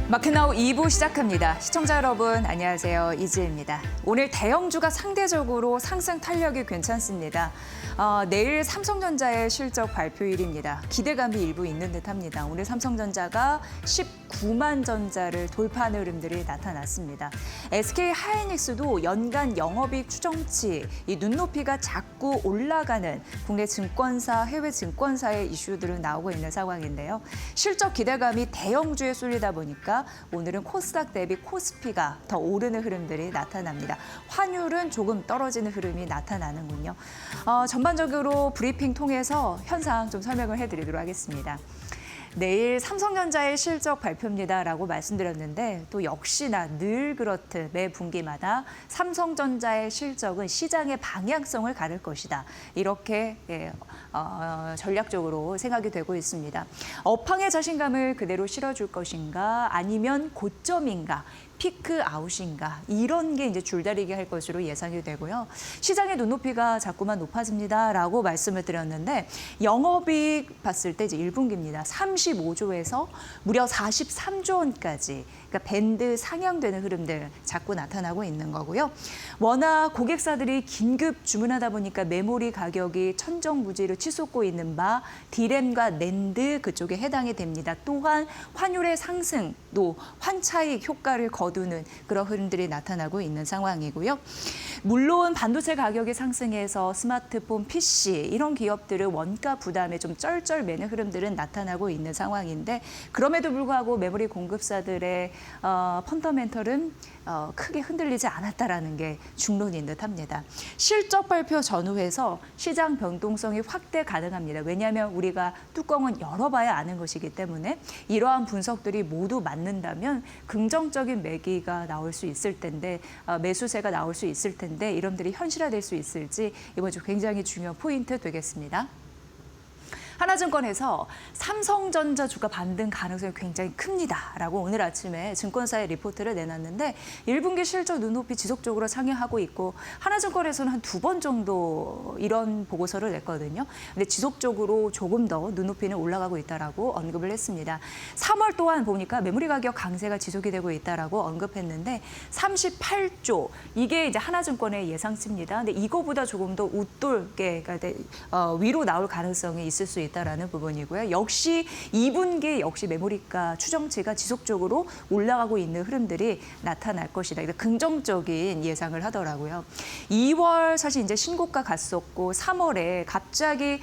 마켓나우 2부 시작합니다. 시청자 여러분 안녕하세요. 이지혜입니다. 오늘 대형주가 상대적으로 상승 탄력이 괜찮습니다. 내일 삼성전자의 실적 발표일입니다. 기대감이 일부 있는 듯합니다. 오늘 삼성전자가 19만 전자를 돌파하는 흐름들이 나타났습니다. SK 하이닉스도 연간 영업이익 추정치, 이 눈높이가 자꾸 올라가는 국내 증권사, 해외 증권사의 이슈들은 나오고 있는 상황인데요. 실적 기대감이 대형주에 쏠리다 보니까 오늘은 코스닥 대비 코스피가 더 오르는 흐름들이 나타납니다. 환율은 조금 떨어지는 흐름이 나타나는군요. 전반적으로 브리핑 통해서 현상 좀 설명을 해드리도록 하겠습니다. 내일 삼성전자의 실적 발표입니다라고 말씀드렸는데 또 역시나 늘 그렇듯 매 분기마다 삼성전자의 실적은 시장의 방향성을 가를 것이다. 이렇게 전략적으로 생각이 되고 있습니다. 업황의 자신감을 그대로 실어줄 것인가 아니면 고점인가. 피크 아웃인가 이런 게 이제 줄다리기 할 것으로 예상이 되고요. 시장의 눈높이가 자꾸만 높아집니다라고 말씀을 드렸는데 영업이익 봤을 때 이제 1분기입니다. 35조에서 무려 43조 원까지 그러니까 밴드 상향되는 흐름들 자꾸 나타나고 있는 거고요. 워낙 고객사들이 긴급 주문하다 보니까 메모리 가격이 천정부지로 치솟고 있는 바 디램과 낸드 그쪽에 해당이 됩니다. 또한 환율의 상승도 환차익 효과를 거두는 그런 흐름들이 나타나고 있는 상황이고요. 물론 반도체 가격이 상승해서 스마트폰, PC 이런 기업들은 원가 부담에 좀 쩔쩔매는 흐름들은 나타나고 있는 상황인데 그럼에도 불구하고 메모리 공급사들의 펀더멘털은 크게 흔들리지 않았다라는 게 중론인 듯합니다. 실적 발표 전후에서 시장 변동성이 확대 가능합니다. 왜냐하면 우리가 뚜껑은 열어봐야 아는 것이기 때문에 이러한 분석들이 모두 맞는다면 긍정적인 매기가 나올 수 있을 텐데 매수세가 나올 수 있을 텐데 이름들이 현실화될 수 있을지 이번 주 굉장히 중요한 포인트 되겠습니다. 하나증권에서 삼성전자 주가 반등 가능성이 굉장히 큽니다라고 오늘 아침에 증권사의 리포트를 내놨는데 1분기 실적 눈높이 지속적으로 상향하고 있고 하나증권에서는 한 2번 정도 이런 보고서를 냈거든요. 근데 지속적으로 조금 더 눈높이는 올라가고 있다라고 언급을 했습니다. 3월 또한 보니까 메모리 가격 강세가 지속이 되고 있다라고 언급했는데 38조 이게 이제 하나증권의 예상치입니다. 근데 이거보다 조금 더 웃돌게 그러니까 위로 나올 가능성이 있을 수 있다라는 부분이고요. 역시 2분기 역시 메모리가 추정치가 지속적으로 올라가고 있는 흐름들이 나타날 것이다. 긍정적인 예상을 하더라고요. 2월 사실 이제 신고가 갔었고 3월에 갑자기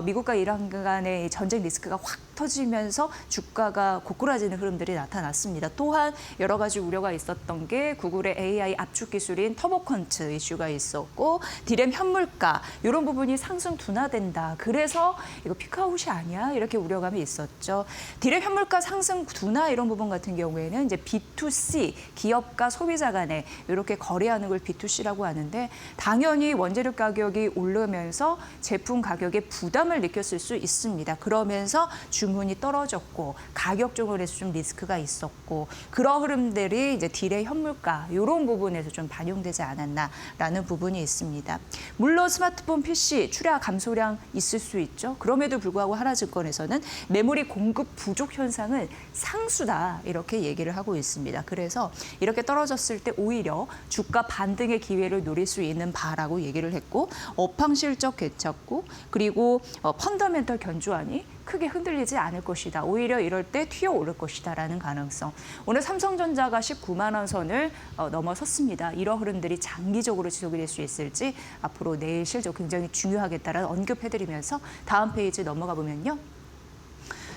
미국과 이란 간의 전쟁 리스크가 확 터지면서 주가가 고꾸라지는 흐름들이 나타났습니다. 또한 여러 가지 우려가 있었던 게 구글의 AI 압축 기술인 터보컨트 이슈가 있었고 디램 현물가 이런 부분이 상승 둔화된다. 그래서 이거 피크아웃이 아니야? 이렇게 우려감이 있었죠. 디램 현물가 상승 둔화 이런 부분 같은 경우에는 이제 B2C 기업과 소비자 간에 이렇게 거래하는 걸 B2C라고 하는데 당연히 원재료 가격이 오르면서 제품 가격에 부담을 느꼈을 수 있습니다. 그러면서 주문이 떨어졌고 가격적으로 해서 좀 리스크가 있었고 그런 흐름들이 이제 딜의 현물가 이런 부분에서 좀 반영되지 않았나라는 부분이 있습니다. 물론 스마트폰, PC 출하 감소량 있을 수 있죠. 그럼에도 불구하고 하나증권에서는 메모리 공급 부족 현상은 상수다 이렇게 얘기를 하고 있습니다. 그래서 이렇게 떨어졌을 때 오히려 주가 반등의 기회를 노릴 수 있는 바라고 얘기를 했고 업황 실적 괜찮고 그리고 펀더멘털 견조하니 크게 흔들리지 않을 것이다. 오히려 이럴 때 튀어오를 것이다라는 가능성. 오늘 삼성전자가 19만 원 선을 넘어섰습니다. 이런 흐름들이 장기적으로 지속이 될 수 있을지 앞으로 내일 실적 굉장히 중요하겠다라는 언급해드리면서 다음 페이지 넘어가 보면요.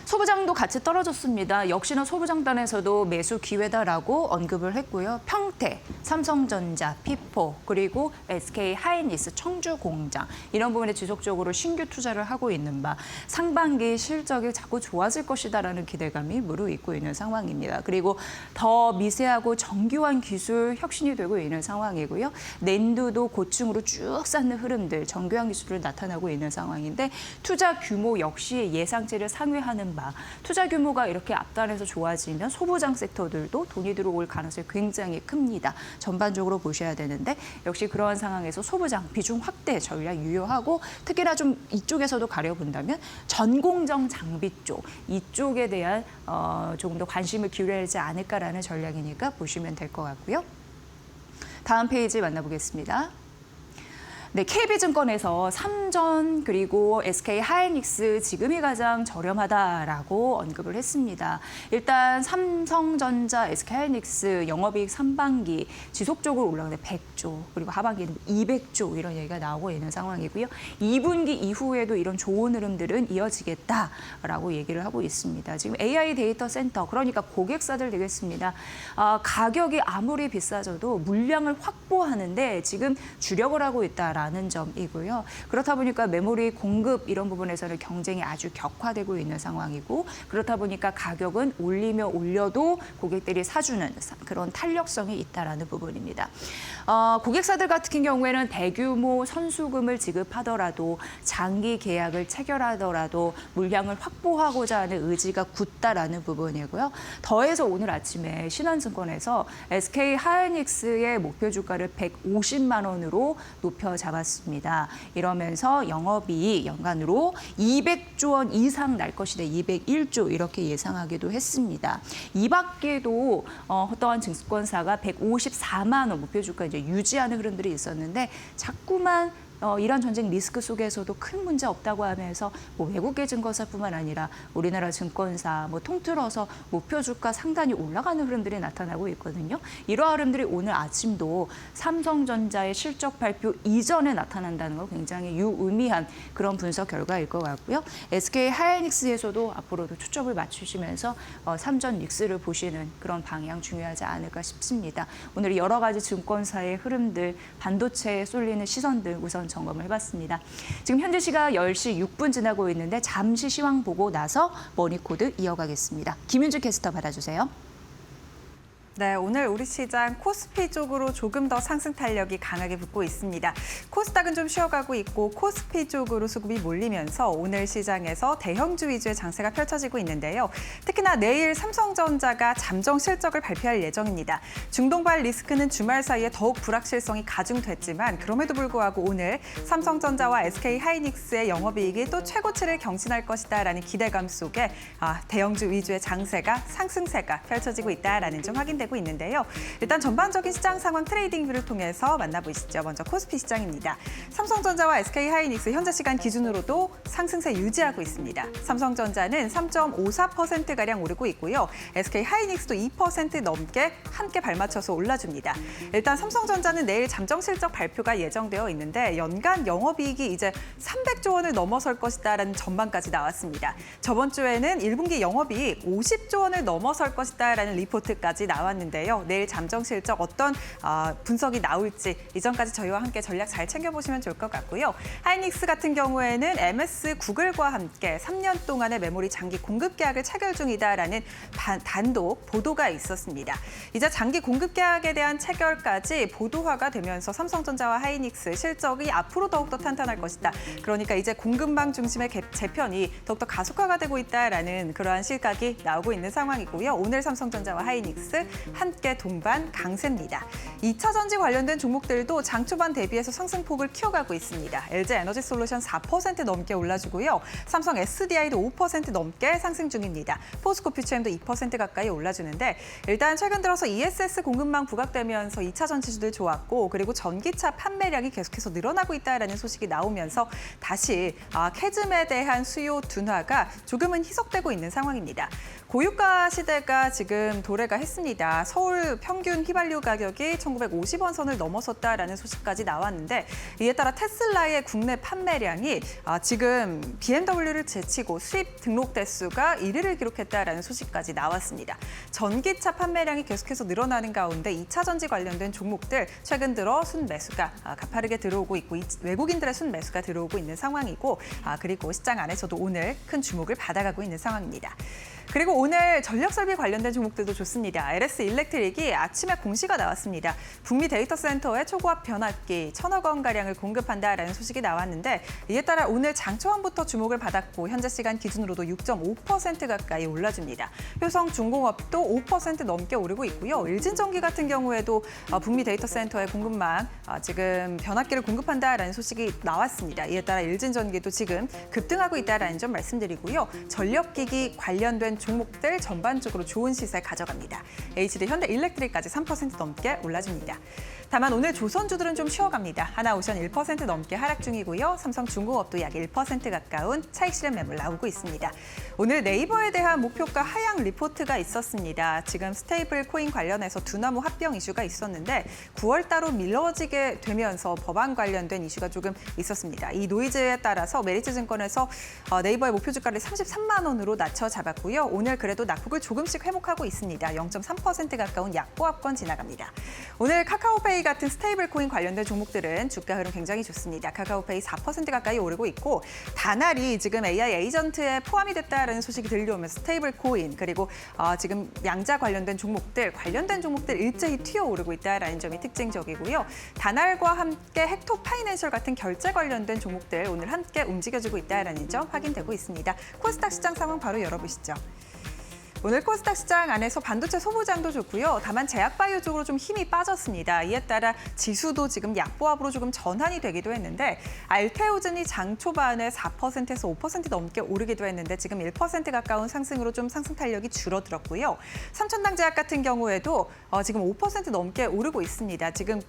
소부장도 같이 떨어졌습니다. 역시나 소부장단에서도 매수 기회다라고 언급을 했고요. 평택, 삼성전자, 피포, 그리고 SK 하이닉스, 청주공장 이런 부분에 지속적으로 신규 투자를 하고 있는 바 상반기 실적이 자꾸 좋아질 것이다라는 기대감이 무르익고 있는 상황입니다. 그리고 더 미세하고 정교한 기술 혁신이 되고 있는 상황이고요. 낸두도 고층으로 쭉 쌓는 흐름들, 정교한 기술을 나타나고 있는 상황인데 투자 규모 역시 예상치를 상회하는 바 마. 투자 규모가 이렇게 앞단에서 좋아지면 소부장 섹터들도 돈이 들어올 가능성이 굉장히 큽니다. 전반적으로 보셔야 되는데 역시 그러한 상황에서 소부장 비중 확대 전략 유효하고 특히나 좀 이쪽에서도 가려본다면 전공정 장비 쪽 이쪽에 대한 조금 더 관심을 기울여야 하지 않을까라는 전략이니까 보시면 될 것 같고요. 다음 페이지 만나보겠습니다. 네, KB증권에서 삼전 그리고 SK 하이닉스 지금이 가장 저렴하다라고 언급을 했습니다. 일단 삼성전자, SK 하이닉스 영업이익 상반기 지속적으로 올라가는데 100조 그리고 하반기는 200조 이런 얘기가 나오고 있는 상황이고요. 2분기 이후에도 이런 좋은 흐름들은 이어지겠다라고 얘기를 하고 있습니다. 지금 AI 데이터 센터 그러니까 고객사들 되겠습니다. 가격이 아무리 비싸져도 물량을 확보하는데 지금 주력을 하고 있다. 라는 점이고요. 그렇다 보니까 메모리 공급 이런 부분에서는 경쟁이 아주 격화되고 있는 상황이고 그렇다 보니까 가격은 올리며 올려도 고객들이 사주는 그런 탄력성이 있다라는 부분입니다. 고객사들 같은 경우에는 대규모 선수금을 지급하더라도 장기 계약을 체결하더라도 물량을 확보하고자 하는 의지가 굳다라는 부분이고요. 더해서 오늘 아침에 신한증권에서 SK 하이닉스의 목표 주가를 150만 원으로 높여 잡았습니다. 이러면서 영업이익 연간으로 200조 원 이상 날 것이다. 201조 이렇게 예상하기도 했습니다. 이 밖에도 어떠한 증권사가 154만 원 목표 주가 이제 유지하는 흐름들이 있었는데 자꾸만 이란 전쟁 리스크 속에서도 큰 문제 없다고 하면서 외국계 증권사뿐만 아니라 우리나라 증권사 통틀어서 목표 주가 상단이 올라가는 흐름들이 나타나고 있거든요. 이러한 흐름들이 오늘 아침도 삼성전자의 실적 발표 이전에 나타난다는 건 굉장히 유의미한 그런 분석 결과일 것 같고요. SK 하이닉스에서도 앞으로도 초점을 맞추시면서 삼전 닉스를 보시는 그런 방향 중요하지 않을까 싶습니다. 오늘 여러 가지 증권사의 흐름들, 반도체에 쏠리는 시선들 우선 점검을 해봤습니다. 지금 현재 시각 10시 6분 지나고 있는데 잠시 시황 보고 나서 머니코드 이어가겠습니다. 김윤주 캐스터 받아주세요. 네, 오늘 우리 시장 코스피 쪽으로 조금 더 상승 탄력이 강하게 붙고 있습니다. 코스닥은 좀 쉬어가고 있고 코스피 쪽으로 수급이 몰리면서 오늘 시장에서 대형주 위주의 장세가 펼쳐지고 있는데요. 특히나 내일 삼성전자가 잠정 실적을 발표할 예정입니다. 중동발 리스크는 주말 사이에 더욱 불확실성이 가중됐지만 그럼에도 불구하고 오늘 삼성전자와 SK 하이닉스의 영업이익이 또 최고치를 경신할 것이다라는 기대감 속에 대형주 위주의 장세가 상승세가 펼쳐지고 있다라는 점 확인되고 있는데요. 일단 전반적인 시장 상황 트레이딩 뷰를 통해서 만나보시죠. 먼저 코스피 시장입니다. 삼성전자와 SK 하이닉스 현재 시간 기준으로도 상승세 유지하고 있습니다. 삼성전자는 3.54%가량 오르고 있고요. SK 하이닉스도 2% 넘게 함께 발맞춰서 올라줍니다. 일단 삼성전자는 내일 잠정 실적 발표가 예정되어 있는데 연간 영업이익이 이제 300조 원을 넘어설 것이다라는 전망까지 나왔습니다. 저번 주에는 1분기 영업이익 50조 원을 넘어설 것이다라는 리포트까지 나왔는데요. 내일 잠정 실적 어떤 분석이 나올지 이전까지 저희와 함께 전략 잘 챙겨보시면 좋을 것 같고요. 하이닉스 같은 경우에는 MS 구글과 함께 3년 동안의 메모리 장기 공급 계약을 체결 중이다라는 단독 보도가 있었습니다. 이제 장기 공급 계약에 대한 체결까지 보도화가 되면서 삼성전자와 하이닉스 실적이 앞으로 더욱더 탄탄할 것이다. 그러니까 이제 공급망 중심의 재편이 더욱더 가속화가 되고 있다라는 그러한 시각이 나오고 있는 상황이고요. 오늘 삼성전자와 하이닉스 함께 동반 강세입니다. 2차 전지 관련된 종목들도 장 초반 대비해서 상승폭을 키워가고 있습니다. LG 에너지 솔루션 4% 넘게 올라주고요. 삼성 SDI도 5% 넘게 상승 중입니다. 포스코 퓨처엠도 2% 가까이 올라주는데 일단 최근 들어서 ESS 공급망 부각되면서 2차 전지주들 좋았고 그리고 전기차 판매량이 계속해서 늘어나고 있다는 소식이 나오면서 다시 캐즘에 대한 수요 둔화가 조금은 희석되고 있는 상황입니다. 고유가 시대가 지금 도래가 했습니다. 서울 평균 휘발유 가격이 1950원 선을 넘어섰다라는 소식까지 나왔는데 이에 따라 테슬라의 국내 판매량이 지금 BMW를 제치고 수입 등록 대수가 1위를 기록했다라는 소식까지 나왔습니다. 전기차 판매량이 계속해서 늘어나는 가운데 2차 전지 관련된 종목들 최근 들어 순매수가 가파르게 들어오고 있고 외국인들의 순매수가 들어오고 있는 상황이고 그리고 시장 안에서도 오늘 큰 주목을 받아가고 있는 상황입니다. 그리고 오늘 전력설비 관련된 종목들도 좋습니다. LS 일렉트릭이 아침에 공시가 나왔습니다. 북미 데이터 센터에 초고압 변압기 1,000억 원가량을 공급한다라는 소식이 나왔는데 이에 따라 오늘 장 초반부터 주목을 받았고 현재 시간 기준으로도 6.5% 가까이 올라줍니다. 효성중공업도 5% 넘게 오르고 있고요. 일진전기 같은 경우에도 북미 데이터 센터의 공급망 지금 변압기를 공급한다라는 소식이 나왔습니다. 이에 따라 일진전기도 지금 급등하고 있다라는 점 말씀드리고요. 전력기기 관련된 종목들 전반적으로 좋은 시세 가져갑니다. HD 현대일렉트릭까지 3% 넘게 올라줍니다. 다만 오늘 조선주들은 좀 쉬어갑니다. 하나오션 1% 넘게 하락 중이고요. 삼성중공업도 약 1% 가까운 차익 실현 매물 나오고 있습니다. 오늘 네이버에 대한 목표가 하향 리포트가 있었습니다. 지금 스테이블 코인 관련해서 두나무 합병 이슈가 있었는데 9월 달로 미뤄지게 되면서 법안 관련된 이슈가 조금 있었습니다. 이 노이즈에 따라서 메리츠증권에서 네이버의 목표 주가를 33만 원으로 낮춰 잡았고요. 오늘 그래도 낙폭을 조금씩 회복하고 있습니다. 0.3% 가까운 약보합권 지나갑니다. 오늘 카카오페이 같은 스테이블 코인 관련된 종목들은 주가 흐름 굉장히 좋습니다. 카카오페이 4% 가까이 오르고 있고 다날이 지금 AI 에이전트에 포함이 됐다라는 소식이 들려오면서 스테이블 코인 그리고 지금 양자 관련된 종목들 일제히 튀어오르고 있다라는 점이 특징적이고요. 다날과 함께 헥토 파이낸셜 같은 결제 관련된 종목들 오늘 함께 움직여주고 있다라는 점 확인되고 있습니다. 코스닥 시장 상황 바로 열어보시죠. 오늘 코스닥 시장 안에서 반도체 소부장도 좋고요. 다만 제약바이오 쪽으로 좀 힘이 빠졌습니다. 이에 따라 지수도 지금 약보합으로 조금 전환이 되기도 했는데 알테오젠이 장 초반에 4%에서 5% 넘게 오르기도 했는데 지금 1% 가까운 상승으로 좀 상승 탄력이 줄어들었고요. 삼천당제약 같은 경우에도 지금 5% 넘게 오르고 있습니다. 지금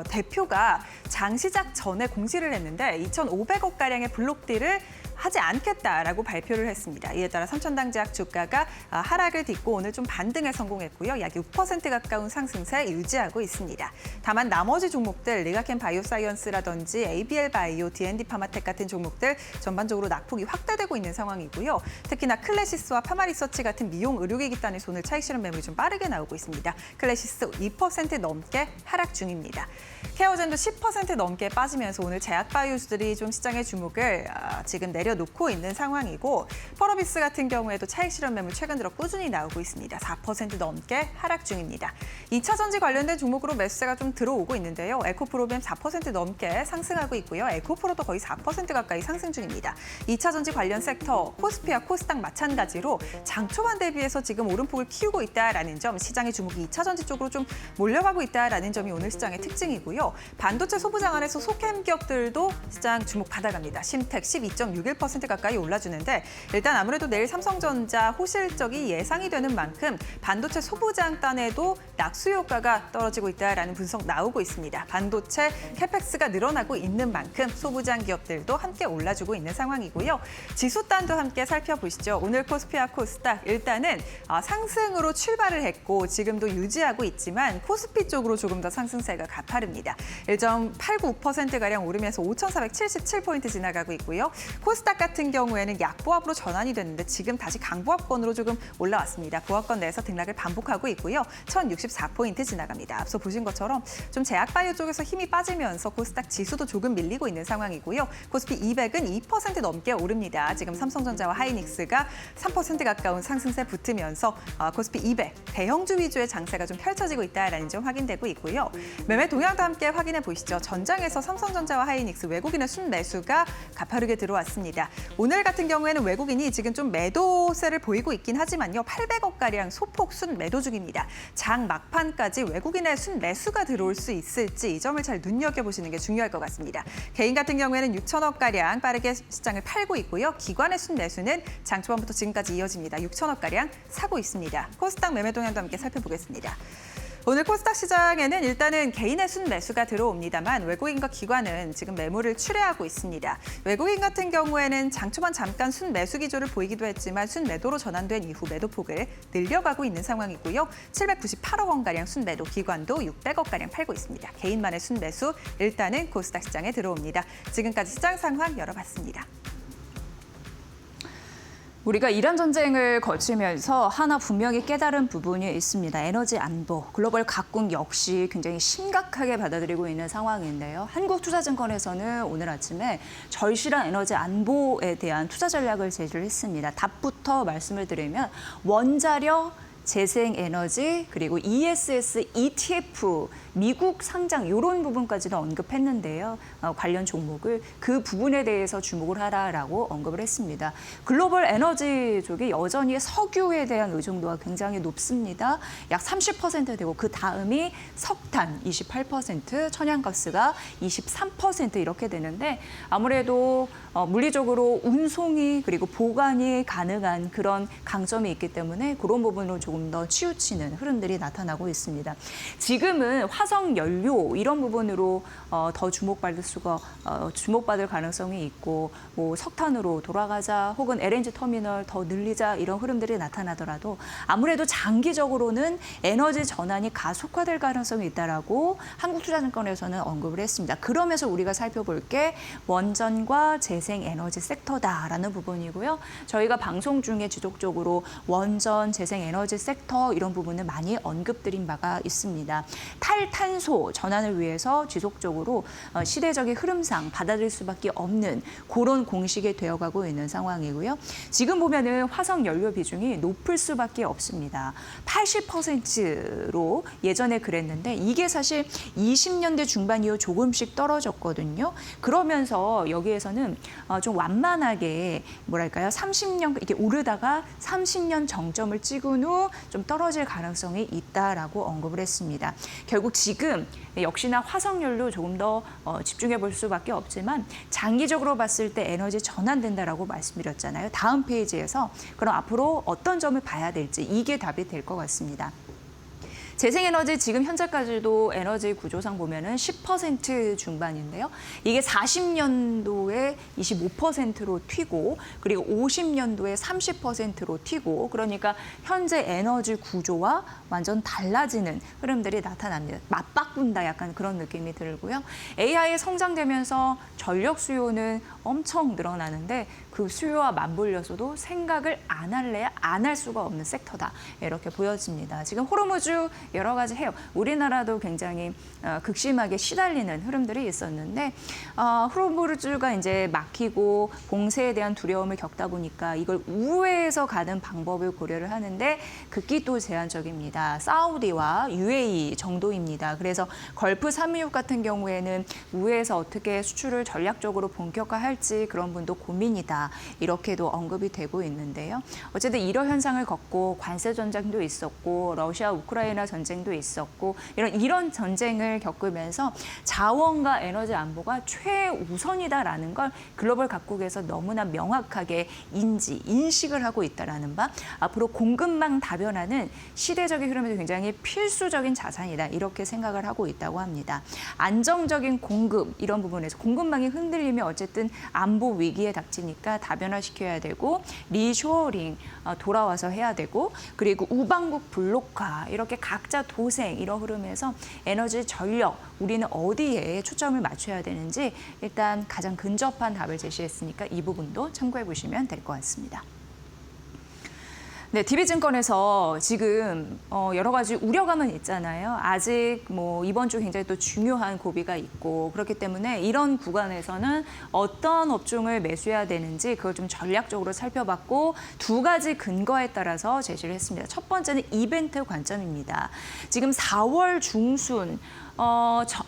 대표가 장 시작 전에 공시를 했는데 2,500억가량의 블록딜을 하지 않겠다라고 발표를 했습니다. 이에 따라 삼천당제약 주가가 하락을 딛고 오늘 좀 반등에 성공했고요. 약 6% 가까운 상승세 유지하고 있습니다. 다만 나머지 종목들 리가켄 바이오사이언스라든지 ABL 바이오, D&D 파마텍 같은 종목들 전반적으로 낙폭이 확대되고 있는 상황이고요. 특히나 클래시스와 파마리서치 같은 미용 의료기기 단에서 오늘 차익 실현 매물이 좀 빠르게 나오고 있습니다. 클래시스 2% 넘게 하락 중입니다. 케어젠도 10% 넘게 빠지면서 오늘 제약바이오주들이 좀 시장의 주목을 지금 내려놓고 있는 상황이고 펄어비스 같은 경우에도 차익 실현 매물 최근 들어 꾸준히 나오고 있습니다. 4% 넘게 하락 중입니다. 2차 전지 관련된 종목으로 매수세가 좀 들어오고 있는데요. 에코프로비엠 4% 넘게 상승하고 있고요. 에코프로도 거의 4% 가까이 상승 중입니다. 2차 전지 관련 섹터 코스피와 코스닥 마찬가지로 장 초반 대비해서 지금 오름폭을 키우고 있다라는 점, 시장의 주목이 2차 전지 쪽으로 좀 몰려가고 있다라는 점이 오늘 시장의 특징이고요. 반도체 소부장 안에서 소캠 기업들도 시장 주목 받아갑니다. 심텍 12.61% 가까이 올라주는데 일단 아무래도 내일 삼성전자 호실적이 예상이 되는 만큼 반도체 소부장 단에도 낙수 효과가 떨어지고 있다라는 분석 나오고 있습니다. 반도체 캐펙스가 늘어나고 있는 만큼 소부장 기업들도 함께 올라주고 있는 상황이고요. 지수단도 함께 살펴보시죠. 오늘 코스피와 코스닥 일단은 상승으로 출발을 했고 지금도 유지하고 있지만 코스피 쪽으로 조금 더 상승세가 가파릅니다. 1.89%가량 오르면서 5,477포인트 지나가고 있고요. 코스닥 같은 경우에는 약보합으로 전환이 됐는데 지금 다시 강보합권으로 조금 올라왔습니다. 보합권 내에서 등락을 반복하고 있고요. 1,064포인트 지나갑니다. 앞서 보신 것처럼 좀 제약바이오 쪽에서 힘이 빠지면서 코스닥 지수도 조금 밀리고 있는 상황이고요. 코스피 200은 2% 넘게 오릅니다. 지금 삼성전자와 하이닉스가 3% 가까운 상승세 붙으면서 코스피 200 대형주 위주의 장세가 좀 펼쳐지고 있다는 점 확인되고 있고요. 매매 동향도 함께 확인해 보시죠. 전장에서 삼성전자와 하이닉스 외국인의 순매수가 가파르게 들어왔습니다. 오늘 같은 경우에는 외국인이 지금 좀 매도세를 보이고 있긴 하지만요. 800억가량 소폭 순매도 중입니다. 장 막판까지 외국인의 순매수가 들어올 수 있을지 이 점을 잘 눈여겨보시는 게 중요할 것 같습니다. 개인 같은 경우에는 6천억가량 빠르게 시장을 팔고 있고요. 기관의 순매수는 장 초반부터 지금까지 이어집니다. 6천억가량 사고 있습니다. 코스닥 매매 동향도 함께 살펴보겠습니다. 오늘 코스닥 시장에는 일단은 개인의 순매수가 들어옵니다만 외국인과 기관은 지금 매물을 출회하고 있습니다. 외국인 같은 경우에는 장 초반 잠깐 순매수 기조를 보이기도 했지만 순매도로 전환된 이후 매도폭을 늘려가고 있는 상황이고요. 798억 원가량 순매도, 기관도 600억가량 팔고 있습니다. 개인만의 순매수 일단은 코스닥 시장에 들어옵니다. 지금까지 시장 상황 열어봤습니다. 우리가 이란 전쟁을 거치면서 하나 분명히 깨달은 부분이 있습니다. 에너지 안보, 글로벌 각국 역시 굉장히 심각하게 받아들이고 있는 상황인데요. 한국투자증권에서는 오늘 아침에 절실한 에너지 안보에 대한 투자 전략을 제시를 했습니다. 답부터 말씀을 드리면 원자력, 재생에너지, 그리고 ESS, ETF, 미국 상장 이런 부분까지도 언급했는데요. 관련 종목을 그 부분에 대해서 주목을 하라라고 언급을 했습니다. 글로벌 에너지 쪽이 여전히 석유에 대한 의존도가 굉장히 높습니다. 약 30% 되고 그 다음이 석탄 28%, 천연가스가 23% 이렇게 되는데 아무래도 물리적으로 운송이 그리고 보관이 가능한 그런 강점이 있기 때문에 그런 부분으로 조금 더 치우치는 흐름들이 나타나고 있습니다. 지금은 화석 연료 이런 부분으로 더 주목받을 가능성이 있고 뭐 석탄으로 돌아가자 혹은 LNG 터미널 더 늘리자 이런 흐름들이 나타나더라도 아무래도 장기적으로는 에너지 전환이 가속화될 가능성이 있다라고 한국투자증권에서는 언급을 했습니다. 그러면서 우리가 살펴볼 게 원전과 재생에너지 섹터다라는 부분이고요. 저희가 방송 중에 지속적으로 원전, 재생에너지 섹터 이런 부분을 많이 언급드린 바가 있습니다. 탈탄소 전환을 위해서 지속적으로 시대적인 흐름상 받아들일 수밖에 없는 그런 공식이 되어가고 있는 상황이고요. 지금 보면은 화석 연료 비중이 높을 수밖에 없습니다. 80%로 예전에 그랬는데 이게 사실 20년대 중반 이후 조금씩 떨어졌거든요. 그러면서 여기에서는 좀 완만하게 뭐랄까요? 30년 이렇게 오르다가 30년 정점을 찍은 후 좀 떨어질 가능성이 있다라고 언급을 했습니다. 결국 지금 역시나 화석연료 조금 더 집중해 볼 수밖에 없지만 장기적으로 봤을 때 에너지 전환된다라고 말씀드렸잖아요. 다음 페이지에서 그럼 앞으로 어떤 점을 봐야 될지 이게 답이 될 것 같습니다. 재생에너지 지금 현재까지도 에너지 구조상 보면은 10% 중반인데요. 이게 40년도에 25%로 튀고 그리고 50년도에 30%로 튀고 그러니까 현재 에너지 구조와 완전 달라지는 흐름들이 나타납니다. 맞바꾼다 약간 그런 느낌이 들고요. AI 성장되면서 전력 수요는 엄청 늘어나는데 그 수요와 맞물려서도 생각을 안 할래야 안 할 수가 없는 섹터다. 이렇게 보여집니다. 지금 호르무즈 여러 가지 해요. 우리나라도 굉장히 극심하게 시달리는 흐름들이 있었는데 호르무즈가 이제 막히고 봉쇄에 대한 두려움을 겪다 보니까 이걸 우회해서 가는 방법을 고려를 하는데 극히 또 제한적입니다. 사우디와 UAE 정도입니다. 그래서 걸프 산유국 같은 경우에는 우회해서 어떻게 수출을 전략적으로 본격화할지 그런 분도 고민이다. 이렇게도 언급이 되고 있는데요. 어쨌든 이런 현상을 겪고 관세 전쟁도 있었고 러시아 우크라이나 전쟁도 있었고 이런 전쟁을 겪으면서 자원과 에너지 안보가 최우선이다라는 걸 글로벌 각국에서 너무나 명확하게 인식을 하고 있다라는 바 앞으로 공급망 다변화는 시대적인 흐름에서 굉장히 필수적인 자산이다 이렇게 생각을 하고 있다고 합니다. 안정적인 공급 이런 부분에서 공급망이 흔들리면 어쨌든 안보 위기에 닥치니까 다변화시켜야 되고 리쇼어링 돌아와서 해야 되고 그리고 우방국 블록화 이렇게 각자 도생 이런 흐름에서 에너지 전력 우리는 어디에 초점을 맞춰야 되는지 일단 가장 근접한 답을 제시했으니까 이 부분도 참고해 보시면 될 것 같습니다. 네, DB증권에서 지금 여러 가지 우려감은 있잖아요. 아직 뭐 이번 주 굉장히 또 중요한 고비가 있고 그렇기 때문에 이런 구간에서는 어떤 업종을 매수해야 되는지 그걸 좀 전략적으로 살펴봤고 두 가지 근거에 따라서 제시를 했습니다. 첫 번째는 이벤트 관점입니다. 지금 4월 중순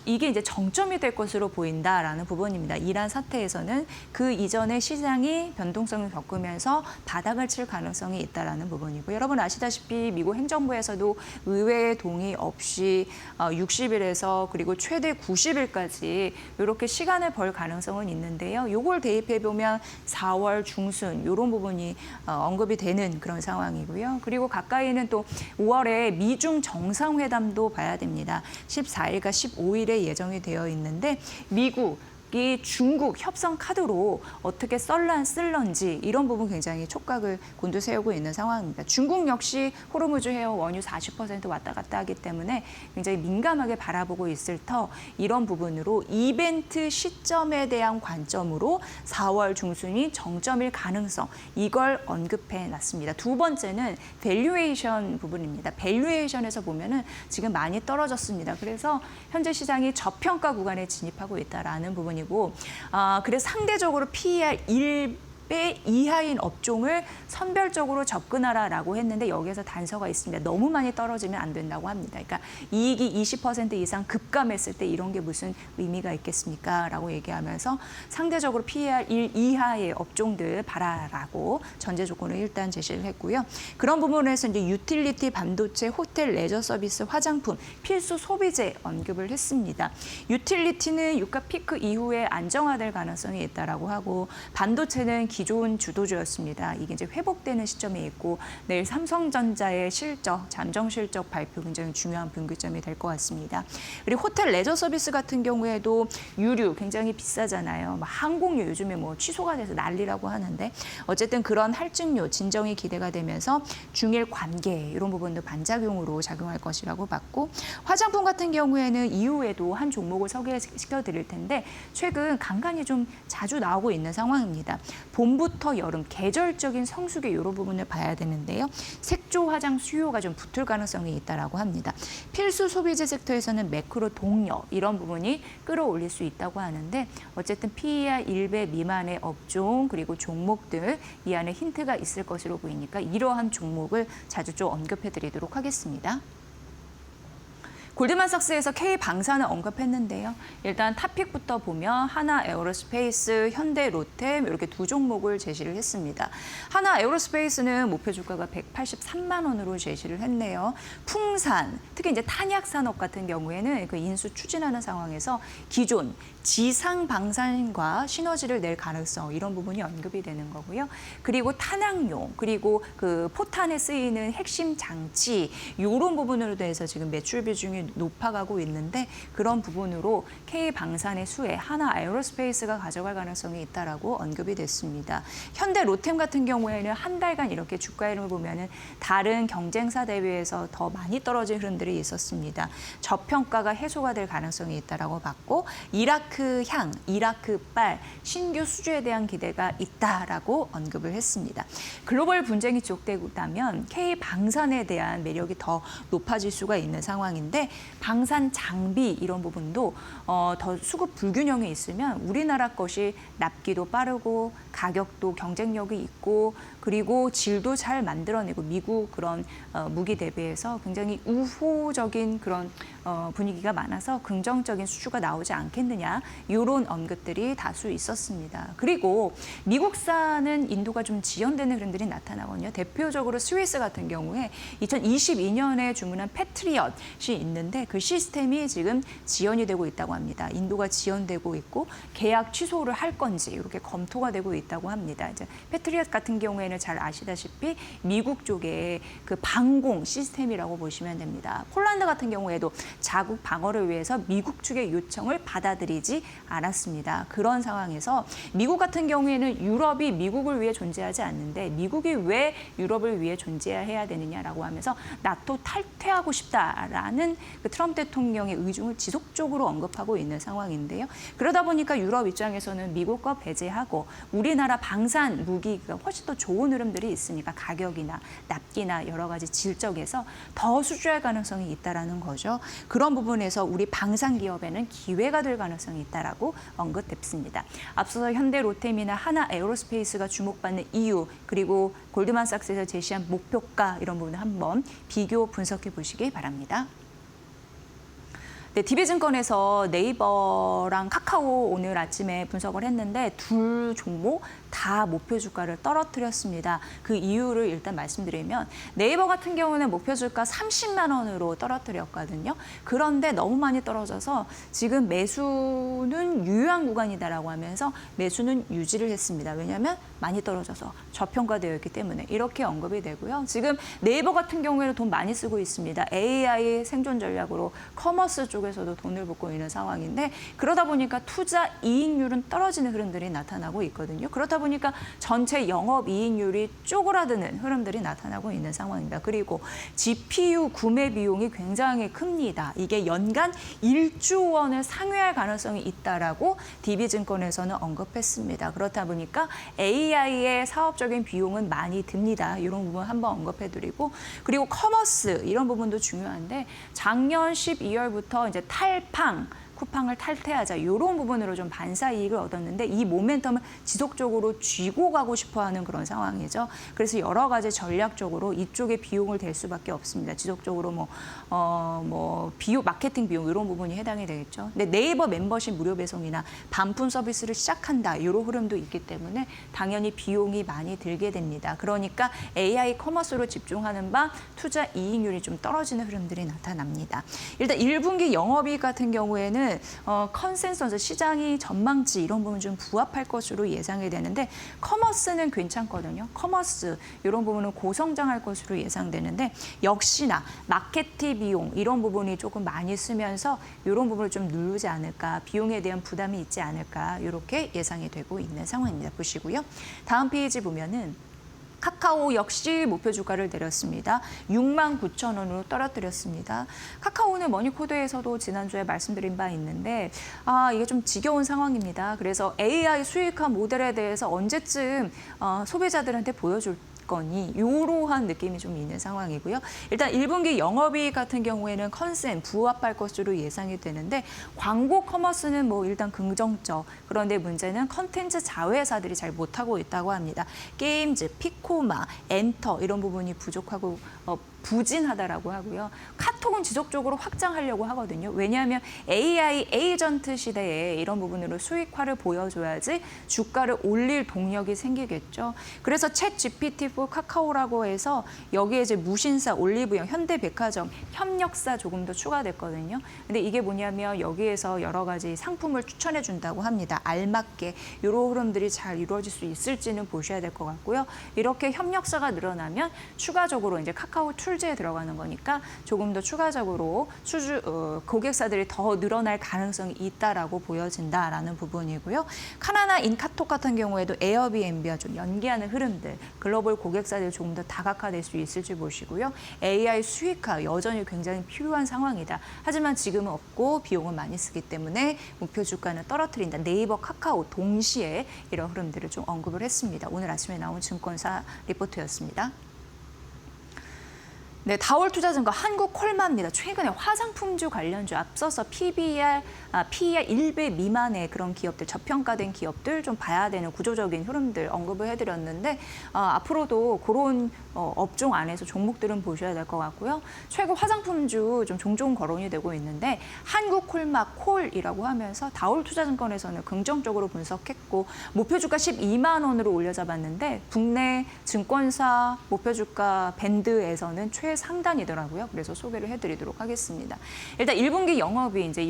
이게 이제 정점이 될 것으로 보인다라는 부분입니다. 이란 사태에서는 그 이전에 시장이 변동성을 겪으면서 바닥을 칠 가능성이 있다라는 부분이고 여러분 아시다시피 미국 행정부에서도 의회의 동의 없이 60일에서 그리고 최대 90일까지 이렇게 시간을 벌 가능성은 있는데요. 이걸 대입해 보면 4월 중순 이런 부분이 언급이 되는 그런 상황이고요. 그리고 가까이는 또 5월에 미중 정상회담도 봐야 됩니다. 14일과 15일에 예정이 되어 있는데 미국 이 중국 협상 카드로 어떻게 쓸런지 이런 부분 굉장히 촉각을 곤두세우고 있는 상황입니다. 중국 역시 호르무즈 해협 원유 40% 왔다 갔다 하기 때문에 굉장히 민감하게 바라보고 있을 터 이런 부분으로 이벤트 시점에 대한 관점으로 4월 중순이 정점일 가능성 이걸 언급해 놨습니다. 두 번째는 밸류에이션 부분입니다. 밸류에이션에서 보면은 지금 많이 떨어졌습니다. 그래서 현재 시장이 저평가 구간에 진입하고 있다라는 부분이고 그래서 상대적으로 PER 1배 이하인 업종을 선별적으로 접근하라라고 했는데 여기에서 단서가 있습니다. 너무 많이 떨어지면 안 된다고 합니다. 그러니까 이익이 20% 이상 급감했을 때 이런 게 무슨 의미가 있겠습니까? 라고 얘기하면서 상대적으로 PER 1 이하의 업종들 봐라라고 전제 조건을 일단 제시를 했고요. 그런 부분에서 이제 유틸리티, 반도체, 호텔, 레저 서비스, 화장품, 필수 소비재 언급을 했습니다. 유틸리티는 유가 피크 이후에 안정화될 가능성이 있다라고 하고 반도체는 기존 주도주였습니다. 이게 이제 회복되는 시점에 있고 내일 삼성전자의 실적, 잠정 실적 발표 굉장히 중요한 분기점이 될 것 같습니다. 그리고 호텔 레저 서비스 같은 경우에도 유류 굉장히 비싸잖아요. 항공료 요즘에 뭐 취소가 돼서 난리라고 하는데 어쨌든 그런 할증료 진정이 기대가 되면서 중일 관계 이런 부분도 반작용으로 작용할 것이라고 봤고 화장품 같은 경우에는 이후에도 한 종목을 소개시켜 드릴 텐데 최근 간간히 좀 자주 나오고 있는 상황입니다. 봄부터 여름 계절적인 성수기 이런 부분을 봐야 되는데요. 색조 화장 수요가 좀 붙을 가능성이 있다라고 합니다. 필수 소비재 섹터에서는 매크로 동력 이런 부분이 끌어올릴 수 있다고 하는데 어쨌든 PER 1배 미만의 업종 그리고 종목들 이 안에 힌트가 있을 것으로 보이니까 이러한 종목을 자주 좀 언급해 드리도록 하겠습니다. 골드만삭스에서 K방산을 언급했는데요. 일단 탑픽부터 보면 하나 에어로스페이스, 현대 로템 이렇게 두 종목을 제시를 했습니다. 하나 에어로스페이스는 목표 주가가 183만 원으로 제시를 했네요. 풍산, 특히 이제 탄약 산업 같은 경우에는 그 인수 추진하는 상황에서 기존 지상 방산과 시너지를 낼 가능성 이런 부분이 언급이 되는 거고요. 그리고 탄약용 그리고 그 포탄에 쓰이는 핵심 장치 이런 부분으로 대해서 지금 매출 비중이 높아가고 있는데 그런 부분으로 K방산의 수혜 하나 에어로스페이스가 가져갈 가능성이 있다라고 언급이 됐습니다. 현대 로템 같은 경우에는 한 달간 이렇게 주가 흐름을 보면은 다른 경쟁사 대비해서 더 많이 떨어진 흐름들이 있었습니다. 저평가가 해소가 될 가능성이 있다라고 봤고 이라크향, 이라크발 신규 수주에 대한 기대가 있다라고 언급을 했습니다. 글로벌 분쟁이 지속되다면 K방산에 대한 매력이 더 높아질 수가 있는 상황인데 방산 장비 이런 부분도 더 수급 불균형이 있으면 우리나라 것이 납기도 빠르고 가격도 경쟁력이 있고 그리고 질도 잘 만들어내고 미국 그런 무기 대비해서 굉장히 우호적인 그런 분위기가 많아서 긍정적인 수주가 나오지 않겠느냐 이런 언급들이 다수 있었습니다. 그리고 미국산은 인도가 좀 지연되는 흐름들이 나타나거든요. 대표적으로 스위스 같은 경우에 2022년에 주문한 패트리엇이 있는데 그 시스템이 지금 지연이 되고 있다고 합니다. 인도가 지연되고 있고 계약 취소를 할 건지 이렇게 검토가 되고 있다고 합니다. 이제 패트리엇 같은 경우에는 잘 아시다시피 미국 쪽의 그 방공 시스템이라고 보시면 됩니다. 폴란드 같은 경우에도 자국 방어를 위해서 미국 측의 요청을 받아들이지 않았습니다. 그런 상황에서 미국 같은 경우에는 유럽이 미국을 위해 존재하지 않는데 미국이 왜 유럽을 위해 존재해야 되느냐라고 하면서 나토 탈퇴하고 싶다라는 그 트럼프 대통령의 의중을 지속적으로 언급하고 있는 상황인데요. 그러다 보니까 유럽 입장에서는 미국과 배제하고 우리나라 방산 무기가 훨씬 더 좋은 흐름들이 있으니까 가격이나 납기나 여러 가지 질적에서 더 수주할 가능성이 있다라는 거죠. 그런 부분에서 우리 방산 기업에는 기회가 될 가능성이 있다라고 언급됐습니다. 앞서서 현대 로템이나 하나 에어로스페이스가 주목받는 이유 그리고 골드만삭스에서 제시한 목표가 이런 부분을 한번 비교 분석해 보시기 바랍니다. 네, DB증권에서 네이버랑 카카오 오늘 아침에 분석을 했는데 둘 종목 다 목표 주가를 떨어뜨렸습니다. 그 이유를 일단 말씀드리면 네이버 같은 경우는 목표 주가 30만 원으로 떨어뜨렸거든요. 그런데 너무 많이 떨어져서 지금 매수는 유효한 구간이다라고 하면서 매수는 유지를 했습니다. 왜냐하면 많이 떨어져서 저평가되어 있기 때문에 이렇게 언급이 되고요. 지금 네이버 같은 경우에는 돈 많이 쓰고 있습니다. AI 생존 전략으로 커머스 쪽에서도 돈을 붓고 있는 상황인데 그러다 보니까 투자 이익률은 떨어지는 흐름들이 나타나고 있거든요. 그렇다 보니까 전체 영업 이익률이 쪼그라드는 흐름들이 나타나고 있는 상황입니다. 그리고 GPU 구매 비용이 굉장히 큽니다. 이게 연간 1조 원을 상회할 가능성이 있다라고 DB증권에서는 언급했습니다. 그렇다 보니까 AI의 사업적인 비용은 많이 듭니다. 이런 부분 한번 언급해드리고 그리고 커머스 이런 부분도 중요한데 작년 12월부터 이제 쿠팡을 탈퇴하자 이런 부분으로 좀 반사 이익을 얻었는데 이 모멘텀을 지속적으로 쥐고 가고 싶어하는 그런 상황이죠. 그래서 여러 가지 전략적으로 이쪽에 비용을 댈 수밖에 없습니다. 지속적으로 비용, 마케팅 비용 이런 부분이 해당이 되겠죠. 근데 네이버 멤버십 무료 배송이나 반품 서비스를 시작한다 이런 흐름도 있기 때문에 당연히 비용이 많이 들게 됩니다. 그러니까 AI 커머스로 집중하는 바 투자 이익률이 좀 떨어지는 흐름들이 나타납니다. 일단 1분기 영업이익 같은 경우에는 컨센서스 시장이 전망치 이런 부분 좀 부합할 것으로 예상이 되는데 커머스는 괜찮거든요. 커머스 이런 부분은 고성장할 것으로 예상되는데 역시나 마케팅 비용 이런 부분이 조금 많이 쓰면서 이런 부분을 좀 누르지 않을까 비용에 대한 부담이 있지 않을까 이렇게 예상이 되고 있는 상황입니다. 보시고요. 다음 페이지 보면은 카카오 역시 목표 주가를 내렸습니다. 69,000원으로 떨어뜨렸습니다. 카카오는 머니코드에서도 지난주에 말씀드린 바 있는데 이게 좀 지겨운 상황입니다. 그래서 AI 수익화 모델에 대해서 언제쯤 소비자들한테 보여줄 거니 이러한 느낌이 좀 있는 상황이고요. 일단 1분기 영업이익 같은 경우에는 컨센 부합할 것으로 예상이 되는데 광고 커머스는 일단 긍정적. 그런데 문제는 컨텐츠 자회사들이 잘 못하고 있다고 합니다. 게임즈, 피코마, 엔터 이런 부분이 부족하고 부진하다라고 하고요. 카톡은 지속적으로 확장하려고 하거든요. 왜냐하면 AI 에이전트 시대에 이런 부분으로 수익화를 보여줘야지 주가를 올릴 동력이 생기겠죠. 그래서 챗 GPT4 카카오라고 해서 여기에 이제 무신사, 올리브영, 현대백화점, 협력사 조금 더 추가됐거든요. 근데 이게 뭐냐면 여기에서 여러 가지 상품을 추천해 준다고 합니다. 알맞게 이런 흐름들이 잘 이루어질 수 있을지는 보셔야 될 것 같고요. 이렇게 협력사가 늘어나면 추가적으로 이제 카카오 툴즈에 들어가는 거니까 조금 더 추가적으로 고객사들이 더 늘어날 가능성이 있다라고 보여진다라는 부분이고요. 카나나 인카톡 같은 경우에도 에어비앤비와 좀 연계하는 흐름들, 글로벌 고객사들이 조금 더 다각화될 수 있을지 보시고요. AI 수익화 여전히 굉장히 필요한 상황이다. 하지만 지금은 없고 비용은 많이 쓰기 때문에 목표 주가는 떨어뜨린다. 네이버, 카카오 동시에 이런 흐름들을 좀 언급을 했습니다. 오늘 아침에 나온 증권사 리포트였습니다. 네, 다올투자증권 한국콜마입니다. 최근에 화장품주 관련주 앞서서 PER 1배 미만의 그런 기업들, 저평가된 기업들 좀 봐야 되는 구조적인 흐름들 언급을 해드렸는데 앞으로도 그런 업종 안에서 종목들은 보셔야 될 것 같고요. 최근 화장품주 좀 종종 거론이 되고 있는데 한국콜마 콜이라고 하면서 다올투자증권에서는 긍정적으로 분석했고 목표 주가 12만 원으로 올려잡았는데 국내 증권사 목표 주가 밴드에서는 최상단이더라고요. 그래서 소개를 해드리도록 하겠습니다. 일단 1분기 영업이 이제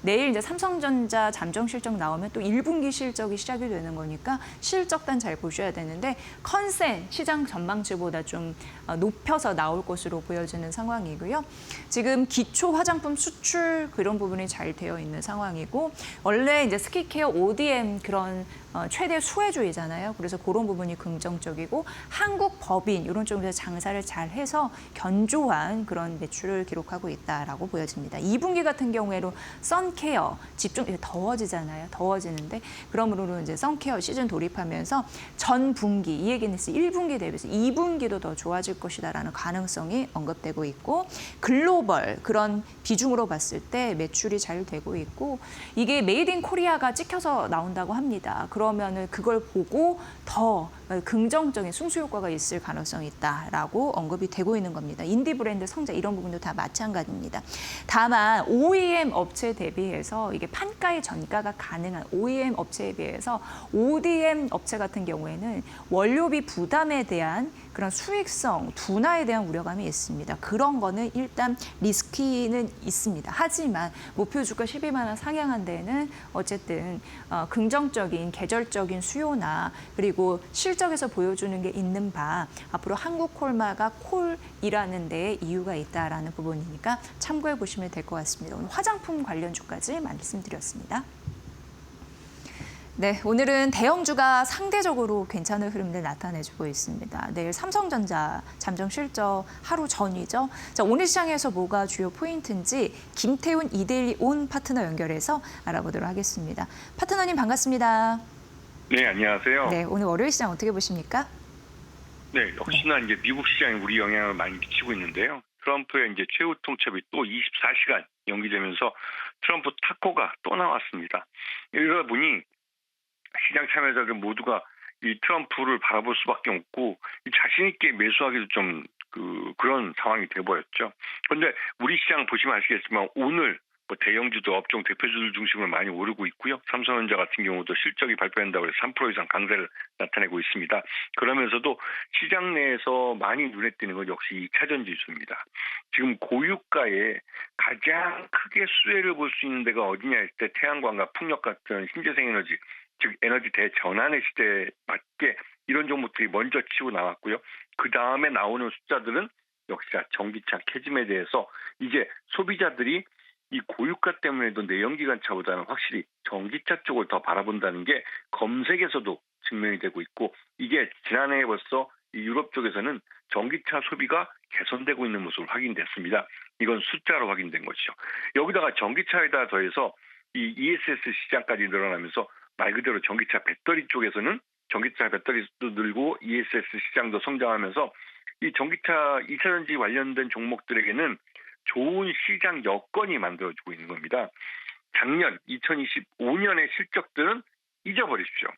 내일 이제 삼성전자 잠정 실적 나오면 또 1분기 실적이 시작이 되는 거니까 실적단 잘 보셔야 되는데 컨센 시장 전망치보다 좀 높여서 나올 것으로 보여지는 상황이고요. 지금 기초 화장품 수출 그런 부분이 잘 되어 있는 상황이고 원래 이제 스킨케어 ODM 그런 최대 수혜주이잖아요. 그래서 그런 부분이 긍정적이고 한국 법인 이런 쪽에서 장사를 잘 해서 견조한 그런 매출을 기록하고 있다라고 보여집니다. 2분기 같은 경우에도 선케어 집중 더워지잖아요. 더워지는데 그러므로 이제 선케어 시즌 돌입하면서 전 분기 이 얘기는 1분기 대비해서 2분기도 더 좋아질 것이다라는 가능성이 언급되고 있고 글로벌 그런 비중으로 봤을 때 매출이 잘 되고 있고 이게 메이드 인 코리아가 찍혀서 나온다고 합니다. 그러면은 그걸 보고 더 긍정적인 승수 효과가 있을 가능성이 있다라고 언급이 되고 있는 겁니다. 인디 브랜드 성장 이런 부분도 다 마찬가지입니다. 다만 OEM 업체 대비해서 이게 판가의 전가가 가능한 OEM 업체에 비해서 ODM 업체 같은 경우에는 원료비 부담에 대한 그런 수익성, 둔화에 대한 우려감이 있습니다. 그런 거는 일단 리스키는 있습니다. 하지만 목표 주가 12만 원 상향한 데에는 어쨌든 긍정적인 계절적인 수요나 그리고 실적에서 보여주는 게 있는 바 앞으로 한국 콜마가 콜이라는 데에 이유가 있다라는 부분이니까 참고해 보시면 될 것 같습니다. 오늘 화장품 관련주까지 말씀드렸습니다. 네, 오늘은 대형주가 상대적으로 괜찮은 흐름을 나타내주고 있습니다. 내일 삼성전자 잠정 실적 하루 전이죠. 자, 오늘 시장에서 뭐가 주요 포인트인지 김태훈 이데일리 온 파트너 연결해서 알아보도록 하겠습니다. 파트너님 반갑습니다. 네, 안녕하세요. 네, 오늘 월요일 시장 어떻게 보십니까? 네, 역시나 이제 미국 시장에 우리 영향을 많이 미치고 있는데요. 트럼프의 이제 최후 통첩이 또 24시간 연기되면서 트럼프 타코가 또 나왔습니다. 이러다 보니 시장 참여자들 모두가 이 트럼프를 바라볼 수밖에 없고 자신 있게 매수하기도 좀 그런 상황이 돼버렸죠. 그런데 우리 시장 보시면 아시겠지만 오늘 뭐 대형주도 업종 대표주들 중심으로 많이 오르고 있고요. 삼성전자 같은 경우도 실적이 발표한다고 해서 3% 이상 강세를 나타내고 있습니다. 그러면서도 시장 내에서 많이 눈에 띄는 건 역시 2차전 지수입니다. 지금 고유가에 가장 크게 수혜를 볼 수 있는 데가 어디냐 할 때 태양광과 풍력 같은 신재생 에너지, 즉 에너지 대전환의 시대에 맞게 이런 종목들이 먼저 치고 나왔고요. 그 다음에 나오는 숫자들은 역시 전기차 캐즘에 대해서 이제 소비자들이 이 고유가 때문에도 내연기관차보다는 확실히 전기차 쪽을 더 바라본다는 게 검색에서도 증명이 되고 있고 이게 지난해에 벌써 이 유럽 쪽에서는 전기차 소비가 개선되고 있는 모습으로 확인됐습니다. 이건 숫자로 확인된 것이죠. 여기다가 전기차에다 더해서 이 ESS 시장까지 늘어나면서 말 그대로 전기차 배터리 쪽에서는 전기차 배터리도 늘고 ESS 시장도 성장하면서 이 전기차 2차전지 관련된 종목들에게는 좋은 시장 여건이 만들어지고 있는 겁니다. 작년 2025년의 실적들은 잊어버리십시오.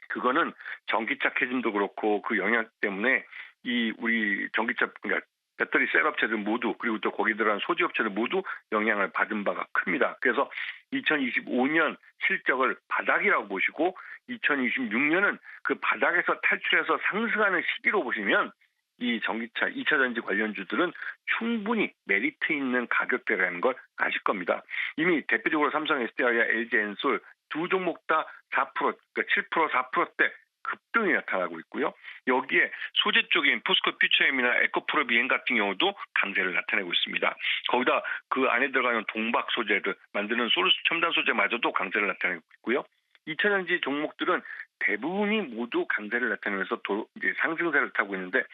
그거는 전기차 캐즘도 그렇고 그 영향 때문에 이 우리 전기차 그러니까 배터리 셀 업체들 모두 그리고 또 거기 들어간 소지 업체들 모두 영향을 받은 바가 큽니다. 그래서 2025년 실적을 바닥이라고 보시고 2026년은 그 바닥에서 탈출해서 상승하는 시기로 보시면 이 전기차 2차전지 관련주들은 충분히 메리트 있는 가격대라는 걸 아실 겁니다. 이미 대표적으로 삼성 SDI와 LG 엔솔 두 종목 다 4%, 그러니까 7%, 4%대 급등이 나타나고 있고요. 여기에 소재 쪽인 포스코 퓨처엠이나 에코프로 비행 같은 경우도 강세를 나타내고 있습니다. 거기다 그 안에 들어가는 동박 소재를 만드는 소르스 첨단 소재마저도 강세를 나타내고 있고요. 2차전지 종목들은 대부분이 모두 강세를 나타내면서 이제 상승세를 타고 있는데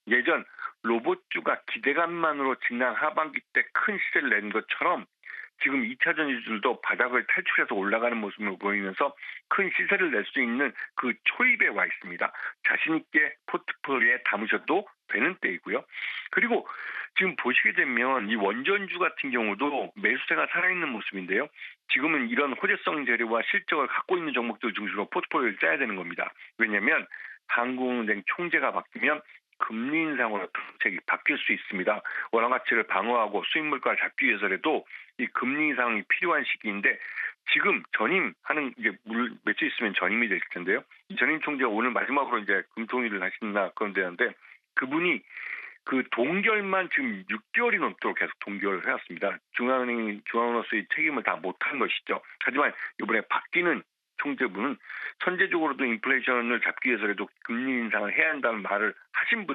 예전 로봇주가 기대감만으로 지난 하반기 때 큰 시세를 낸 것처럼 지금 2차전지들도 바닥을 탈출해서 올라가는 모습을 보이면서 큰 시세를 낼 수 있는 그 초입에 와 있습니다. 자신 있게 포트폴리오에 담으셔도 되는 때이고요. 그리고 지금 보시게 되면 이 원전주 같은 경우도 매수세가 살아있는 모습인데요. 지금은 이런 호재성 재료와 실적을 갖고 있는 종목들 중심으로 포트폴리오를 짜야 되는 겁니다. 왜냐하면 한국은행 총재가 바뀌면 금리 인상으로 정책이 바뀔 수 있습니다. 원화 가치를 방어하고 수입 물가를 잡기 위해서라도 이 금리 인상이 필요한 시기인데 지금 전임하는 이제 며칠 있으면 전임이 될 텐데요. 이 전임 총재가 오늘 마지막으로 이제 금통위를 하신다 그런 데인데 그분이 그 동결만 지금 6개월이 넘도록 계속 동결을 해왔습니다. 중앙으로서의 책임을 다 못한 것이죠. 하지만 이번에 바뀌는 총재분은 선제적으로도 인플레이션을 잡기 위해서라도 금리 인상을 해야 한다는 말을 하신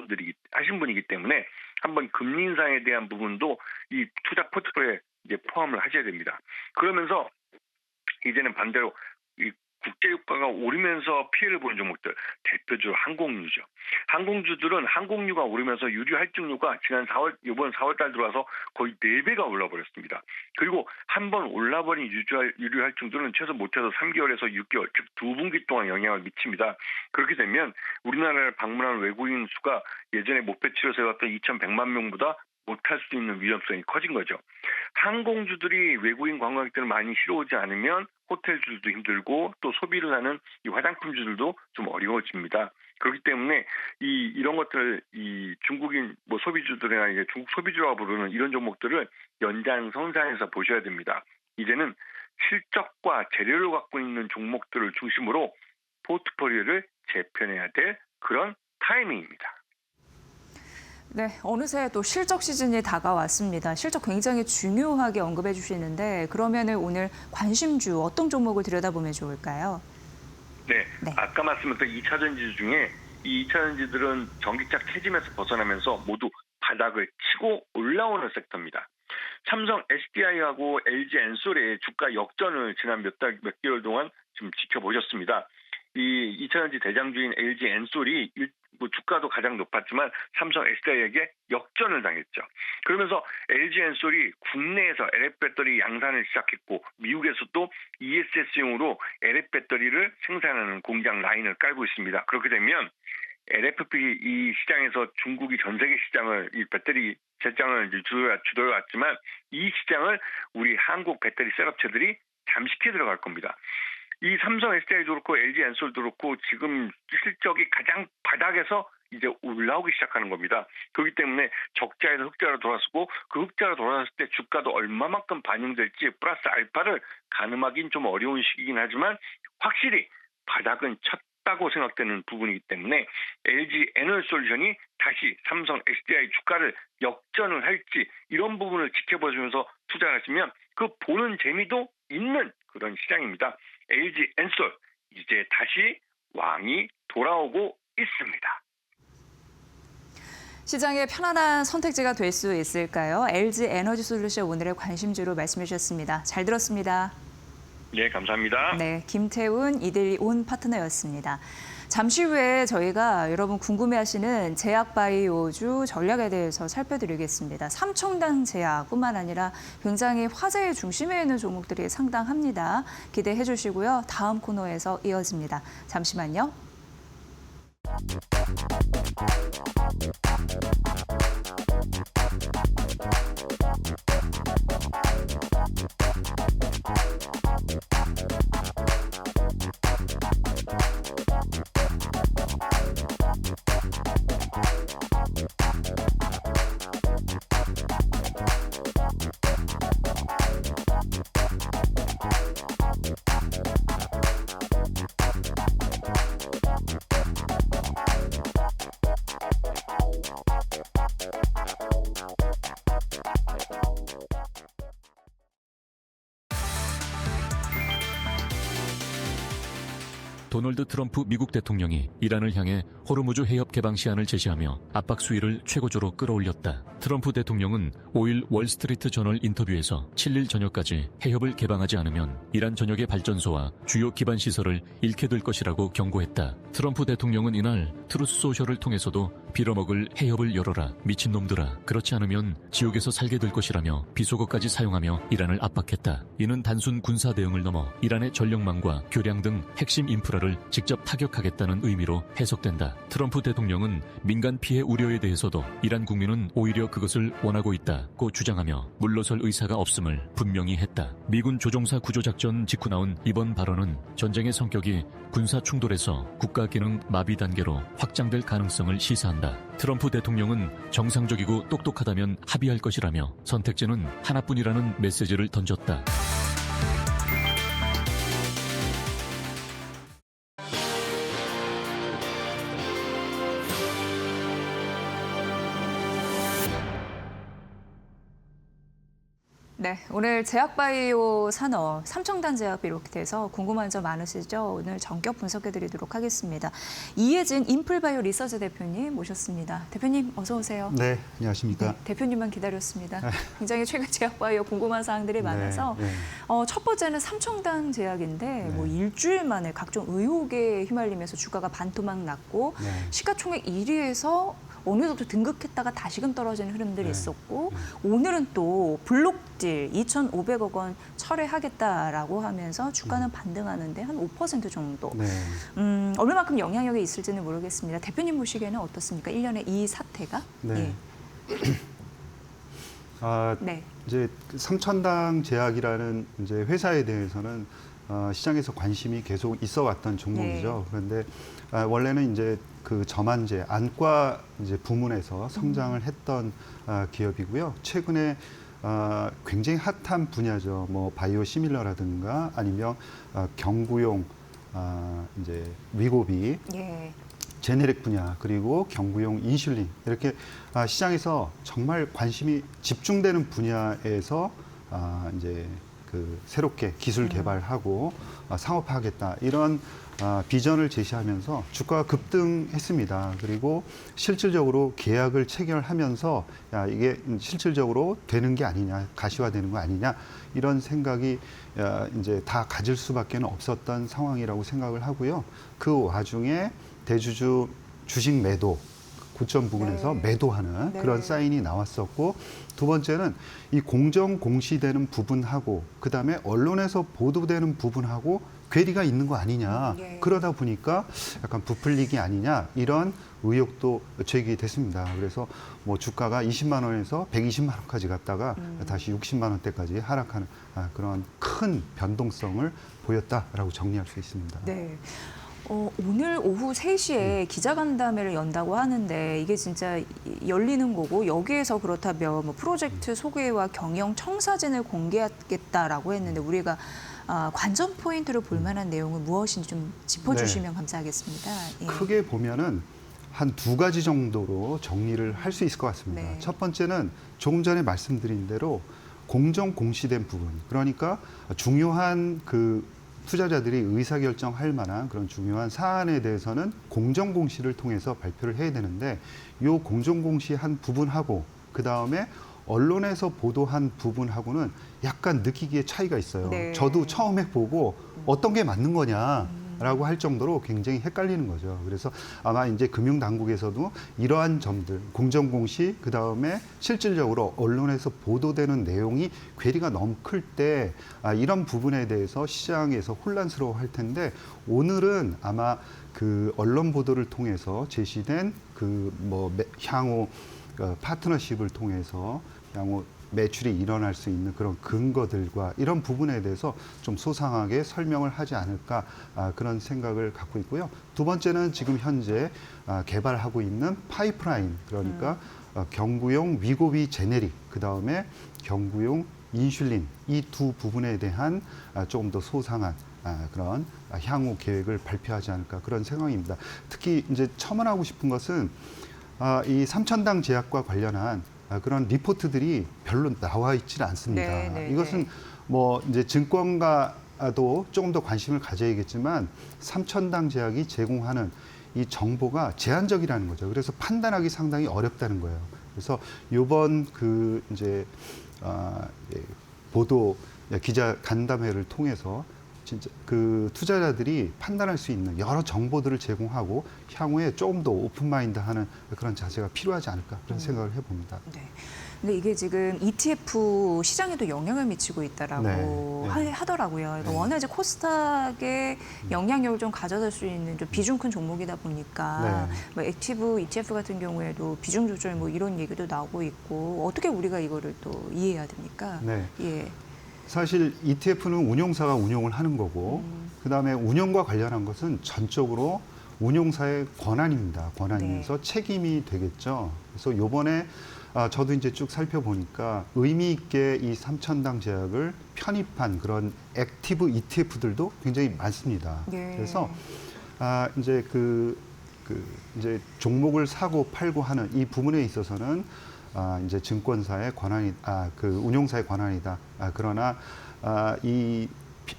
분이기 때문에 한번 금리 인상에 대한 부분도 이 투자 포트폴리오에 이제 포함을 하셔야 됩니다. 그러면서 이제는 반대로 이 국제유가가 오르면서 피해를 보는 종목들 대표적으로 항공유죠. 항공주들은 항공유가 오르면서 유류 할증료가 이번 4월달 들어와서 거의 4배가 올라버렸습니다. 그리고 한번 올라버린 유류 할증들은 최소 못해서 3개월에서 6개월, 즉 2분기 동안 영향을 미칩니다. 그렇게 되면 우리나라를 방문하는 외국인 수가 예전에 목표치로 세웠던 2,100만 명보다 못할 수 있는 위험성이 커진 거죠. 항공주들이 외국인 관광객들을 많이 실어오지 않으면 호텔주들도 힘들고 또 소비를 하는 이 화장품주들도 좀 어려워집니다. 그렇기 때문에 이런 것들 이 중국인 뭐 소비주들이나 이제 중국 소비주라고 부르는 이런 종목들을 연장선상에서 보셔야 됩니다. 이제는 실적과 재료를 갖고 있는 종목들을 중심으로 포트폴리오를 재편해야 될 그런 타이밍입니다. 네, 어느새 또 실적 시즌이 다가왔습니다. 실적 굉장히 중요하게 언급해 주시는데 그러면은 오늘 관심주 어떤 종목을 들여다보면 좋을까요? 네, 네. 아까 말씀드렸던 2차 전지 중에 이 2차 전지들은 전기차 캐짐에서 벗어나면서 모두 바닥을 치고 올라오는 섹터입니다. 삼성 SDI하고 LG 엔솔의 주가 역전을 지난 몇 개월 동안 지금 지켜보셨습니다. 이 2차 전지 대장주인 LG 엔솔이 주가도 가장 높았지만 삼성 SDI에게 역전을 당했죠. 그러면서 LG 엔솔이 국내에서 LF 배터리 양산을 시작했고 미국에서도 ESS용으로 LF 배터리를 생산하는 공장 라인을 깔고 있습니다. 그렇게 되면 LFP 이 시장에서 중국이 전 세계 시장을 이 배터리 시장을 주도해왔지만 이 시장을 우리 한국 배터리 셋업체들이 잠식해 들어갈 겁니다. 이 삼성 SDI도 그렇고 LG 엔솔도 그렇고 지금 실적이 가장 바닥에서 이제 올라오기 시작하는 겁니다. 그렇기 때문에 적자에서 흑자로 돌아서고 그 흑자로 돌아섰을 때 주가도 얼마만큼 반영될지 플러스 알파를 가늠하기는 좀 어려운 시기이긴 하지만 확실히 바닥은 쳤다고 생각되는 부분이기 때문에 LG 에너지솔루션이 다시 삼성 SDI 주가를 역전을 할지 이런 부분을 지켜보시면서 투자를 하시면 그 보는 재미도 있는 그런 시장입니다. LG 엔솔 이제 다시 왕이 돌아오고 있습니다. 시장의 편안한 선택지가 될 수 있을까요? LG 에너지 솔루션 오늘의 관심주로 말씀해 주셨습니다. 잘 들었습니다. 네, 감사합니다. 네, 김태훈 이들리온 파트너였습니다. 잠시 후에 저희가 여러분 궁금해하시는 제약바이오주 전략에 대해서 살펴드리겠습니다. 삼청당 제약뿐만 아니라 굉장히 화제의 중심에 있는 종목들이 상당합니다. 기대해 주시고요. 다음 코너에서 이어집니다. 잠시만요. 도널드 트럼프 미국 대통령이 이란을 향해 호르무즈 해협 개방 시한을 제시하며 압박 수위를 최고조로 끌어올렸다. 트럼프 대통령은 5일 월스트리트 저널 인터뷰에서 7일 저녁까지 해협을 개방하지 않으면 이란 전역의 발전소와 주요 기반 시설을 잃게 될 것이라고 경고했다. 트럼프 대통령은 이날 트루스 소셜을 통해서도 빌어먹을 해협을 열어라 미친놈들아 그렇지 않으면 지옥에서 살게 될 것이라며 비속어까지 사용하며 이란을 압박했다. 이는 단순 군사 대응을 넘어 이란의 전력망과 교량 등 핵심 인프라를 직접 타격하겠다는 의미로 해석된다. 트럼프 대통령은 민간 피해 우려에 대해서도 이란 국민은 오히려 그것을 원하고 있다고 주장하며 물러설 의사가 없음을 분명히 했다. 미군 조종사 구조작전 직후 나온 이번 발언은 전쟁의 성격이 군사 충돌에서 국가 기능 마비 단계로 확장될 가능성을 시사한다. 트럼프 대통령은 정상적이고 똑똑하다면 합의할 것이라며 선택지는 하나뿐이라는 메시지를 던졌다. 네, 오늘 제약바이오 산업, 삼청단 제약 비롯해서 궁금한 점 많으시죠? 오늘 전격 분석해드리도록 하겠습니다. 이혜진 인풀바이오 리서치 대표님 모셨습니다. 대표님 어서 오세요. 네, 안녕하십니까. 네, 대표님만 기다렸습니다. 굉장히 최근 제약바이오 궁금한 사항들이 많아서 네. 첫 번째는 삼청단 제약인데 뭐 일주일 만에 각종 의혹에 휘말리면서 주가가 반토막 났고 네. 시가총액 1위에서 어느 정도 등극했다가 다시금 떨어지는 흐름들이 네. 있었고 오늘은 또 블록딜 2,500억 원 철회하겠다라고 하면서 주가는 반등하는데 한 5% 정도. 네. 얼마만큼 영향력이 있을지는 모르겠습니다. 대표님 보시기에는 어떻습니까? 1년에 이 사태가? 네. 예. 아, 네. 이제 삼천당 제약이라는 이제 회사에 대해서는 시장에서 관심이 계속 있어 왔던 종목이죠. 그런데 원래는 이제 그 저만제 안과 이제 부문에서 성장을 했던 기업이고요. 최근에 굉장히 핫한 분야죠. 뭐 바이오 시밀러라든가 아니면 경구용 이제 위고비, 예. 제네릭 분야 그리고 경구용 인슐린 이렇게 시장에서 정말 관심이 집중되는 분야에서 이제 그 새롭게 기술 개발하고 상업화하겠다 이런 비전을 제시하면서 주가가 급등했습니다. 그리고 실질적으로 계약을 체결하면서 야, 이게 실질적으로 되는 게 아니냐, 가시화되는 거 아니냐 이런 생각이 이제 다 가질 수밖에 없었던 상황이라고 생각을 하고요. 그 와중에 대주주 주식 매도 고점 부분에서 매도하는 그런 사인이 나왔었고, 두 번째는 이 공정 공시되는 부분하고 그다음에 언론에서 보도되는 부분하고 괴리가 있는 거 아니냐. 그러다 보니까 약간 부풀리기 아니냐 이런 의혹도 제기됐습니다. 그래서 뭐 주가가 20만 원에서 120만 원까지 갔다가 다시 60만 원대까지 하락하는 그런 큰 변동성을 보였다라고 정리할 수 있습니다. 네. 오늘 오후 3시에 기자간담회를 연다고 하는데 이게 진짜 열리는 거고, 여기에서 그렇다면 뭐 프로젝트 소개와 경영 청사진을 공개하겠다라고 했는데 우리가 관전 포인트를 볼 만한 내용은 무엇인지 좀 짚어주시면 감사하겠습니다. 예. 크게 보면은 한 2가지 정도로 정리를 할 수 있을 것 같습니다. 네. 첫 번째는 조금 전에 말씀드린 대로 공정 공시된 부분, 그러니까 중요한 그 투자자들이 의사결정할 만한 그런 중요한 사안에 대해서는 공정공시를 통해서 발표를 해야 되는데, 이 공정공시한 부분하고 그다음에 언론에서 보도한 부분하고는 약간 느끼기에 차이가 있어요. 네. 저도 처음에 보고 어떤 게 맞는 거냐라고 할 정도로 굉장히 헷갈리는 거죠. 그래서 아마 이제 금융당국에서도 이러한 점들, 공정공시, 그다음에 실질적으로 언론에서 보도되는 내용이 괴리가 너무 클 때 이런 부분에 대해서 시장에서 혼란스러워 할 텐데, 오늘은 아마 그 언론 보도를 통해서 제시된 그 뭐 향후 파트너십을 통해서 향후 매출이 일어날 수 있는 그런 근거들과 이런 부분에 대해서 좀 소상하게 설명을 하지 않을까 그런 생각을 갖고 있고요. 두 번째는 지금 현재 개발하고 있는 파이프라인, 그러니까 경구용 위고비 제네릭, 그다음에 경구용 인슐린, 이 두 부분에 대한 조금 더 소상한 그런 향후 계획을 발표하지 않을까 그런 생각입니다. 특히 이제 첨언하고 싶은 것은 이 삼천당 제약과 관련한 그런 리포트들이 별로 나와 있지는 않습니다. 이것은 뭐 이제 증권가도 조금 더 관심을 가져야겠지만 삼천당 제약이 제공하는 이 정보가 제한적이라는 거죠. 그래서 판단하기 상당히 어렵다는 거예요. 그래서 이번 그 이제 보도 기자 간담회를 통해서 진짜 그 투자자들이 판단할 수 있는 여러 정보들을 제공하고 향후에 조금 더 오픈마인드하는 그런 자세가 필요하지 않을까 그런 생각을 해봅니다. 네. 근데 이게 지금 ETF 시장에도 영향을 미치고 있다라고 하더라고요. 그러니까 워낙 이제 코스닥에 영향력을 좀 가져다 줄 수 있는 좀 비중 큰 종목이다 보니까 뭐 액티브 ETF 같은 경우에도 비중 조절 뭐 이런 얘기도 나오고 있고, 어떻게 우리가 이거를 또 이해해야 됩니까? 네. 예. 사실 ETF는 운용사가 운용을 하는 거고 그다음에 운용과 관련한 것은 전적으로 운용사의 권한입니다. 권한이면서 책임이 되겠죠. 그래서 요번에 저도 이제 쭉 살펴보니까 의미 있게 이 삼천당 제약을 편입한 그런 액티브 ETF들도 굉장히 많습니다. 그래서 이제 이제 종목을 사고 팔고 하는 이 부분에 있어서는 이제 증권사의 권한이, 그 운용사의 권한이다. 그러나 이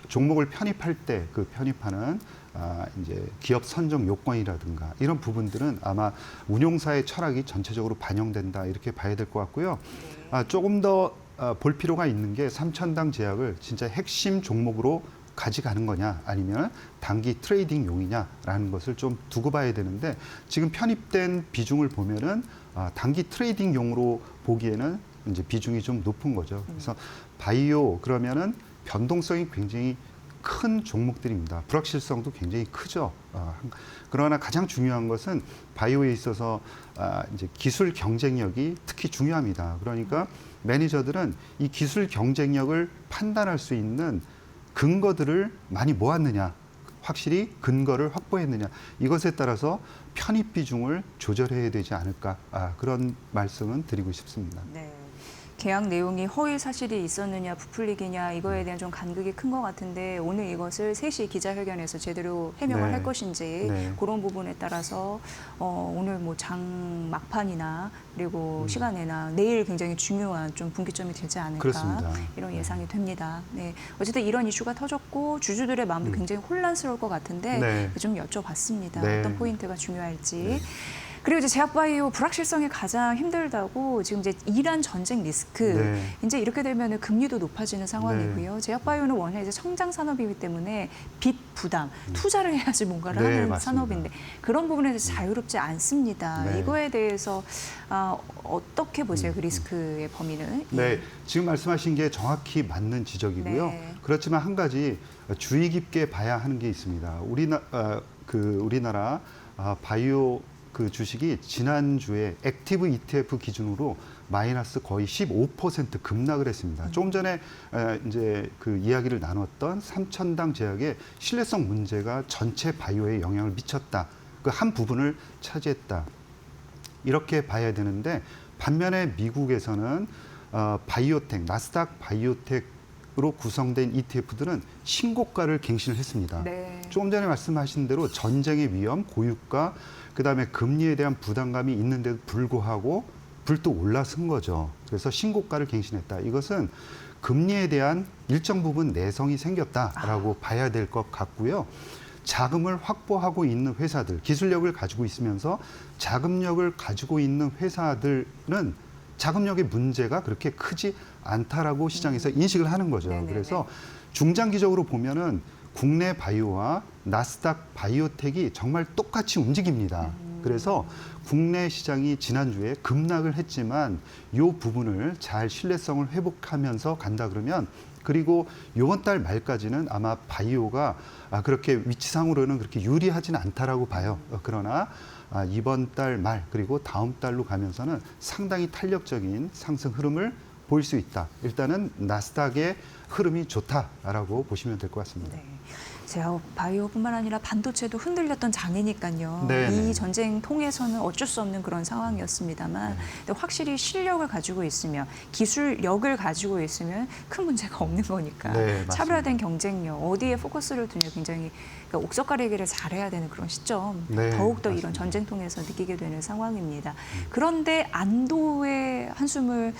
종목을 편입할 때 그 편입하는 이제 기업 선정 요건이라든가 이런 부분들은 아마 운용사의 철학이 전체적으로 반영된다 이렇게 봐야 될 것 같고요. 조금 더 볼 필요가 있는 게 삼천당 제약을 진짜 핵심 종목으로 가져가는 거냐 아니면 단기 트레이딩용이냐라는 것을 좀 두고 봐야 되는데, 지금 편입된 비중을 보면은 단기 트레이딩용으로 보기에는 이제 비중이 좀 높은 거죠. 그래서 바이오 그러면은 변동성이 굉장히 큰 종목들입니다. 불확실성도 굉장히 크죠. 그러나 가장 중요한 것은 바이오에 있어서 이제 기술 경쟁력이 특히 중요합니다. 그러니까 매니저들은 이 기술 경쟁력을 판단할 수 있는 근거들을 많이 모았느냐, 확실히 근거를 확보했느냐, 이것에 따라서 편입 비중을 조절해야 되지 않을까, 그런 말씀은 드리고 싶습니다. 네. 계약 내용이 허위 사실이 있었느냐 부풀리기냐 이거에 대한 좀 간극이 큰 것 같은데 오늘 이것을 3시 기자회견에서 제대로 해명을 네. 할 것인지 네. 그런 부분에 따라서 오늘 뭐 장 막판이나 그리고 시간에나 내일 굉장히 중요한 좀 분기점이 되지 않을까 그렇습니다. 이런 예상이 됩니다. 네. 어쨌든 이런 이슈가 터졌고 주주들의 마음도 굉장히 혼란스러울 것 같은데 네. 좀 여쭤봤습니다. 네. 어떤 포인트가 중요할지. 네. 그리고 이제 제약바이오 불확실성이 가장 힘들다고 지금 이제 이란 전쟁 리스크 네. 이제 이렇게 되면 금리도 높아지는 상황이고요. 제약바이오는 원래 이제 성장 산업이기 때문에 빚 부담, 투자를 해야지 뭔가를 네, 하는 맞습니다. 산업인데 그런 부분에서 자유롭지 않습니다. 네. 이거에 대해서 어떻게 보세요? 그 리스크의 범위는? 네, 지금 말씀하신 게 정확히 맞는 지적이고요. 네. 그렇지만 한 가지 주의 깊게 봐야 하는 게 있습니다. 우리나라 바이오 그 주식이 지난주에 액티브 ETF 기준으로 마이너스 거의 15% 급락을 했습니다. 조금 전에 이제 그 이야기를 나눴던 삼천당 제약의 신뢰성 문제가 전체 바이오에 영향을 미쳤다. 그 한 부분을 차지했다. 이렇게 봐야 되는데 반면에 미국에서는 바이오텍, 나스닥 바이오텍으로 구성된 ETF들은 신고가를 갱신을 했습니다. 네. 조금 전에 말씀하신 대로 전쟁의 위험, 고유가, 그다음에 금리에 대한 부담감이 있는데도 불구하고 불도 올라선 거죠. 그래서 신고가를 갱신했다. 이것은 금리에 대한 일정 부분 내성이 생겼다라고 봐야 될 것 같고요. 자금을 확보하고 있는 회사들, 기술력을 가지고 있으면서 자금력을 가지고 있는 회사들은 자금력의 문제가 그렇게 크지 않다라고 시장에서 인식을 하는 거죠. 네네네. 그래서 중장기적으로 보면은 국내 바이오와 나스닥 바이오텍이 정말 똑같이 움직입니다. 그래서 국내 시장이 지난주에 급락을 했지만 이 부분을 잘 신뢰성을 회복하면서 간다 그러면 그리고 이번 달 말까지는 아마 바이오가 그렇게 위치상으로는 그렇게 유리하지는 않다라고 봐요. 그러나 이번 달 말 그리고 다음 달로 가면서는 상당히 탄력적인 상승 흐름을 보일 수 있다. 일단은 나스닥의 흐름이 좋다라고 보시면 될 것 같습니다. 네. 제가 바이오뿐만 아니라 반도체도 흔들렸던 장이니까요. 네네. 이 전쟁 통해서는 어쩔 수 없는 그런 상황이었습니다만 근데 확실히 실력을 가지고 있으면 기술력을 가지고 있으면 큰 문제가 없는 거니까 네, 맞습니다. 차별화된 경쟁력 어디에 포커스를 두냐 굉장히 그러니까 옥석가리기를 잘해야 되는 그런 시점 네, 더욱더 이런 맞습니다. 전쟁 통해서 느끼게 되는 상황입니다. 그런데 안도의 한숨을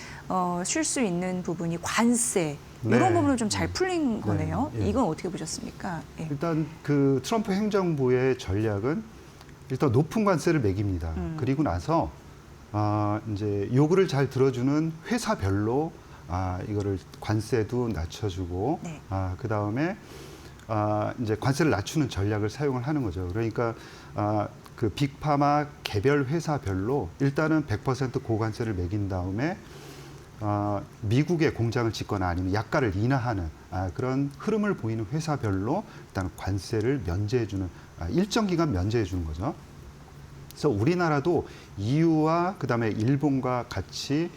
쉴 수 있는 부분이 관세 네. 이런 부분은 좀 잘 풀린 거네요. 예. 이건 어떻게 보셨습니까? 예. 일단 그 트럼프 행정부의 전략은 일단 높은 관세를 매깁니다. 그리고 나서 이제 요구를 잘 들어주는 회사별로 이거를 관세도 낮춰주고 네. 그 다음에 이제 관세를 낮추는 전략을 사용을 하는 거죠. 그러니까 그 빅파마 개별 회사별로 일단은 100% 고관세를 매긴 다음에 미국에 공장을 짓거나 아니면 약가를 인하하는 그런 흐름을 보이는 회사별로 일단 관세를 면제해주는 일정 기간 면제해주는 거죠. 그래서 우리나라도 EU와 그다음에 일본과 같이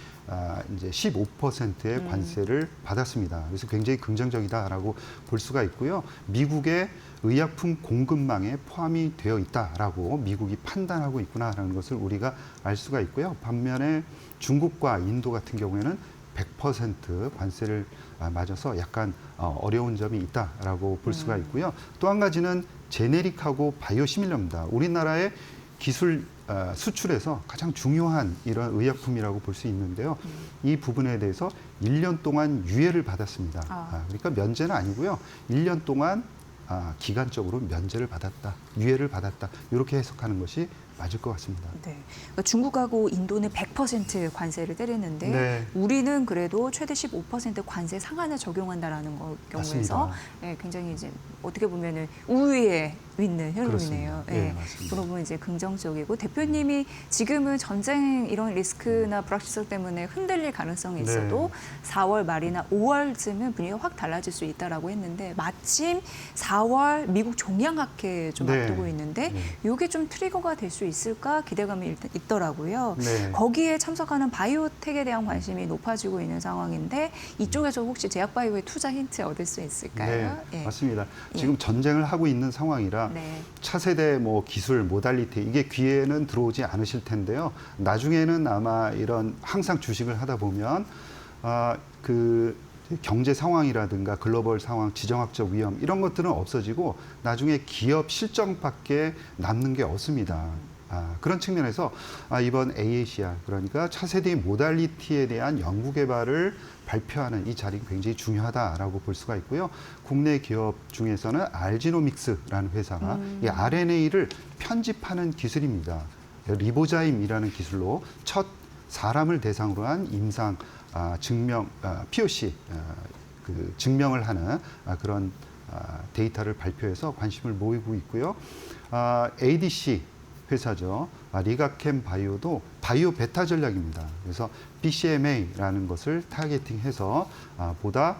이제 15%의 관세를 받았습니다. 그래서 굉장히 긍정적이다라고 볼 수가 있고요. 미국의 의약품 공급망에 포함이 되어 있다라고 미국이 판단하고 있구나라는 것을 우리가 알 수가 있고요. 반면에 중국과 인도 같은 경우에는 100% 관세를 맞아서 약간 어려운 점이 있다라고 볼 수가 있고요. 또 한 가지는 제네릭하고 바이오시밀러입니다. 우리나라의 기술 수출에서 가장 중요한 이런 의약품이라고 볼 수 있는데요. 이 부분에 대해서 1년 동안 유예를 받았습니다. 그러니까 면제는 아니고요. 1년 동안 기간적으로 면제를 받았다, 유예를 받았다 이렇게 해석하는 것이 맞을 것 같습니다. 네. 그러니까 중국하고 인도는 100% 관세를 때리는데 네. 우리는 그래도 최대 15% 관세 상한을 적용한다라는 경우에서 맞습니다. 굉장히 이제 어떻게 보면은 우위에 있는 흐름이네요. 그렇습니다. 네, 맞습니다. 그런 부분 이제 긍정적이고 대표님이 지금은 전쟁 이런 리스크나 불확실성 때문에 흔들릴 가능성이 있어도 4월 말이나 5월쯤은 분위기가 확 달라질 수 있다라고 했는데 마침 4월 미국 종양학회 좀 네. 앞두고 있는데 네. 이게 좀 트리거가 될 수 수 있을까 기대감이 일단 있더라고요. 네. 거기에 참석하는 바이오텍에 대한 관심이 높아지고 있는 상황인데 이쪽에서 혹시 제약바이오의 투자 힌트 얻을 수 있을까요? 네, 예. 맞습니다. 예. 지금 전쟁을 하고 있는 상황이라 네. 차세대 뭐 기술, 모달리티 이게 귀에는 들어오지 않으실 텐데요. 나중에는 아마 이런 항상 주식을 하다 보면 그 경제 상황이라든가 글로벌 상황, 지정학적 위험 이런 것들은 없어지고 나중에 기업 실적밖에 남는 게 없습니다. 그런 측면에서 이번 AACR 그러니까 차세대 모달리티에 대한 연구 개발을 발표하는 이 자리가 굉장히 중요하다라고 볼 수가 있고요. 국내 기업 중에서는 알지노믹스라는 회사가 이 RNA를 편집하는 기술입니다. 리보자임이라는 기술로 첫 사람을 대상으로 한 임상 증명 POC 그 증명을 하는 그런 데이터를 발표해서 관심을 모이고 있고요. ADC 회사죠. 리가캠 바이오도 바이오 베타 전략입니다. 그래서 BCMA라는 것을 타겟팅해서 보다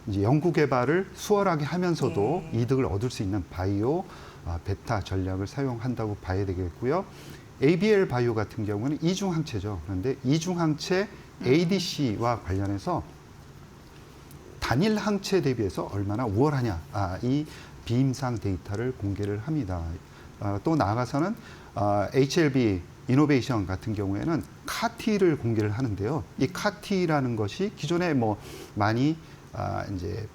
이제 연구 개발을 수월하게 하면서도 이득을 얻을 수 있는 바이오 베타 전략을 사용한다고 봐야 되겠고요. ABL 바이오 같은 경우는 이중항체죠. 그런데 이중항체 ADC와 관련해서 단일 항체 대비해서 얼마나 우월하냐 이 비임상 데이터를 공개를 합니다. 또 나아가서는 HLB 이노베이션 같은 경우에는 카티를 공개를 하는데요. 이 카티라는 것이 기존에 뭐 많이 이제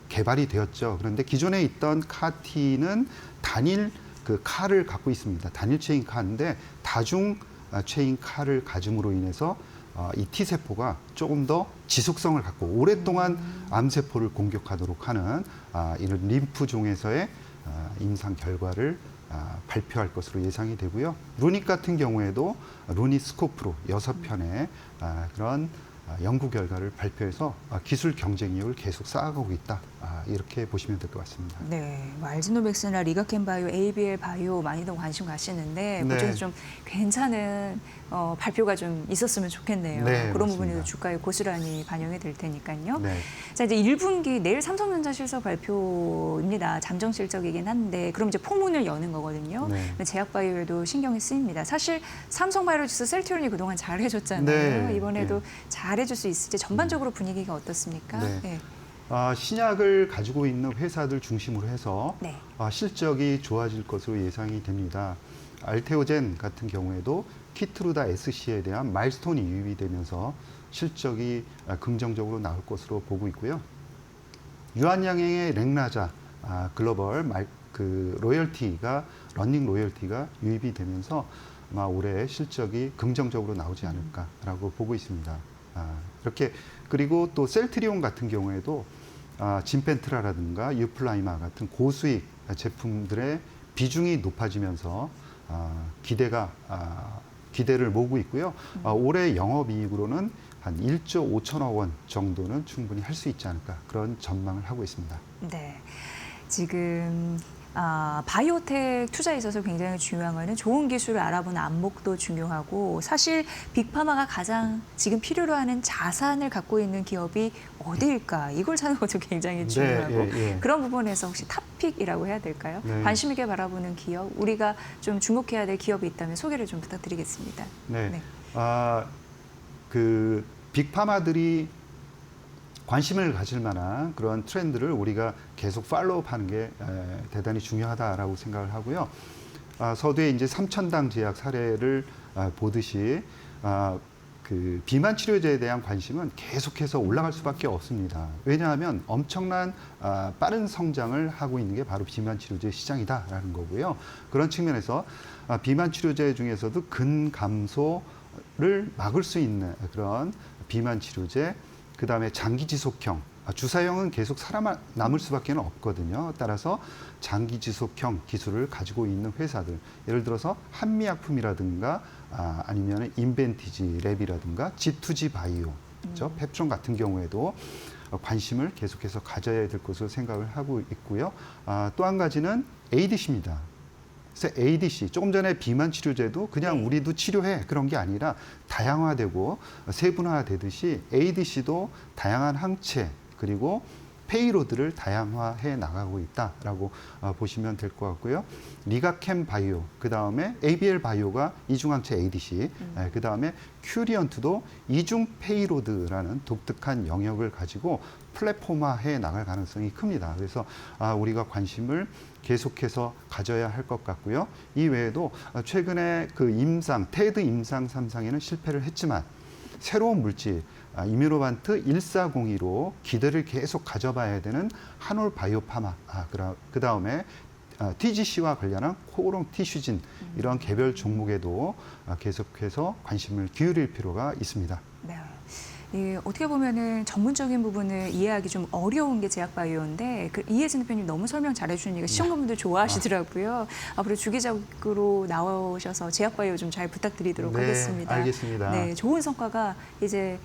개발이 되었죠. 그런데 기존에 있던 카티는 단일 그 칼을 갖고 있습니다. 단일 체인 칼인데 다중 체인 칼을 가짐으로 인해서 이 T세포가 조금 더 지속성을 갖고 오랫동안 암세포를 공격하도록 하는 이런 림프종에서의 임상 결과를 발표할 것으로 예상이 되고요. 루닉 같은 경우에도 루닉 스코프로 6편의 그런 연구 결과를 발표해서 기술 경쟁력을 계속 쌓아가고 있다. 이렇게 보시면 될 것 같습니다. 네, 알지노맥스나 리가캠 바이오, ABL 바이오 많이들 관심 가시는데 네. 그중에서 좀 괜찮은 발표가 좀 있었으면 좋겠네요. 네, 그런 맞습니다. 부분에도 주가에 고스란히 반영이 될 테니까요. 네. 자, 이제 1분기 내일 삼성전자 실적 발표입니다. 잠정 실적이긴 한데 그럼 이제 포문을 여는 거거든요. 네. 제약바이오에도 신경이 쓰입니다. 사실 삼성바이오로직스 셀트리온이 그동안 잘해줬잖아요. 네. 이번에도 네. 잘해줄 수 있을지 전반적으로 분위기가 어떻습니까? 네. 신약을 가지고 있는 회사들 중심으로 해서 네. 실적이 좋아질 것으로 예상이 됩니다. 알테오젠 같은 경우에도 키트루다 SC에 대한 마일스톤이 유입이 되면서 실적이 긍정적으로 나올 것으로 보고 있고요. 유한양행의 랭라자 글로벌 로열티가 러닝 로열티가 유입이 되면서 아마 올해 실적이 긍정적으로 나오지 않을까라고 보고 있습니다. 이렇게 그리고 또 셀트리온 같은 경우에도 진펜트라라든가 유플라이마 같은 고수익 제품들의 비중이 높아지면서 기대를 모으고 있고요. 올해 영업이익으로는 한 1조 5천억 원 정도는 충분히 할 수 있지 않을까 그런 전망을 하고 있습니다. 네, 지금 바이오텍 투자에 있어서 굉장히 중요한 거는 좋은 기술을 알아보는 안목도 중요하고 사실 빅파마가 가장 지금 필요로 하는 자산을 갖고 있는 기업이 어디일까 이걸 찾는 것도 굉장히 중요하고 그런 부분에서 혹시 탑픽이라고 해야 될까요? 네. 관심 있게 바라보는 기업, 우리가 좀 주목해야 될 기업이 있다면 소개를 좀 부탁드리겠습니다. 네. 그 빅파마들이 관심을 가질 만한 그런 트렌드를 우리가 계속 팔로우하는 게 대단히 중요하다라고 생각을 하고요. 서두에 이제 삼천당 제약 사례를 보듯이 그 비만 치료제에 대한 관심은 계속해서 올라갈 수밖에 없습니다. 왜냐하면 엄청난 빠른 성장을 하고 있는 게 바로 비만 치료제 시장이다라는 거고요. 그런 측면에서 비만 치료제 중에서도 근감소를 막을 수 있는 그런 비만 치료제, 그 다음에 장기 지속형, 주사형은 계속 살아남을 수밖에 없거든요. 따라서 장기 지속형 기술을 가지고 있는 회사들, 예를 들어서 한미약품이라든가 아니면 인벤티지 랩이라든가 G2G 바이오, 그렇죠? 펩촌 같은 경우에도 관심을 계속해서 가져야 될 것으로 생각을 하고 있고요. 또 한 가지는 ADC입니다. 그래서 ADC, 조금 전에 비만 치료제도 그냥 우리도 치료해 그런 게 아니라 다양화되고 세분화되듯이 ADC도 다양한 항체 그리고 페이로드를 다양화해 나가고 있다라고 보시면 될 것 같고요. 리가캠 바이오, 그다음에 ABL 바이오가 이중항체 ADC, 그다음에 큐리언트도 이중 페이로드라는 독특한 영역을 가지고 플랫폼화해 나갈 가능성이 큽니다. 그래서 우리가 관심을 계속해서 가져야 할 것 같고요. 이 외에도 최근에 그 테드 임상 3상에는 실패를 했지만 새로운 물질, 이뮤노반트 1402로 기대를 계속 가져봐야 되는 한올 바이오파마, 그다음에 TGC와 관련한 코오롱 티슈진 이런 개별 종목에도 계속해서 관심을 기울일 필요가 있습니다. 네. 어떻게 보면은 전문적인 부분을 이해하기 좀 어려운 게 제약바이오인데 이혜진 대표님 너무 설명 잘해주시니까 시청자분들 좋아하시더라고요. 앞으로 주기적으로 나오셔서 제약바이오 좀 잘 부탁드리도록 네, 하겠습니다. 알겠습니다. 네, 좋은 성과가 이제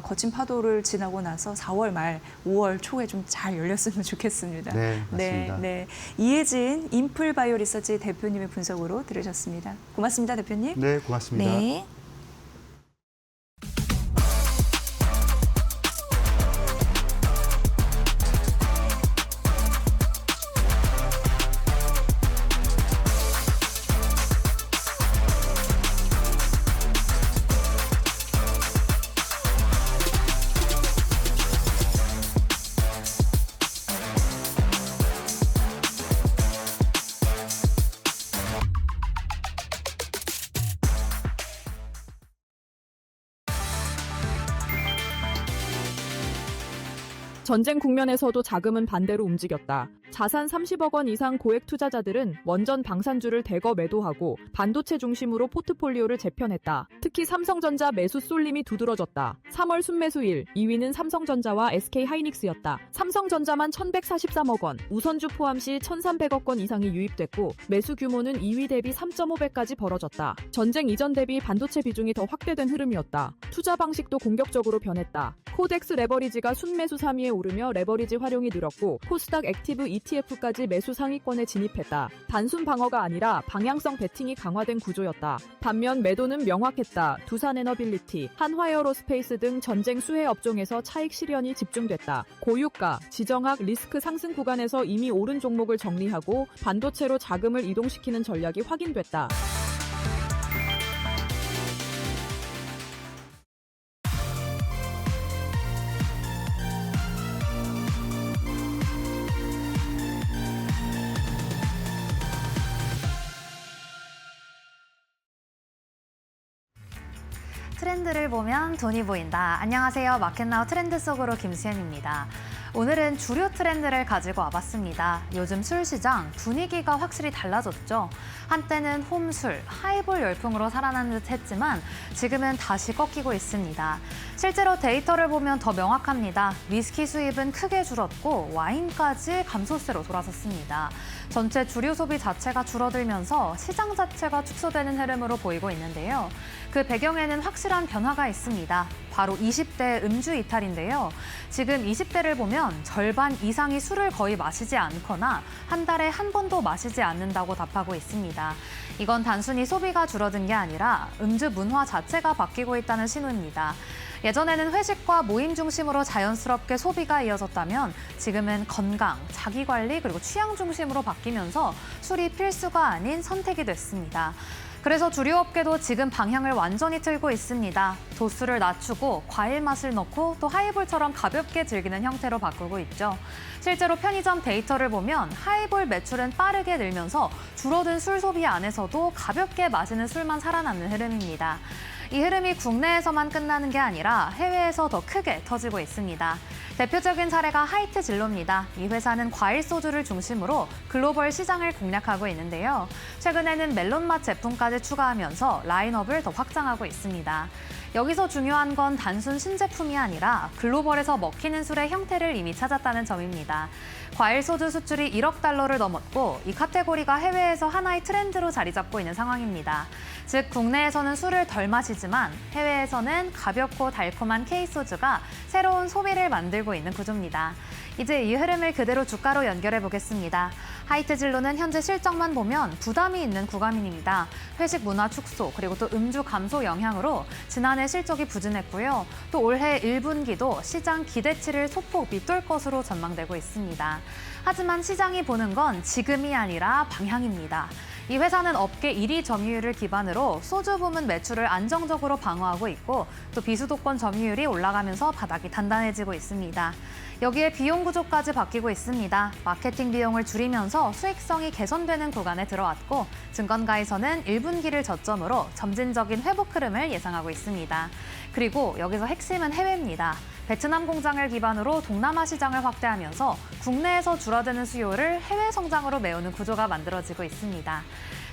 거친 파도를 지나고 나서 4월 말, 5월 초에 좀 잘 열렸으면 좋겠습니다. 네, 맞습니다. 네. 이혜진 인플바이오 리서치 대표님의 분석으로 들으셨습니다. 고맙습니다, 대표님. 네, 고맙습니다. 네. 전쟁 국면에서도 자금은 반대로 움직였다. 자산 30억 원 이상 고액 투자자들은 원전 방산주를 대거 매도하고 반도체 중심으로 포트폴리오를 재편했다. 특히 삼성전자 매수 쏠림이 두드러졌다. 3월 순매수일 2위는 삼성전자와 SK하이닉스였다. 삼성전자만 1,143억 원, 우선주 포함 시 1,300억 원 이상이 유입됐고 매수 규모는 2위 대비 3.5배까지 벌어졌다. 전쟁 이전 대비 반도체 비중이 더 확대된 흐름이었다. 투자 방식도 공격적으로 변했다. 코덱스 레버리지가 순매수 3위에 오르며 레버리지 활용이 늘었고 코스닥 액티브 ETF까지 매수 상위권에 진입했다. 단순 방어가 아니라 방향성 베팅이 강화된 구조였다. 반면 매도는 명확했다. 두산에너빌리티, 한화에어로스페이스 등 전쟁 수혜 업종에서 차익 실현이 집중됐다. 고유가, 지정학, 리스크 상승 구간에서 이미 오른 종목을 정리하고 반도체로 자금을 이동시키는 전략이 확인됐다. 트렌드를 보면 돈이 보인다. 안녕하세요. 마켓나우 트렌드 속으로 김수현입니다. 오늘은 주류 트렌드를 가지고 와봤습니다. 요즘 술 시장 분위기가 확실히 달라졌죠. 한때는 홈술, 하이볼 열풍으로 살아나는 듯 했지만 지금은 다시 꺾이고 있습니다. 실제로 데이터를 보면 더 명확합니다. 위스키 수입은 크게 줄었고 와인까지 감소세로 돌아섰습니다. 전체 주류 소비 자체가 줄어들면서 시장 자체가 축소되는 흐름으로 보이고 있는데요. 그 배경에는 확실한 변화가 있습니다. 바로 20대 음주 이탈인데요. 지금 20대를 보면 절반 이상이 술을 거의 마시지 않거나 한 달에 한 번도 마시지 않는다고 답하고 있습니다. 이건 단순히 소비가 줄어든 게 아니라 음주 문화 자체가 바뀌고 있다는 신호입니다. 예전에는 회식과 모임 중심으로 자연스럽게 소비가 이어졌다면 지금은 건강, 자기관리 그리고 취향 중심으로 바뀌면서 술이 필수가 아닌 선택이 됐습니다. 그래서 주류업계도 지금 방향을 완전히 틀고 있습니다. 도수를 낮추고 과일 맛을 넣고 또 하이볼처럼 가볍게 즐기는 형태로 바꾸고 있죠. 실제로 편의점 데이터를 보면 하이볼 매출은 빠르게 늘면서 줄어든 술 소비 안에서도 가볍게 마시는 술만 살아남는 흐름입니다. 이 흐름이 국내에서만 끝나는 게 아니라 해외에서 더 크게 터지고 있습니다. 대표적인 사례가 하이트 진로입니다. 이 회사는 과일 소주를 중심으로 글로벌 시장을 공략하고 있는데요. 최근에는 멜론 맛 제품까지 추가하면서 라인업을 더 확장하고 있습니다. 여기서 중요한 건 단순 신제품이 아니라 글로벌에서 먹히는 술의 형태를 이미 찾았다는 점입니다. 과일 소주 수출이 1억 달러를 넘었고 이 카테고리가 해외에서 하나의 트렌드로 자리 잡고 있는 상황입니다. 즉 국내에서는 술을 덜 마시지만 해외에서는 가볍고 달콤한 K소주가 새로운 소비를 만들고 줄어들고 있는 구조입니다. 이제 이 흐름을 그대로 주가로 연결해 보겠습니다. 하이트 진로는 현재 실적만 보면 부담이 있는 구간입니다. 회식 문화 축소 그리고 또 음주 감소 영향으로 지난해 실적이 부진했고요. 또 올해 1분기도 시장 기대치를 소폭 밑돌 것으로 전망되고 있습니다. 하지만 시장이 보는 건 지금이 아니라 방향입니다. 이 회사는 업계 1위 점유율을 기반으로 소주 부문 매출을 안정적으로 방어하고 있고 또 비수도권 점유율이 올라가면서 바닥이 단단해지고 있습니다. 여기에 비용 구조까지 바뀌고 있습니다. 마케팅 비용을 줄이면서 수익성이 개선되는 구간에 들어왔고 증권가에서는 1분기를 저점으로 점진적인 회복 흐름을 예상하고 있습니다. 그리고 여기서 핵심은 해외입니다. 베트남 공장을 기반으로 동남아 시장을 확대하면서 국내에서 줄어드는 수요를 해외 성장으로 메우는 구조가 만들어지고 있습니다.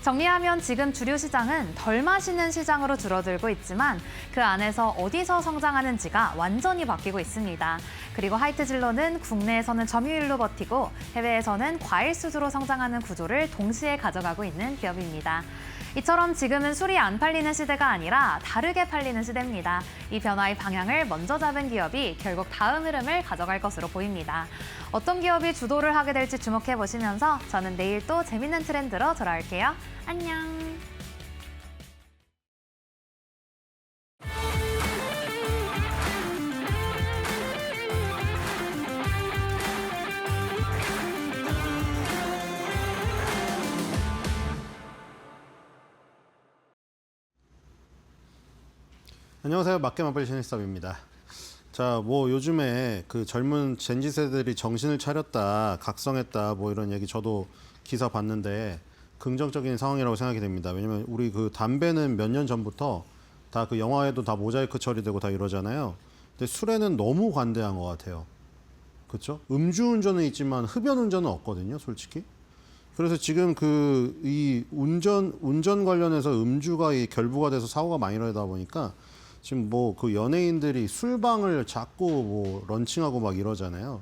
정리하면 지금 주류 시장은 덜 마시는 시장으로 줄어들고 있지만 그 안에서 어디서 성장하는지가 완전히 바뀌고 있습니다. 그리고 하이트 진로는 국내에서는 점유율로 버티고 해외에서는 과일 수주로 성장하는 구조를 동시에 가져가고 있는 기업입니다. 이처럼 지금은 술이 안 팔리는 시대가 아니라 다르게 팔리는 시대입니다. 이 변화의 방향을 먼저 잡은 기업이 결국 다음 흐름을 가져갈 것으로 보입니다. 어떤 기업이 주도를 하게 될지 주목해 보시면서 저는 내일 또 재밌는 트렌드로 돌아올게요. 안녕. 안녕하세요. 맞게 맞벌이 신일섭입니다. 자, 뭐 요즘에 그 젊은 젠지 세대들이 정신을 차렸다, 각성했다, 뭐 이런 얘기 저도 기사 봤는데 긍정적인 상황이라고 생각이 됩니다. 왜냐면 우리 그 담배는 몇 년 전부터 다 그 영화에도 다 모자이크 처리되고 다 이러잖아요. 근데 술에는 너무 관대한 것 같아요. 그렇죠? 음주운전은 있지만 흡연운전은 없거든요, 솔직히. 그래서 지금 그 이 운전 관련해서 음주가 이 결부가 돼서 사고가 많이 일어나다 보니까 지금 뭐 그 연예인들이 술방을 자꾸 뭐 런칭하고 막 이러잖아요.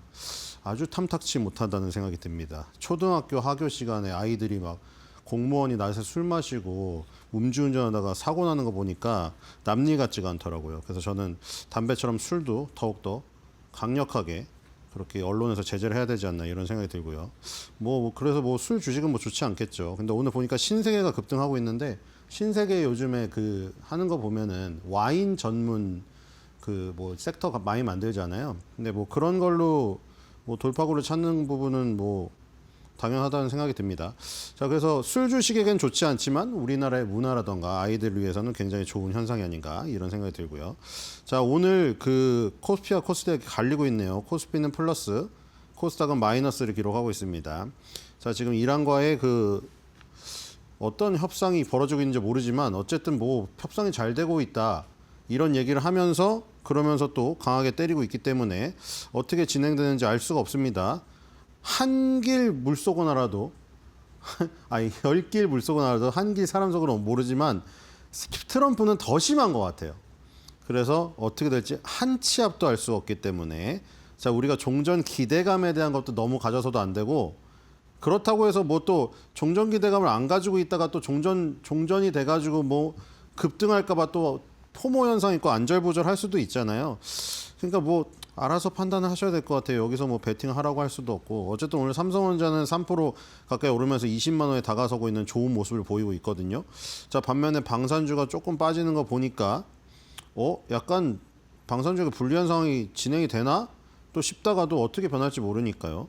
아주 탐탁치 못하다는 생각이 듭니다. 초등학교 하교 시간에 아이들이 막 공무원이 낮에 술 마시고 음주운전하다가 사고 나는 거 보니까 남일 같지가 않더라고요. 그래서 저는 담배처럼 술도 더욱더 강력하게 그렇게 언론에서 제재를 해야 되지 않나 이런 생각이 들고요. 뭐 그래서 뭐 술 주식은 뭐 좋지 않겠죠. 근데 오늘 보니까 신세계가 급등하고 있는데 신세계 요즘에 그 하는 거 보면은 와인 전문 그 뭐 섹터가 많이 만들잖아요. 근데 뭐 그런 걸로 뭐 돌파구를 찾는 부분은 뭐 당연하다는 생각이 듭니다. 자, 그래서 술 주식에겐 좋지 않지만 우리나라의 문화라던가 아이들을 위해서는 굉장히 좋은 현상이 아닌가 이런 생각이 들고요. 자, 오늘 그 코스피와 코스닥이 갈리고 있네요. 코스피는 플러스, 코스닥은 마이너스를 기록하고 있습니다. 자, 지금 이란과의 그 어떤 협상이 벌어지고 있는지 모르지만 어쨌든 뭐 협상이 잘 되고 있다 이런 얘기를 하면서 그러면서 또 강하게 때리고 있기 때문에 어떻게 진행되는지 알 수가 없습니다. 한 길 물속은 알아도 아니 10길 물속은 알아도 한 길 사람 속은 모르지만 트럼프는 더 심한 것 같아요. 그래서 어떻게 될지 한 치 앞도 알 수가 없기 때문에 자, 우리가 종전 기대감에 대한 것도 너무 가져서도 안 되고 그렇다고 해서 뭐 또 종전 기대감을 안 가지고 있다가 또 종전이 돼가지고 뭐 급등할까봐 또 포모 현상 있고 안절부절할 수도 있잖아요. 그러니까 뭐 알아서 판단을 하셔야 될 것 같아요. 여기서 뭐 베팅하라고 할 수도 없고 어쨌든 오늘 삼성전자는 3% 가까이 오르면서 20만 원에 다가서고 있는 좋은 모습을 보이고 있거든요. 자, 반면에 방산주가 조금 빠지는 거 보니까 약간 방산주가 불리한 상황이 진행이 되나? 또 싶다가도 어떻게 변할지 모르니까요.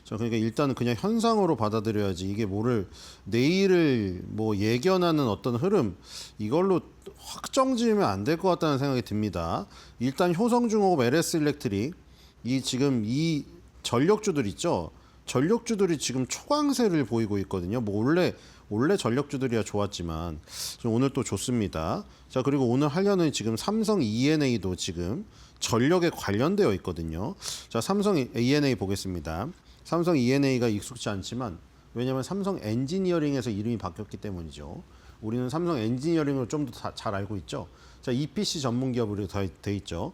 자, 그러니까 일단은 그냥 현상으로 받아들여야지 이게 뭐를 내일을 뭐 예견하는 어떤 흐름 이걸로 확정지으면 안 될 것 같다는 생각이 듭니다. 일단 효성중공업, LS일렉트릭 지금 이 전력주들 있죠. 전력주들이 지금 초강세를 보이고 있거든요. 뭐 원래 전력주들이야 좋았지만 좀 오늘 또 좋습니다. 자, 그리고 오늘 하려는 지금 삼성 E&A도 지금 전력에 관련되어 있거든요. 자, 삼성 E&A 보겠습니다. 삼성 E&A가 익숙치 않지만 왜냐하면 삼성 엔지니어링에서 이름이 바뀌었기 때문이죠. 우리는 삼성 엔지니어링을 좀 더 잘 알고 있죠. 자, EPC 전문 기업으로 돼 있죠.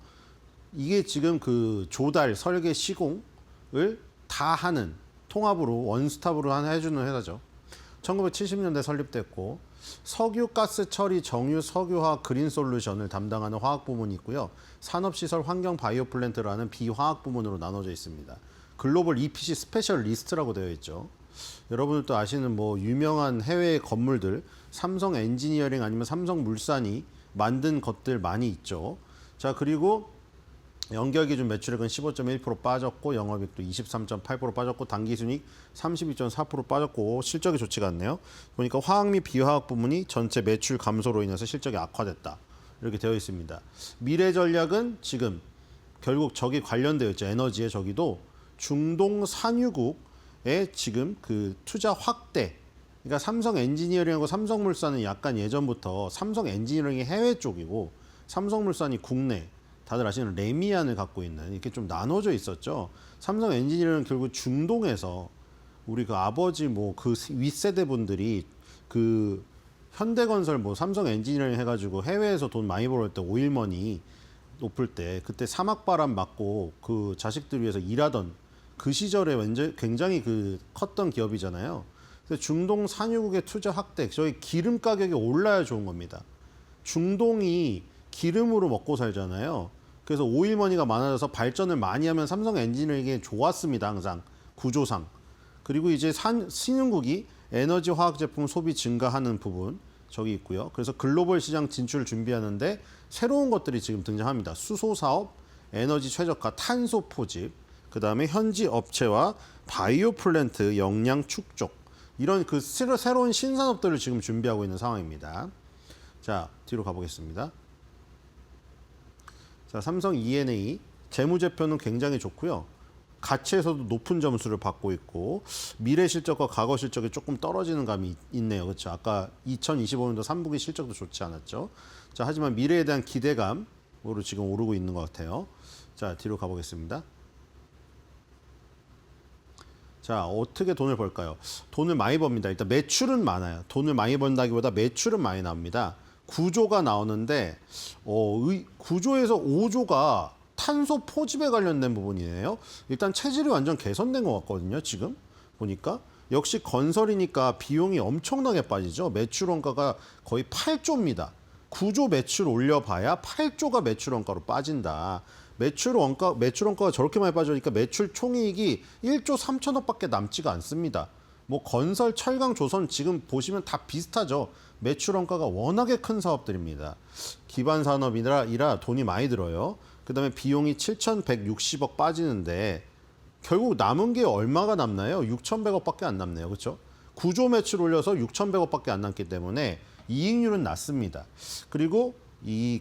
이게 지금 그 조달, 설계, 시공을 다 하는 통합으로 원스톱으로 해주는 회사죠. 1970년대 설립됐고 석유, 가스 처리, 정유, 석유화학, 그린 솔루션을 담당하는 화학 부문이 있고요. 산업시설, 환경, 바이오 플랜트라는 비화학 부문으로 나눠져 있습니다. 글로벌 EPC 스페셜 리스트라고 되어 있죠. 여러분들도 아시는 뭐 유명한 해외 건물들, 삼성 엔지니어링 아니면 삼성물산이 만든 것들 많이 있죠. 자, 그리고 연결기준 매출액은 15.1% 빠졌고 영업이익도 23.8% 빠졌고 당기순이익 32.4% 빠졌고 실적이 좋지가 않네요. 보니까 화학 및 비화학 부문이 전체 매출 감소로 인해서 실적이 악화됐다. 이렇게 되어 있습니다. 미래 전략은 지금 결국 저기 관련되어 있죠. 에너지에 저기도 중동 산유국의 지금 그 투자 확대. 그러니까 삼성 엔지니어링하고 삼성물산은 약간 예전부터 삼성 엔지니어링이 해외 쪽이고 삼성물산이 국내. 다들 아시는 레미안을 갖고 있는 이렇게 좀 나눠져 있었죠. 삼성 엔지니어링은 결국 중동에서 우리 그 아버지 뭐 그 윗세대 분들이 그 현대건설 뭐 삼성 엔지니어링 해가지고 해외에서 돈 많이 벌을 때 오일머니 높을 때 그때 사막바람 맞고 그 자식들 위해서 일하던 그 시절에 완전 굉장히 그 컸던 기업이잖아요. 그래서 중동 산유국의 투자 확대, 저희 기름 가격이 올라야 좋은 겁니다. 중동이 기름으로 먹고 살잖아요. 그래서 오일머니가 많아져서 발전을 많이 하면 삼성 엔지니어링이 좋았습니다. 항상 구조상. 그리고 이제 신흥국이 에너지 화학 제품 소비 증가하는 부분 저기 있고요. 그래서 글로벌 시장 진출을 준비하는데 새로운 것들이 지금 등장합니다. 수소 사업, 에너지 최적화, 탄소 포집, 그다음에 현지 업체와 바이오 플랜트 역량 축적 이런 그 새로운 신산업들을 지금 준비하고 있는 상황입니다. 자, 뒤로 가보겠습니다. 자, 삼성 E&A 재무제표는 굉장히 좋고요. 가치에서도 높은 점수를 받고 있고 미래 실적과 과거 실적이 조금 떨어지는 감이 있네요. 그렇죠? 아까 2025년도 3분기 실적도 좋지 않았죠. 자, 하지만 미래에 대한 기대감으로 지금 오르고 있는 것 같아요. 자, 뒤로 가보겠습니다. 자, 어떻게 돈을 벌까요? 돈을 많이 법니다. 일단 매출은 많아요. 돈을 많이 번다기보다 매출은 많이 나옵니다. 구조가 나오는데 구조에서 5조가 탄소 포집에 관련된 부분이에요. 일단 체질이 완전 개선된 것 같거든요. 지금 보니까 역시 건설이니까 비용이 엄청나게 빠지죠. 매출 원가가 거의 8조입니다. 구조 매출 올려봐야 8조가 매출 원가로 빠진다. 매출 원가가 저렇게 많이 빠지니까 매출 총이익이 1조 3천억밖에 남지가 않습니다. 뭐 건설, 철강, 조선 지금 보시면 다 비슷하죠. 매출 원가가 워낙에 큰 사업들입니다. 기반 산업이라 돈이 많이 들어요. 그다음에 비용이 7,160억 빠지는데 결국 남은 게 얼마가 남나요? 6,100억밖에 안 남네요. 그렇죠? 구조 매출 올려서 6,100억밖에 안 남기 때문에 이익률은 낮습니다. 그리고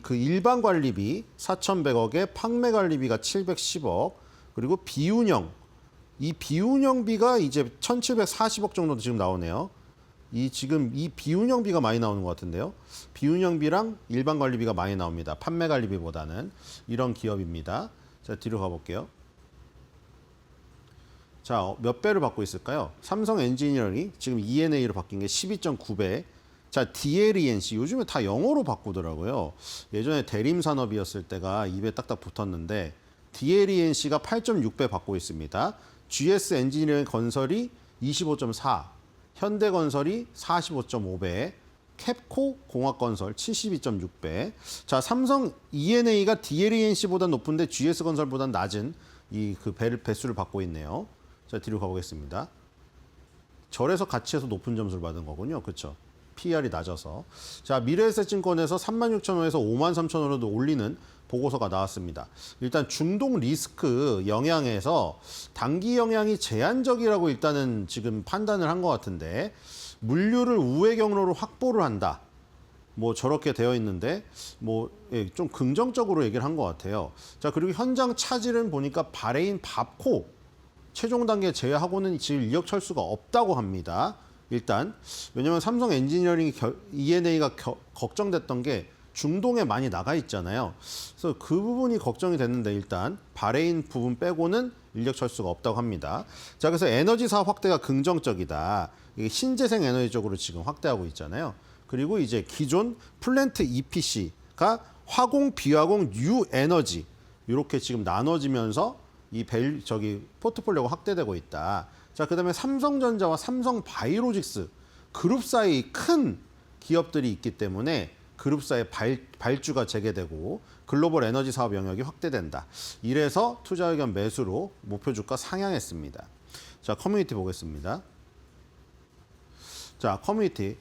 그 일반 관리비 4,100억에 판매 관리비가 710억, 그리고 비운영 이 비운영비가 이제 1,740억 정도 지금 나오네요. 지금 이 비운영비가 많이 나오는 것 같은데요. 비운영비랑 일반 관리비가 많이 나옵니다. 판매 관리비보다는 이런 기업입니다. 자, 뒤로 가볼게요. 자, 몇 배를 받고 있을까요? 삼성 엔지니어링이 지금 E&A로 바뀐 게 12.9배. 자, DLENC 요즘에 다 영어로 바꾸더라고요. 예전에 대림산업이었을 때가 입에 딱딱 붙었는데 DLENC가 8.6배 받고 있습니다. GS 엔지니어링 건설이 25.4, 현대건설이 45.5배, 캡코 공학건설 72.6배. 자, 삼성 E&A가 DLENC보다 높은데 GS건설보다 낮은 그 배수를 받고 있네요. 자, 뒤로 가보겠습니다. 절에서 가치에서 높은 점수를 받은 거군요. 그렇죠? PER이 낮아서. 자, 미래에셋증권에서 36,000원에서 53,000원으로 올리는 보고서가 나왔습니다. 일단 중동 리스크 영향에서 단기 영향이 제한적이라고 일단은 지금 판단을 한 것 같은데 물류를 우회 경로로 확보를 한다. 뭐 저렇게 되어 있는데 뭐 좀 긍정적으로 얘기를 한 것 같아요. 자, 그리고 현장 차질은 보니까 바레인 밥코 최종 단계 제외하고는 지금 인력 철수가 없다고 합니다. 일단 왜냐하면 삼성 엔지니어링 E&A가 걱정됐던 게 중동에 많이 나가 있잖아요. 그래서 그 부분이 걱정이 됐는데 일단 바레인 부분 빼고는 인력 철수가 없다고 합니다. 자, 그래서 에너지 사업 확대가 긍정적이다. 이게 신재생 에너지 쪽으로 지금 확대하고 있잖아요. 그리고 이제 기존 플랜트 EPC가 화공, 비화공, 뉴 에너지 이렇게 지금 나눠지면서 포트폴리오가 확대되고 있다. 자, 그다음에 삼성전자와 삼성바이오로직스 그룹 사이 큰 기업들이 있기 때문에 그룹사의 발주가 재개되고 글로벌 에너지 사업 영역이 확대된다. 이래서 투자 의견 매수로 목표 주가 상향했습니다. 자, 커뮤니티 보겠습니다. 자, 커뮤니티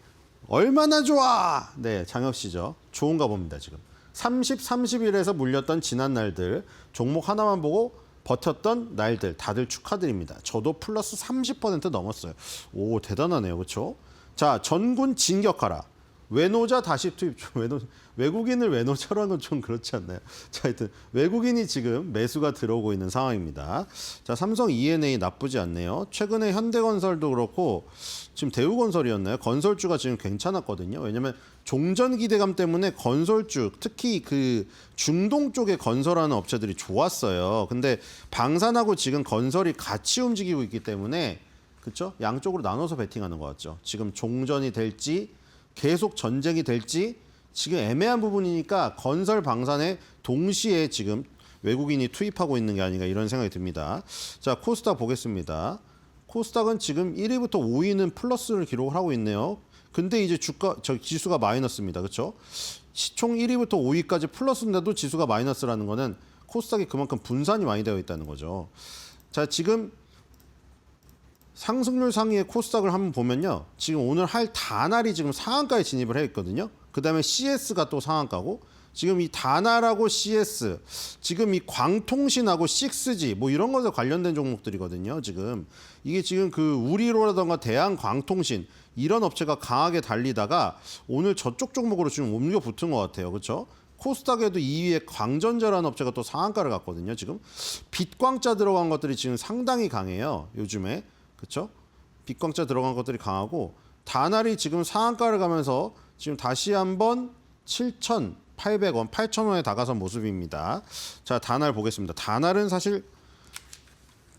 얼마나 좋아? 네, 장혁 씨죠. 좋은가 봅니다, 지금. 30, 31에서 물렸던 지난 날들, 종목 하나만 보고 버텼던 날들 다들 축하드립니다. 저도 플러스 30% 넘었어요. 오, 대단하네요. 그렇죠? 자, 전군 진격하라. 외노자 다시 투입. 외국인을 외노자로 하는 건 좀 그렇지 않나요? 자, 하여튼 외국인이 지금 매수가 들어오고 있는 상황입니다. 자, 삼성 E&A 나쁘지 않네요. 최근에 현대건설도 그렇고 지금 대우건설이었나요? 건설주가 지금 괜찮았거든요. 왜냐하면 종전 기대감 때문에 건설주, 특히 그 중동 쪽에 건설하는 업체들이 좋았어요. 근데 방산하고 지금 건설이 같이 움직이고 있기 때문에 그렇죠? 양쪽으로 나눠서 베팅하는 것 같죠. 지금 종전이 될지 계속 전쟁이 될지 지금 애매한 부분이니까 건설 방산에 동시에 지금 외국인이 투입하고 있는 게 아닌가 이런 생각이 듭니다. 자, 코스닥 보겠습니다. 코스닥은 지금 1위부터 5위는 플러스를 기록을 하고 있네요. 근데 이제 지수가 마이너스입니다. 그렇죠? 총 1위부터 5위까지 플러스인데도 지수가 마이너스라는 거는 코스닥이 그만큼 분산이 많이 되어 있다는 거죠. 자, 지금 상승률 상위의 코스닥을 한번 보면요. 지금 오늘 할 다날이 지금 상한가에 진입을 해 있거든요. 그 다음에 CS가 또 상한가고 지금 이 다날하고 CS, 지금 이 광통신하고 6G 뭐 이런 것에 관련된 종목들이거든요. 지금 이게 지금 그 우리로라던가 대한광통신 이런 업체가 강하게 달리다가 오늘 저쪽 종목으로 지금 옮겨 붙은 것 같아요. 그렇죠? 코스닥에도 2위에 광전자라는 업체가 또 상한가를 갔거든요. 지금 빛광자 들어간 것들이 지금 상당히 강해요. 요즘에. 그렇죠? 빛광자 들어간 것들이 강하고 다날이 지금 상한가를 가면서 지금 다시 한번 7,800원, 8,000원에 다가선 모습입니다. 자, 다날 보겠습니다. 다날은 사실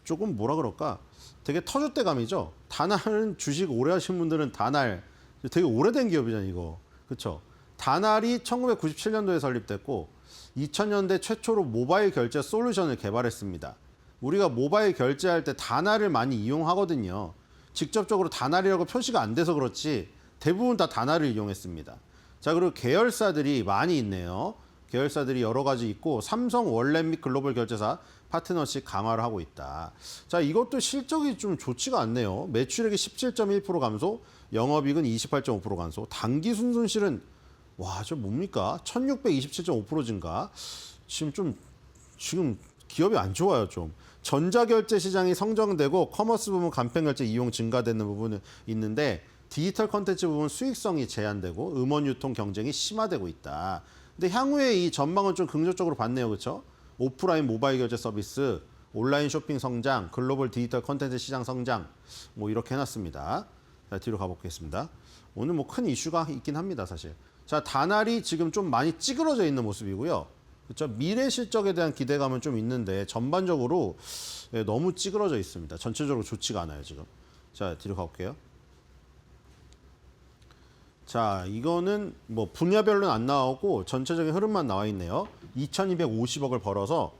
조금 뭐라 그럴까? 되게 터줏대감이죠. 다날은 주식 오래 하신 분들은 다날 되게 오래된 기업이잖아요, 이거. 그렇죠? 다날이 1997년도에 설립됐고 2000년대 최초로 모바일 결제 솔루션을 개발했습니다. 우리가 모바일 결제할 때 다날을 많이 이용하거든요. 직접적으로 다날이라고 표시가 안 돼서 그렇지 대부분 다 다날을 이용했습니다. 자, 그리고 계열사들이 많이 있네요. 계열사들이 여러 가지 있고 삼성, 월렛 및 글로벌 결제사 파트너십 강화를 하고 있다. 자, 이것도 실적이 좀 좋지가 않네요. 매출액이 17.1% 감소, 영업이익은 28.5% 감소, 당기 순손실은 와, 저 뭡니까? 1627.5% 증가. 지금 기업이 안 좋아요, 좀. 전자결제 시장이 성장되고 커머스 부분 간편결제 이용 증가되는 부분은 있는데 디지털 컨텐츠 부분 수익성이 제한되고 음원 유통 경쟁이 심화되고 있다. 근데 향후에 이 전망은 좀 긍정적으로 봤네요. 그렇죠? 오프라인 모바일 결제 서비스, 온라인 쇼핑 성장, 글로벌 디지털 컨텐츠 시장 성장 뭐 이렇게 해놨습니다. 자, 뒤로 가보겠습니다. 오늘 뭐 큰 이슈가 있긴 합니다, 사실. 자, 다날이 지금 좀 많이 찌그러져 있는 모습이고요. 그렇죠? 미래 실적에 대한 기대감은 좀 있는데 전반적으로 너무 찌그러져 있습니다. 전체적으로 좋지가 않아요, 지금. 자, 뒤로 가볼게요. 자, 이거는 뭐 분야별로는 안 나오고 전체적인 흐름만 나와 있네요. 2,250억을 벌어서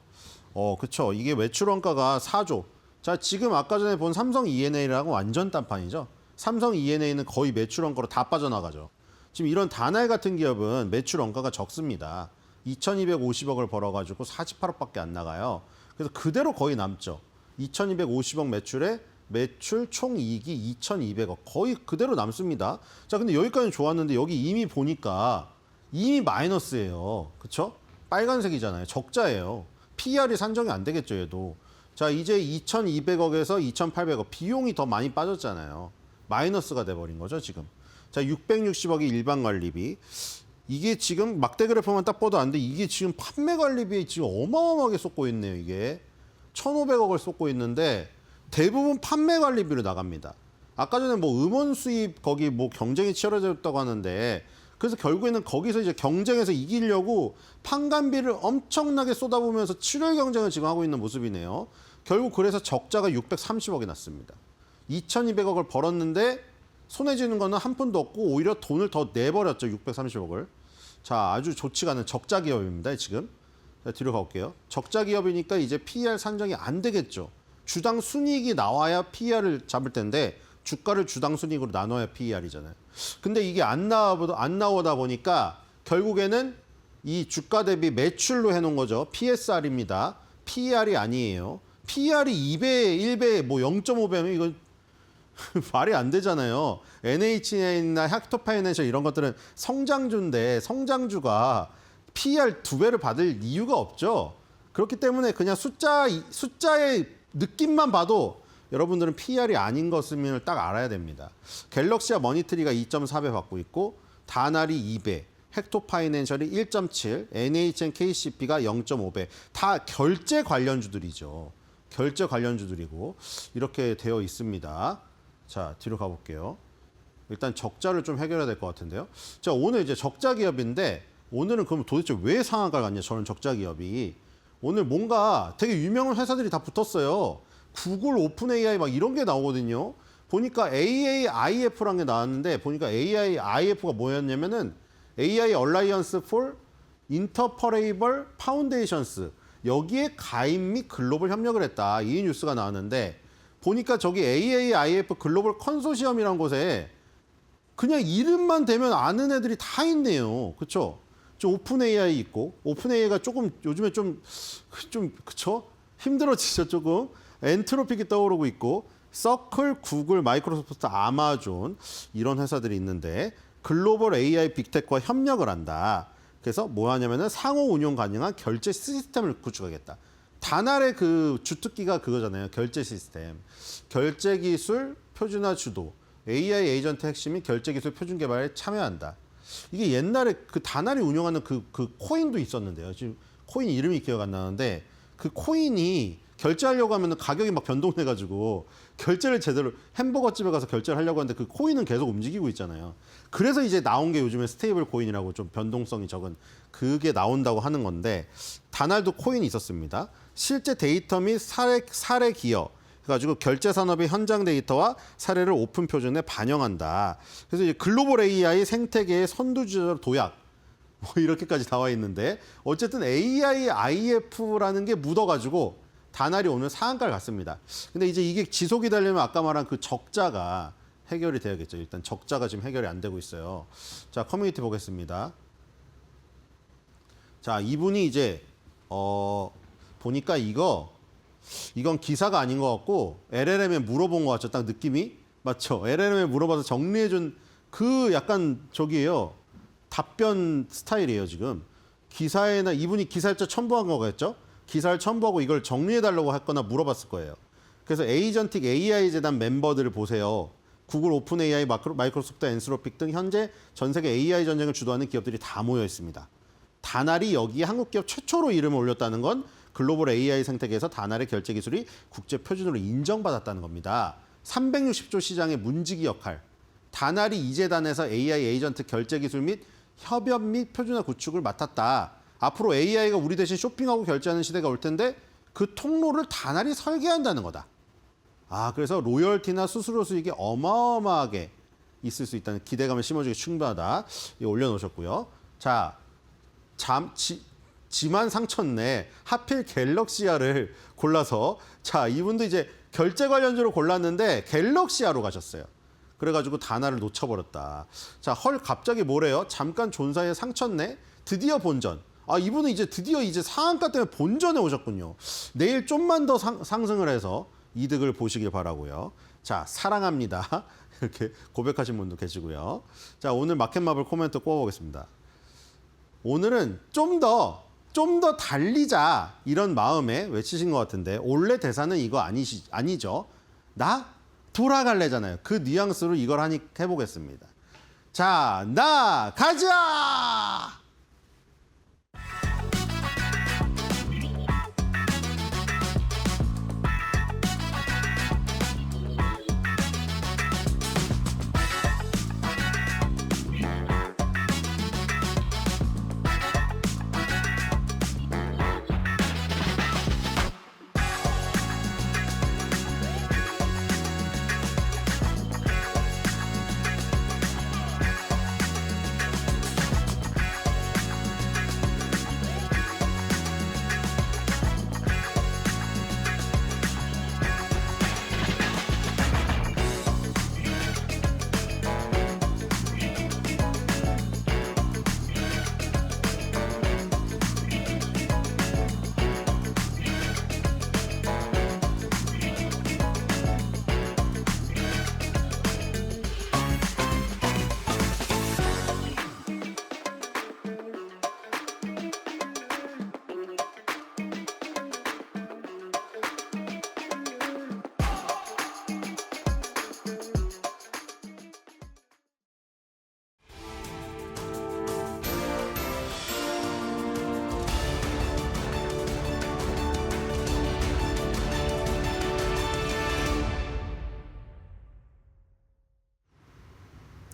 그렇죠. 이게 매출 원가가 4조. 자, 지금 아까 전에 본 삼성 E&A랑은 완전 딴판이죠. 삼성 E&A는 거의 매출 원가로 다 빠져나가죠. 지금 이런 다날 같은 기업은 매출 원가가 적습니다. 2,250억을 벌어가지고 48억밖에 안 나가요. 그래서 그대로 거의 남죠. 2,250억 매출에 매출 총 이익이 2,200억. 거의 그대로 남습니다. 자, 근데 여기까지는 좋았는데 여기 이미 보니까 이미 마이너스예요. 그렇죠? 빨간색이잖아요. 적자예요. PR이 산정이 안 되겠죠, 얘도. 자, 이제 2,200억에서 2,800억. 비용이 더 많이 빠졌잖아요. 마이너스가 돼버린 거죠, 지금. 자, 660억이 일반 관리비. 이게 지금 막대 그래프만 딱 봐도 안 돼. 이게 지금 판매 관리비에 지금 어마어마하게 쏟고 있네요, 이게. 1,500억을 쏟고 있는데 대부분 판매 관리비로 나갑니다. 아까 전에 뭐 음원 수입 거기 뭐 경쟁이 치열해졌다고 하는데 그래서 결국에는 거기서 이제 경쟁에서 이기려고 판관비를 엄청나게 쏟아부으면서 출혈 경쟁을 지금 하고 있는 모습이네요. 결국 그래서 적자가 630억이 났습니다. 2,200억을 벌었는데 손해 지는 거는 한 푼도 없고 오히려 돈을 더 내버렸죠. 630억을. 자, 아주 좋지가 않은 적자 기업입니다. 지금. 자, 뒤로 가볼게요. 적자 기업이니까 이제 PER 산정이 안 되겠죠. 주당 순이익이 나와야 PER을 잡을 텐데 주가를 주당 순이익으로 나눠야 PER이잖아요. 근데 이게 안 나오다 보니까 결국에는 이 주가 대비 매출로 해놓은 거죠. PSR입니다. PER이 아니에요. PER이 2배, 1배, 뭐 0.5배면 이건 말이 안 되잖아요. NHN이나 헥토파이낸셜 이런 것들은 성장주인데 성장주가 PER 2배를 받을 이유가 없죠. 그렇기 때문에 그냥 숫자의 느낌만 봐도 여러분들은 PER이 아닌 것임을 딱 알아야 됩니다. 갤럭시와 머니트리가 2.4배 받고 있고 다날이 2배, 헥토파이낸셜이 1.7, NHN KCP가 0.5배. 다 결제 관련주들이죠. 결제 관련주들이고 이렇게 되어 있습니다. 자, 뒤로 가볼게요. 일단 적자를 좀 해결해야 될 것 같은데요. 자, 오늘 이제 적자 기업인데 오늘은 그럼 도대체 왜 상한가를 갔냐? 저는 적자 기업이. 오늘 뭔가 되게 유명한 회사들이 다 붙었어요. 구글, 오픈 AI 막 이런 게 나오거든요. 보니까 AAIF라는 게 나왔는데 보니까 AAIF가 뭐였냐면은 AI Alliance for Interoperable Foundations. 여기에 가입 및 글로벌 협력을 했다. 이 뉴스가 나왔는데 보니까 저기 AAIF 글로벌 컨소시엄이라는 곳에 그냥 이름만 대면 아는 애들이 다 있네요. 그렇죠? 저 오픈 AI 있고 오픈 AI가 조금 요즘에 좀 그쵸? 힘들어지죠 조금. 엔트로픽이 떠오르고 있고 서클, 구글, 마이크로소프트, 아마존 이런 회사들이 있는데 글로벌 AI 빅테크와 협력을 한다. 그래서 뭐 하냐면은 상호 운용 가능한 결제 시스템을 구축하겠다. 다날의 그 주특기가 그거잖아요. 결제 시스템. 결제 기술 표준화 주도. AI 에이전트 핵심이 결제 기술 표준 개발에 참여한다. 이게 옛날에 그 다날이 운영하는 그 코인도 있었는데요. 지금 코인 이름이 기억 안 나는데 그 코인이 결제하려고 하면 가격이 막 변동돼가지고 결제를 제대로 햄버거 집에 가서 결제를 하려고 하는데 그 코인은 계속 움직이고 있잖아요. 그래서 이제 나온 게 요즘에 스테이블 코인이라고 좀 변동성이 적은 그게 나온다고 하는 건데 다날도 코인이 있었습니다. 실제 데이터 및 사례 기여 그래가지고 결제 산업의 현장 데이터와 사례를 오픈 표준에 반영한다. 그래서 이제 글로벌 AI 생태계의 선두주자 도약 뭐 이렇게까지 나와 있는데 어쨌든 AIIF라는 게 묻어가지고 다날이 오늘 상한가를 갔습니다. 근데 이제 이게 지속이 되려면 아까 말한 그 적자가 해결이 돼야겠죠. 일단 적자가 지금 해결이 안 되고 있어요. 자, 커뮤니티 보겠습니다. 자, 이분이 이제 보니까 이건 기사가 아닌 것 같고 LLM에 물어본 것 같죠. 딱 느낌이 맞죠. LLM에 물어봐서 정리해준 그 약간 저기예요. 답변 스타일이에요 지금. 기사에나 이분이 기사를 첨부한 거겠죠. 기사를 첨부하고 이걸 정리해달라고 했거나 물어봤을 거예요. 그래서 에이전틱 AI 재단 멤버들을 보세요. 구글, 오픈 AI, 마이크로소프트, 엔스로픽 등 현재 전 세계 AI 전쟁을 주도하는 기업들이 다 모여 있습니다. 다날이 여기에 한국 기업 최초로 이름을 올렸다는 건 글로벌 AI 생태계에서 다날의 결제 기술이 국제 표준으로 인정받았다는 겁니다. 360조 시장의 문지기 역할. 다날이 이 재단에서 AI 에이전트 결제 기술 및 협업 및 표준화 구축을 맡았다. 앞으로 AI가 우리 대신 쇼핑하고 결제하는 시대가 올 텐데 그 통로를 다날이 설계한다는 거다. 아, 그래서 로열티나 수수료 수익이 어마어마하게 있을 수 있다는 기대감을 심어주기 충분하다. 이거 올려놓으셨고요. 자, 지만 상천내 하필 갤럭시아를 골라서 자, 이분도 이제 결제 관련주로 골랐는데 갤럭시아로 가셨어요. 그래가지고 다날을 놓쳐버렸다. 자, 헐 갑자기 뭐래요? 잠깐 존사의 상천내 드디어 본전. 아, 이분은 이제 드디어 이제 상한가 때문에 본전에 오셨군요. 내일 좀만 더 상승을 해서 이득을 보시길 바라고요. 자, 사랑합니다. 이렇게 고백하신 분도 계시고요. 자, 오늘 마켓마블 코멘트 꼽아보겠습니다. 오늘은 좀 더 달리자 이런 마음에 외치신 것 같은데 원래 대사는 이거 아니죠. 나 돌아갈래잖아요. 그 뉘앙스로 이걸 해보겠습니다. 자, 나 가자!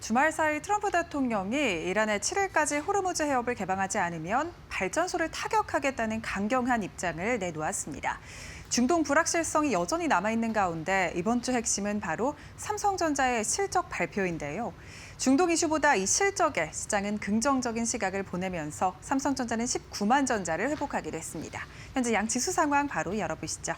주말 사이 트럼프 대통령이 이란의 7일까지 호르무즈 해협을 개방하지 않으면 발전소를 타격하겠다는 강경한 입장을 내놓았습니다. 중동 불확실성이 여전히 남아있는 가운데 이번 주 핵심은 바로 삼성전자의 실적 발표인데요. 중동 이슈보다 이 실적에 시장은 긍정적인 시각을 보내면서 삼성전자는 19만 전자를 회복하기로 했습니다. 현재 양 지수 상황 바로 열어보시죠.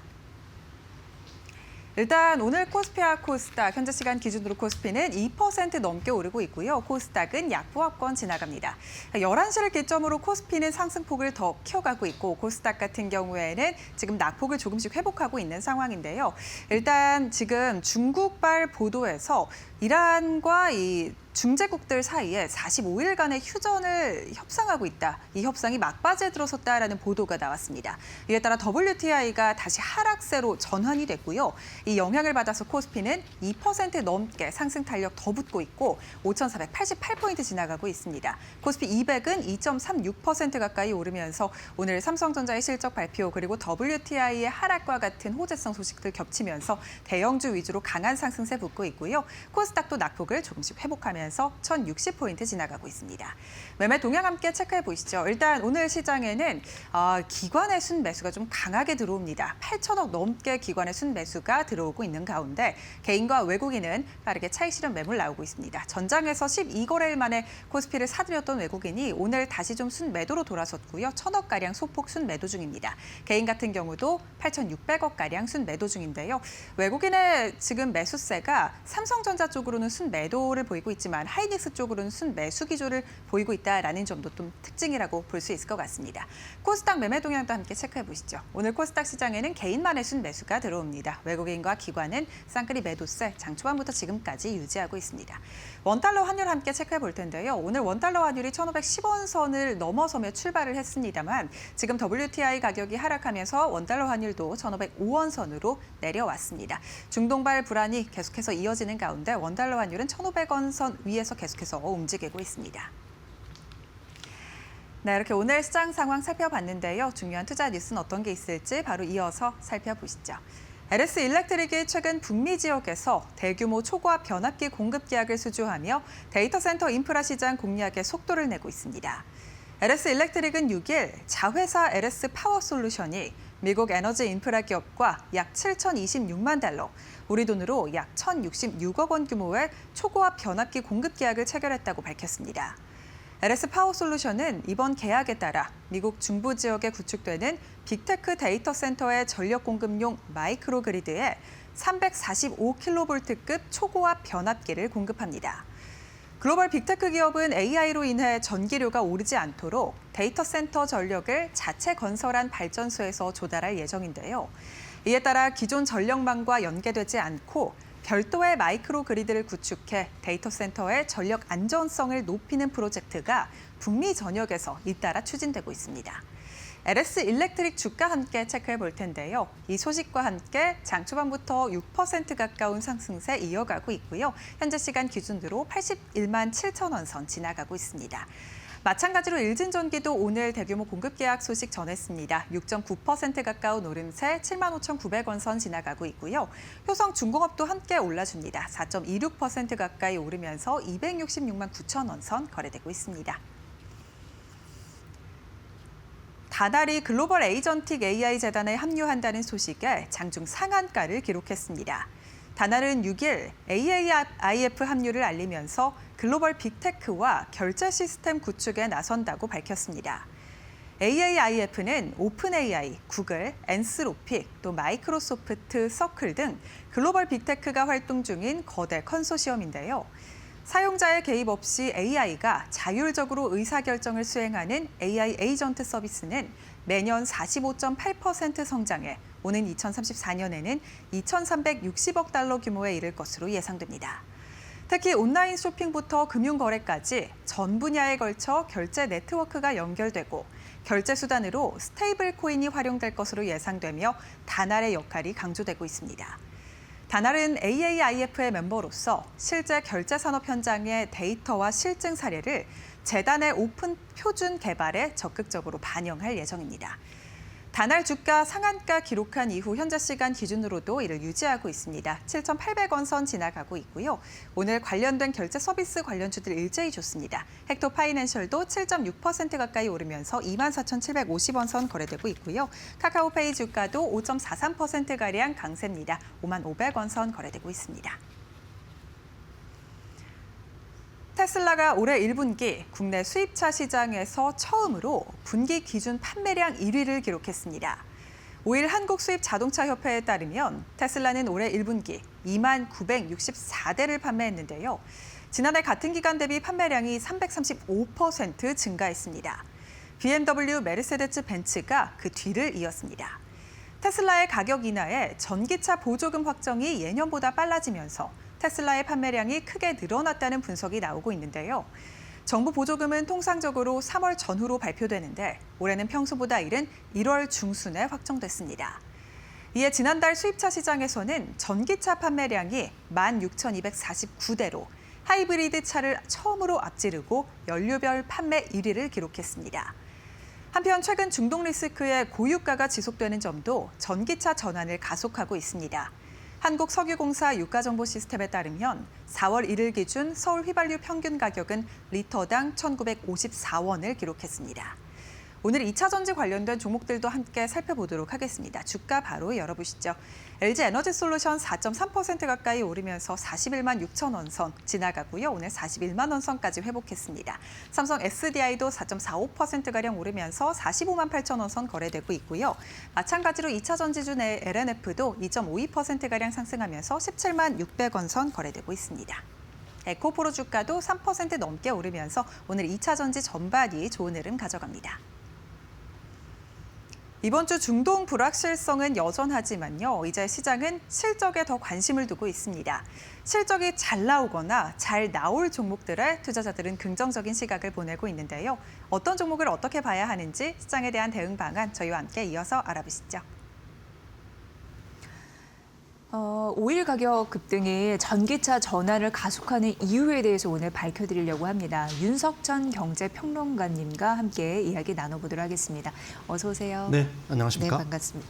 일단 오늘 코스피와 코스닥 현재 시간 기준으로 코스피는 2% 넘게 오르고 있고요. 코스닥은 약보합권 지나갑니다. 11시를 기점으로 코스피는 상승폭을 더 키워가고 있고 코스닥 같은 경우에는 지금 낙폭을 조금씩 회복하고 있는 상황인데요. 일단 지금 중국발 보도에서 이란과 이 중재국들 사이에 45일간의 휴전을 협상하고 있다. 이 협상이 막바지에 들어섰다라는 보도가 나왔습니다. 이에 따라 WTI가 다시 하락세로 전환이 됐고요. 이 영향을 받아서 코스피는 2% 넘게 상승 탄력 더 붙고 있고 5,488포인트 지나가고 있습니다. 코스피 200은 2.36% 가까이 오르면서 오늘 삼성전자의 실적 발표 그리고 WTI의 하락과 같은 호재성 소식들 겹치면서 대형주 위주로 강한 상승세 붙고 있고요. 코스닥도 낙폭을 조금씩 회복하면서 1,060포인트 지나가고 있습니다. 매매 동향 함께 체크해 보시죠. 일단 오늘 시장에는 기관의 순매수가 좀 강하게 들어옵니다. 8천억 넘게 기관의 순매수가 들어오고 있는 가운데 개인과 외국인은 빠르게 차익 실현 매물 나오고 있습니다. 전장에서 12거래일 만에 코스피를 사들였던 외국인이 오늘 다시 좀 순매도로 돌아섰고요. 1,000억가량 소폭 순매도 중입니다. 개인 같은 경우도 8,600억가량 순매도 중인데요. 외국인의 지금 매수세가 삼성전자 쪽으로는 순매도를 보이고 있지만 하이닉스 쪽으로는 순매수 기조를 보이고 있다라는 점도 좀 특징이라고 볼 수 있을 것 같습니다. 코스닥 매매 동향도 함께 체크해 보시죠. 오늘 코스닥 시장에는 개인만의 순매수가 들어옵니다. 외국인과 기관은 쌍끌이 매도세 장 초반부터 지금까지 유지하고 있습니다. 원달러 환율 함께 체크해 볼 텐데요. 오늘 원달러 환율이 1,510원 선을 넘어서며 출발을 했습니다만 지금 WTI 가격이 하락하면서 원달러 환율도 1,505원 선으로 내려왔습니다. 중동발 불안이 계속해서 이어지는 가운데 원달러 환율은 1,500원 선 위에서 계속해서 움직이고 있습니다. 네, 이렇게 오늘 시장 상황 살펴봤는데요. 중요한 투자 뉴스는 어떤 게 있을지 바로 이어서 살펴보시죠. LS 일렉트릭이 최근 북미 지역에서 대규모 초고압 변압기 공급 계약을 수주하며 데이터 센터 인프라 시장 공략에 속도를 내고 있습니다. LS 일렉트릭은 6일 자회사 LS 파워 솔루션이 미국 에너지 인프라 기업과 약 7,026만 달러, 우리 돈으로 약 1,066억 원 규모의 초고압 변압기 공급 계약을 체결했다고 밝혔습니다. LS 파워 솔루션은 이번 계약에 따라 미국 중부 지역에 구축되는 빅테크 데이터 센터의 전력 공급용 마이크로 그리드에 345kV급 초고압 변압기를 공급합니다. 글로벌 빅테크 기업은 AI로 인해 전기료가 오르지 않도록 데이터 센터 전력을 자체 건설한 발전소에서 조달할 예정인데요. 이에 따라 기존 전력망과 연계되지 않고 별도의 마이크로 그리드를 구축해 데이터 센터의 전력 안전성을 높이는 프로젝트가 북미 전역에서 잇따라 추진되고 있습니다. LS 일렉트릭 주가 함께 체크해 볼 텐데요. 이 소식과 함께 장 초반부터 6% 가까운 상승세 이어가고 있고요. 현재 시간 기준으로 81만 7천 원 선 지나가고 있습니다. 마찬가지로 일진전기도 오늘 대규모 공급 계약 소식 전했습니다. 6.9% 가까운 오름세 7만 5,900원 선 지나가고 있고요. 효성중공업도 함께 올라줍니다. 4.26% 가까이 오르면서 266만 9천 원 선 거래되고 있습니다. 다날이 글로벌 에이전틱 AI 재단에 합류한다는 소식에 장중 상한가를 기록했습니다. 다날은 6일 AAIF 합류를 알리면서 글로벌 빅테크와 결제 시스템 구축에 나선다고 밝혔습니다. AAIF는 오픈AI, 구글, 엔스로픽, 또 마이크로소프트, 서클 등 글로벌 빅테크가 활동 중인 거대 컨소시엄인데요. 사용자의 개입 없이 AI가 자율적으로 의사결정을 수행하는 AI 에이전트 서비스는 매년 45.8% 성장해 오는 2034년에는 2,360억 달러 규모에 이를 것으로 예상됩니다. 특히 온라인 쇼핑부터 금융거래까지 전 분야에 걸쳐 결제 네트워크가 연결되고 결제 수단으로 스테이블 코인이 활용될 것으로 예상되며 다날의 역할이 강조되고 있습니다. 다날은 AAIF의 멤버로서 실제 결제 산업 현장의 데이터와 실증 사례를 재단의 오픈 표준 개발에 적극적으로 반영할 예정입니다. 단알 주가 상한가 기록한 이후 현재 시간 기준으로도 이를 유지하고 있습니다. 7,800원 선 지나가고 있고요. 오늘 관련된 결제 서비스 관련주들 일제히 좋습니다. 헥토 파이낸셜도 7.6% 가까이 오르면서 24,750원 선 거래되고 있고요. 카카오페이 주가도 5.43%가량 강세입니다. 55,500원 선 거래되고 있습니다. 테슬라가 올해 1분기 국내 수입차 시장에서 처음으로 분기 기준 판매량 1위를 기록했습니다. 5일 한국 수입 자동차 협회에 따르면 테슬라는 올해 1분기 2만 964대를 판매했는데요. 지난해 같은 기간 대비 판매량이 335% 증가했습니다. BMW, 메르세데스 벤츠가 그 뒤를 이었습니다. 테슬라의 가격 인하에 전기차 보조금 확정이 예년보다 빨라지면서 테슬라의 판매량이 크게 늘어났다는 분석이 나오고 있는데요. 정부 보조금은 통상적으로 3월 전후로 발표되는데 올해는 평소보다 이른 1월 중순에 확정됐습니다. 이에 지난달 수입차 시장에서는 전기차 판매량이 16,249대로 하이브리드 차를 처음으로 앞지르고 연료별 판매 1위를 기록했습니다. 한편 최근 중동 리스크의 고유가가 지속되는 점도 전기차 전환을 가속하고 있습니다. 한국석유공사 유가정보 시스템에 따르면 4월 1일 기준 서울 휘발유 평균 가격은 리터당 1,954원을 기록했습니다. 오늘 2차 전지 관련된 종목들도 함께 살펴보도록 하겠습니다. 주가 바로 열어보시죠. LG 에너지솔루션 4.3% 가까이 오르면서 41만 6천 원 선 지나가고요. 오늘 41만 원 선까지 회복했습니다. 삼성 SDI도 4.45%가량 오르면서 45만 8천 원 선 거래되고 있고요. 마찬가지로 2차 전지주 내 LNF도 2.52%가량 상승하면서 17만 600원 선 거래되고 있습니다. 에코프로 주가도 3% 넘게 오르면서 오늘 2차 전지 전반이 좋은 흐름 가져갑니다. 이번 주 중동 불확실성은 여전하지만요. 이제 시장은 실적에 더 관심을 두고 있습니다. 실적이 잘 나오거나 잘 나올 종목들에 투자자들은 긍정적인 시각을 보내고 있는데요. 어떤 종목을 어떻게 봐야 하는지 시장에 대한 대응 방안 저희와 함께 이어서 알아보시죠. 오일 가격 급등이 전기차 전환을 가속하는 이유에 대해서 오늘 밝혀드리려고 합니다. 윤석천 경제평론가님과 함께 이야기 나눠보도록 하겠습니다. 어서 오세요. 네, 안녕하십니까? 네, 반갑습니다.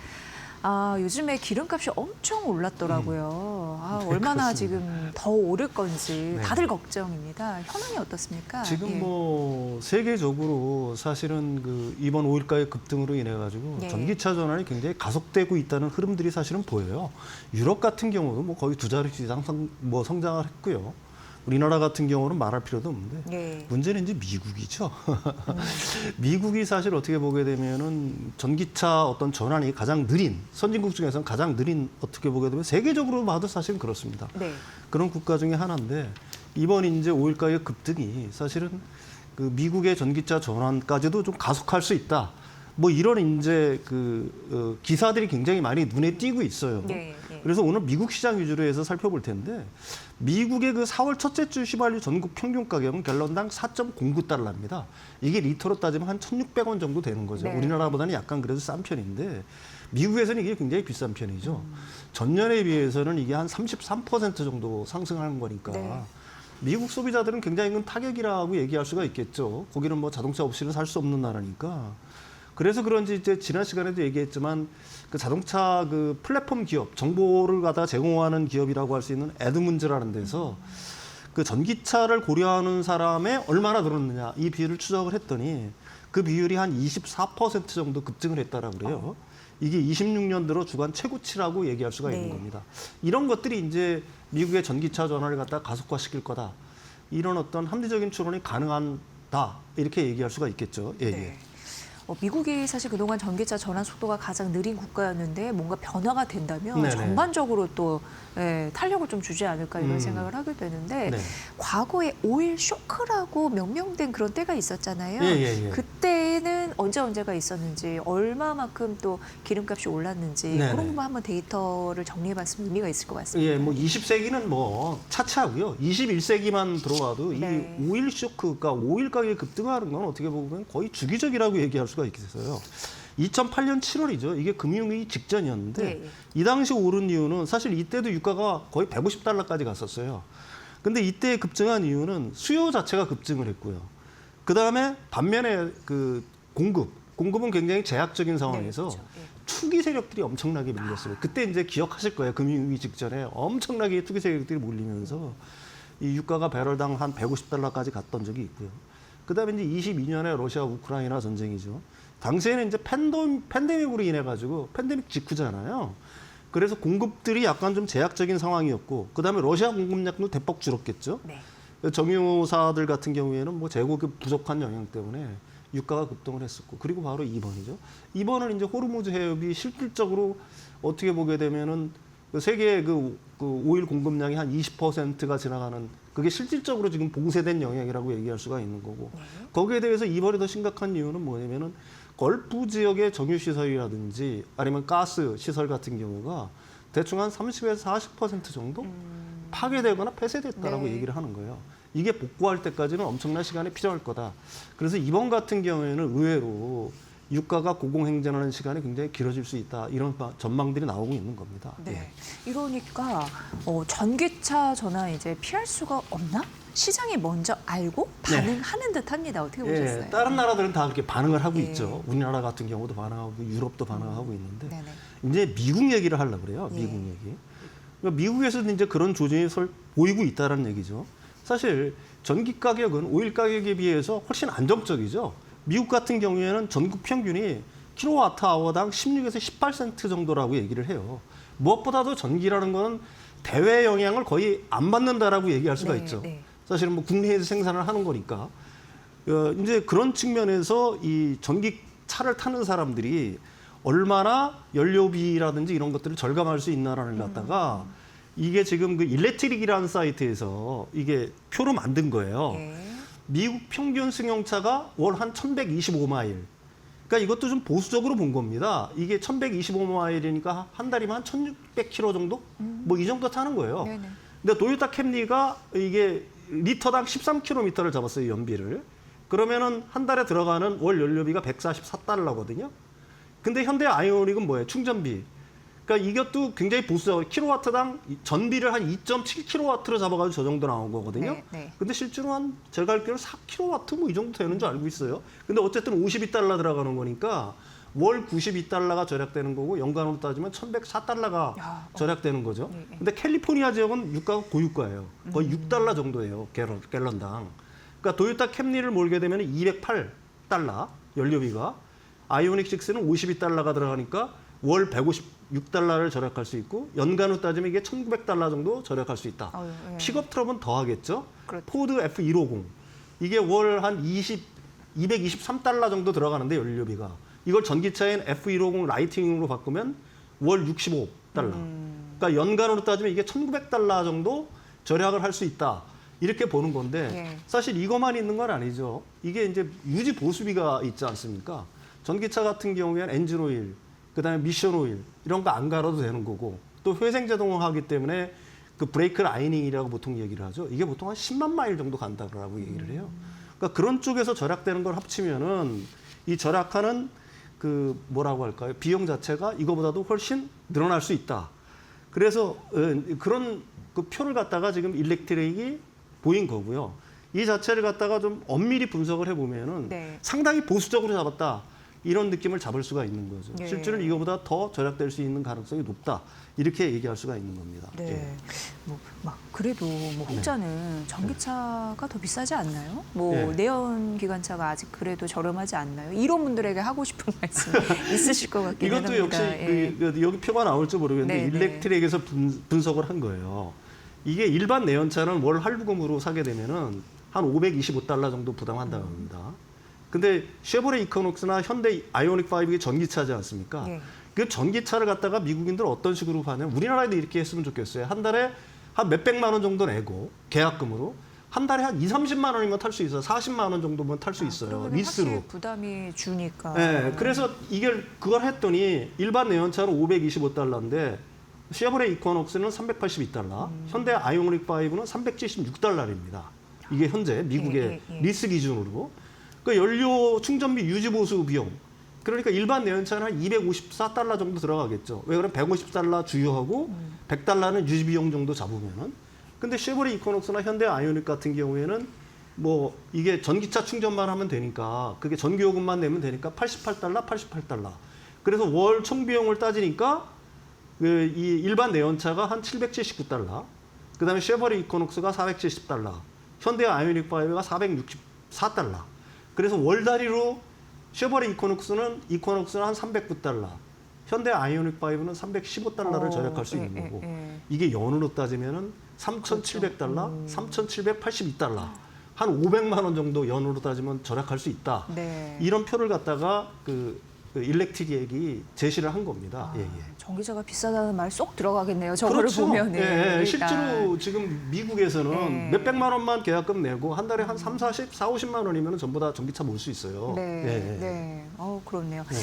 요즘에 기름값이 엄청 올랐더라고요. 얼마나 그렇습니다. 지금 더 오를 건지 네. 다들 걱정입니다. 현황이 어떻습니까? 지금 예. 뭐 세계적으로 사실은 그 이번 오일가의 급등으로 인해 가지고 네. 전기차 전환이 굉장히 가속되고 있다는 흐름들이 사실은 보여요. 유럽 같은 경우는 뭐 거의 2자릿수 이상 성장을 했고요. 우리나라 같은 경우는 말할 필요도 없는데 네. 문제는 이제 미국이죠. 미국이 사실 어떻게 보게 되면은 전기차 어떤 전환이 가장 느린 선진국 중에서는 가장 느린 어떻게 보게 되면 세계적으로 봐도 사실은 그렇습니다. 네. 그런 국가 중에 하나인데 이번 이제 오일가의 급등이 사실은 그 미국의 전기차 전환까지도 좀 가속할 수 있다. 뭐 이런 이제 그 기사들이 굉장히 많이 눈에 띄고 있어요. 네, 네. 그래서 오늘 미국 시장 위주로 해서 살펴볼 텐데 미국의 그 4월 첫째 주 휘발유 전국 평균 가격은 갤런당 4.09달러입니다. 이게 리터로 따지면 한 1,600원 정도 되는 거죠. 네. 우리나라보다는 약간 그래도 싼 편인데 미국에서는 이게 굉장히 비싼 편이죠. 전년에 비해서는 이게 한 33% 정도 상승하는 거니까 네. 미국 소비자들은 굉장히 큰 타격이라고 얘기할 수가 있겠죠. 거기는 뭐 자동차 없이는 살 수 없는 나라니까. 그래서 그런지 이제 지난 시간에도 얘기했지만 그 자동차 그 플랫폼 기업, 정보를 갖다 제공하는 기업이라고 할 수 있는 에드문즈라는 데서 그 전기차를 고려하는 사람의 얼마나 늘었느냐 이 비율을 추적을 했더니 그 비율이 한 24% 정도 급증을 했다라고 그래요. 이게 26년 들어 주간 최고치라고 얘기할 수가 네. 있는 겁니다. 이런 것들이 이제 미국의 전기차 전환을 갖다 가속화시킬 거다. 이런 어떤 합리적인 추론이 가능하다. 이렇게 얘기할 수가 있겠죠. 예, 네. 예. 미국이 사실 그동안 전기차 전환 속도가 가장 느린 국가였는데 뭔가 변화가 된다면 네네. 전반적으로 또 탄력을 좀 주지 않을까 이런 생각을 하게 되는데 네. 과거에 오일 쇼크라고 명명된 그런 때가 있었잖아요. 예, 예, 예. 그때는 언제가 있었는지 얼마만큼 또 기름값이 올랐는지 네네. 그런 부분 한번 데이터를 정리해봤으면 의미가 있을 것 같습니다. 예, 뭐 20세기는 뭐 차치하고요. 21세기만 들어와도 네. 이 오일 쇼크가 오일 가격이 급등하는 건 어떻게 보면 거의 주기적이라고 얘기할 수가 있겠어요. 2008년 7월이죠. 이게 금융위기 직전이었는데 네. 이 당시 오른 이유는 사실 이때도 유가가 거의 150달러까지 갔었어요. 근데 이때 급증한 이유는 수요 자체가 급증을 했고요. 그다음에 반면에 그 공급은 굉장히 제약적인 상황에서 네, 그렇죠. 예. 투기 세력들이 엄청나게 밀렸어요. 그때 이제 기억하실 거예요. 금융위기 직전에 엄청나게 투기 세력들이 몰리면서 이 유가가 배럴당 한 150달러까지 갔던 적이 있고요. 그다음에 이제 22년에 러시아 우크라이나 전쟁이죠. 당시에는 이제 팬데믹으로 인해 가지고 팬데믹 직후잖아요. 그래서 공급들이 약간 좀 제약적인 상황이었고, 그다음에 러시아 공급량도 대폭 줄었겠죠. 네. 정유사들 같은 경우에는 뭐 재고가 부족한 영향 때문에 유가가 급등을 했었고, 그리고 바로 2번이죠. 2번은 이제 호르무즈 해협이 실질적으로 어떻게 보게 되면은 세계 그 오일 공급량이 한 20%가 지나가는, 그게 실질적으로 지금 봉쇄된 영향이라고 얘기할 수가 있는 거고, 거기에 대해서 2번이 더 심각한 이유는 뭐냐면은 걸프 지역의 정유 시설이라든지 아니면 가스 시설 같은 경우가 대충 한 30에서 40% 정도 파괴되거나 폐쇄됐다라고 네. 얘기를 하는 거예요. 이게 복구할 때까지는 엄청난 시간이 필요할 거다. 그래서 이번 같은 경우에는 의외로 유가가 고공행진하는 시간이 굉장히 길어질 수 있다. 이런 전망들이 나오고 있는 겁니다. 네. 이러니까 전기차 전환 이제 피할 수가 없나? 시장이 먼저 알고 반응하는 듯합니다. 어떻게 보셨어요? 예, 다른 나라들은 다 그렇게 반응을 하고 예. 있죠. 우리나라 같은 경우도 반응하고 유럽도 반응하고 있는데 네네. 이제 미국 얘기를 하려고 그래요. 예. 미국 얘기. 그러니까 미국에서도 이제 그런 조짐이 보이고 있다는 얘기죠. 사실 전기 가격은 오일 가격에 비해서 훨씬 안정적이죠. 미국 같은 경우에는 전국 평균이 킬로와트아워당 16에서 18센트 정도라고 얘기를 해요. 무엇보다도 전기라는 건 대외 영향을 거의 안 받는다라고 얘기할 수가 네, 있죠. 네. 사실은 뭐 국내에서 생산을 하는 거니까. 이제 그런 측면에서 이 전기차를 타는 사람들이 얼마나 연료비라든지 이런 것들을 절감할 수 있나라는 갖다가 이게 지금 그 일렉트릭이라는 사이트에서 이게 표로 만든 거예요. 예. 미국 평균 승용차가 월 한 1125마일. 그러니까 이것도 좀 보수적으로 본 겁니다. 이게 1125마일이니까 한 달이면 한 1600km 정도? 뭐 이 정도 타는 거예요. 네네. 근데 도요타 캠리가 이게 리터당 13km를 잡았어요, 연비를. 그러면은 한 달에 들어가는 월 연료비가 144달러거든요. 근데 현대 아이오닉은 뭐예요? 충전비. 그러니까 이것도 굉장히 보수적으로 킬로와트당 전비를 한 2.7kW로 잡아가지고 저 정도 나온 거거든요. 네, 네. 근데 실제로 한 제가 알기로 4kW 뭐 이 정도 되는 줄 알고 있어요. 근데 어쨌든 52달러 들어가는 거니까 월 92달러가 절약되는 거고 연간으로 따지면 1,104달러가 야, 절약되는 거죠. 네, 네. 근데 캘리포니아 지역은 유가가 고유가예요. 거의 6달러 정도예요. 갤런당. 그러니까 도요타 캠리를 몰게 되면 208달러 연료비가, 아이오닉 6는 52달러가 들어가니까 월 156달러를 절약할 수 있고 연간으로 따지면 이게 1,900달러 정도 절약할 수 있다. 아유, 예. 픽업 트럭은 더 하겠죠. 그렇죠. 포드 F150 이게 월 한 223달러 정도 들어가는데 연료비가, 이걸 전기차인 F150 라이팅으로 바꾸면 월 65달러. 그러니까 연간으로 따지면 이게 1,900달러 정도 절약을 할 수 있다. 이렇게 보는 건데 예. 사실 이것만 있는 건 아니죠. 이게 이제 유지 보수비가 있지 않습니까? 전기차 같은 경우에는 엔진 오일, 그다음에 미션 오일 이런 거 안 갈아도 되는 거고, 또 회생 제동하기 때문에 그 브레이크 라이닝이라고 보통 얘기를 하죠. 이게 보통 한 10만 마일 정도 간다고 얘기를 해요. 그러니까 그런 쪽에서 절약되는 걸 합치면은 이 절약하는 그 뭐라고 할까요? 비용 자체가 이거보다도 훨씬 늘어날 수 있다. 그래서 그런 그 표를 갖다가 지금 일렉트릭이 보인 거고요. 이 자체를 갖다가 좀 엄밀히 분석을 해보면은 네. 상당히 보수적으로 잡았다. 이런 느낌을 잡을 수가 있는 거죠. 예. 실제로 이거보다 더 절약될 수 있는 가능성이 높다. 이렇게 얘기할 수가 있는 겁니다. 네. 예. 뭐 막 그래도 뭐 혼자는 전기차가 더 비싸지 않나요? 뭐 예. 내연 기관차가 아직 그래도 저렴하지 않나요? 이런 분들에게 하고 싶은 말씀 있으실 것 같긴 합니다. 이것도 역시 예. 여기 표가 나올지 모르겠는데 네, 네. 일렉트릭에서 분석을 한 거예요. 이게 일반 내연차는 월 할부금으로 사게 되면은 한 525달러 정도 부담한다고 합니다. 근데 쉐보레 이코녹스나 현대 아이오닉 5가 전기차지 않습니까? 예. 그 전기차를 갖다가 미국인들 어떤 식으로 파냐면 우리나라에도 이렇게 했으면 좋겠어요. 한 달에 한 몇백만 원 정도 내고 계약금으로 한 달에 한 2, 30만 원이면 탈 수 있어요. 40만 원 정도면 탈 수 있어요. 그러면 리스로. 확실히 부담이 주니까. 네, 그래서 그걸 했더니 일반 내연차는 525달러인데 쉐보레 이코녹스는 382달러, 현대 아이오닉 5는 376달러입니다. 이게 현재 미국의 예. 리스 기준으로. 그 연료 충전비 유지 보수 비용. 그러니까 일반 내연차는 한 254달러 정도 들어가겠죠. 왜 그러면 150달러 주유하고 100달러는 유지 비용 정도 잡으면은. 근데 쉐보레 이코녹스나 현대 아이오닉 같은 경우에는 뭐 이게 전기차 충전만 하면 되니까 그게 전기요금만 내면 되니까 88달러. 그래서 월 총 비용을 따지니까 이 일반 내연차가 한 779달러, 그다음에 쉐보레 이코녹스가 470달러, 현대 아이오닉 5가 464달러. 그래서 월 단위로 쉐보레 이코녹스는 한 309달러, 현대 아이오닉 5는 315달러를 절약할 수 있는 거고, 이게 연으로 따지면은 3,700달러, 3,782달러, 한 500만 원 정도 연으로 따지면 절약할 수 있다. 네. 이런 표를 갖다가 그 일렉트릭이 제시를 한 겁니다. 예, 예. 전기차가 비싸다는 말 쏙 들어가겠네요. 저거를 그렇죠. 보면. 예, 일단. 실제로 지금 미국에서는 네. 몇백만 원만 계약금 내고 한 달에 한 50만 원이면 전부 다 전기차 몰 수 있어요. 네, 예. 네. 그렇네요. 네.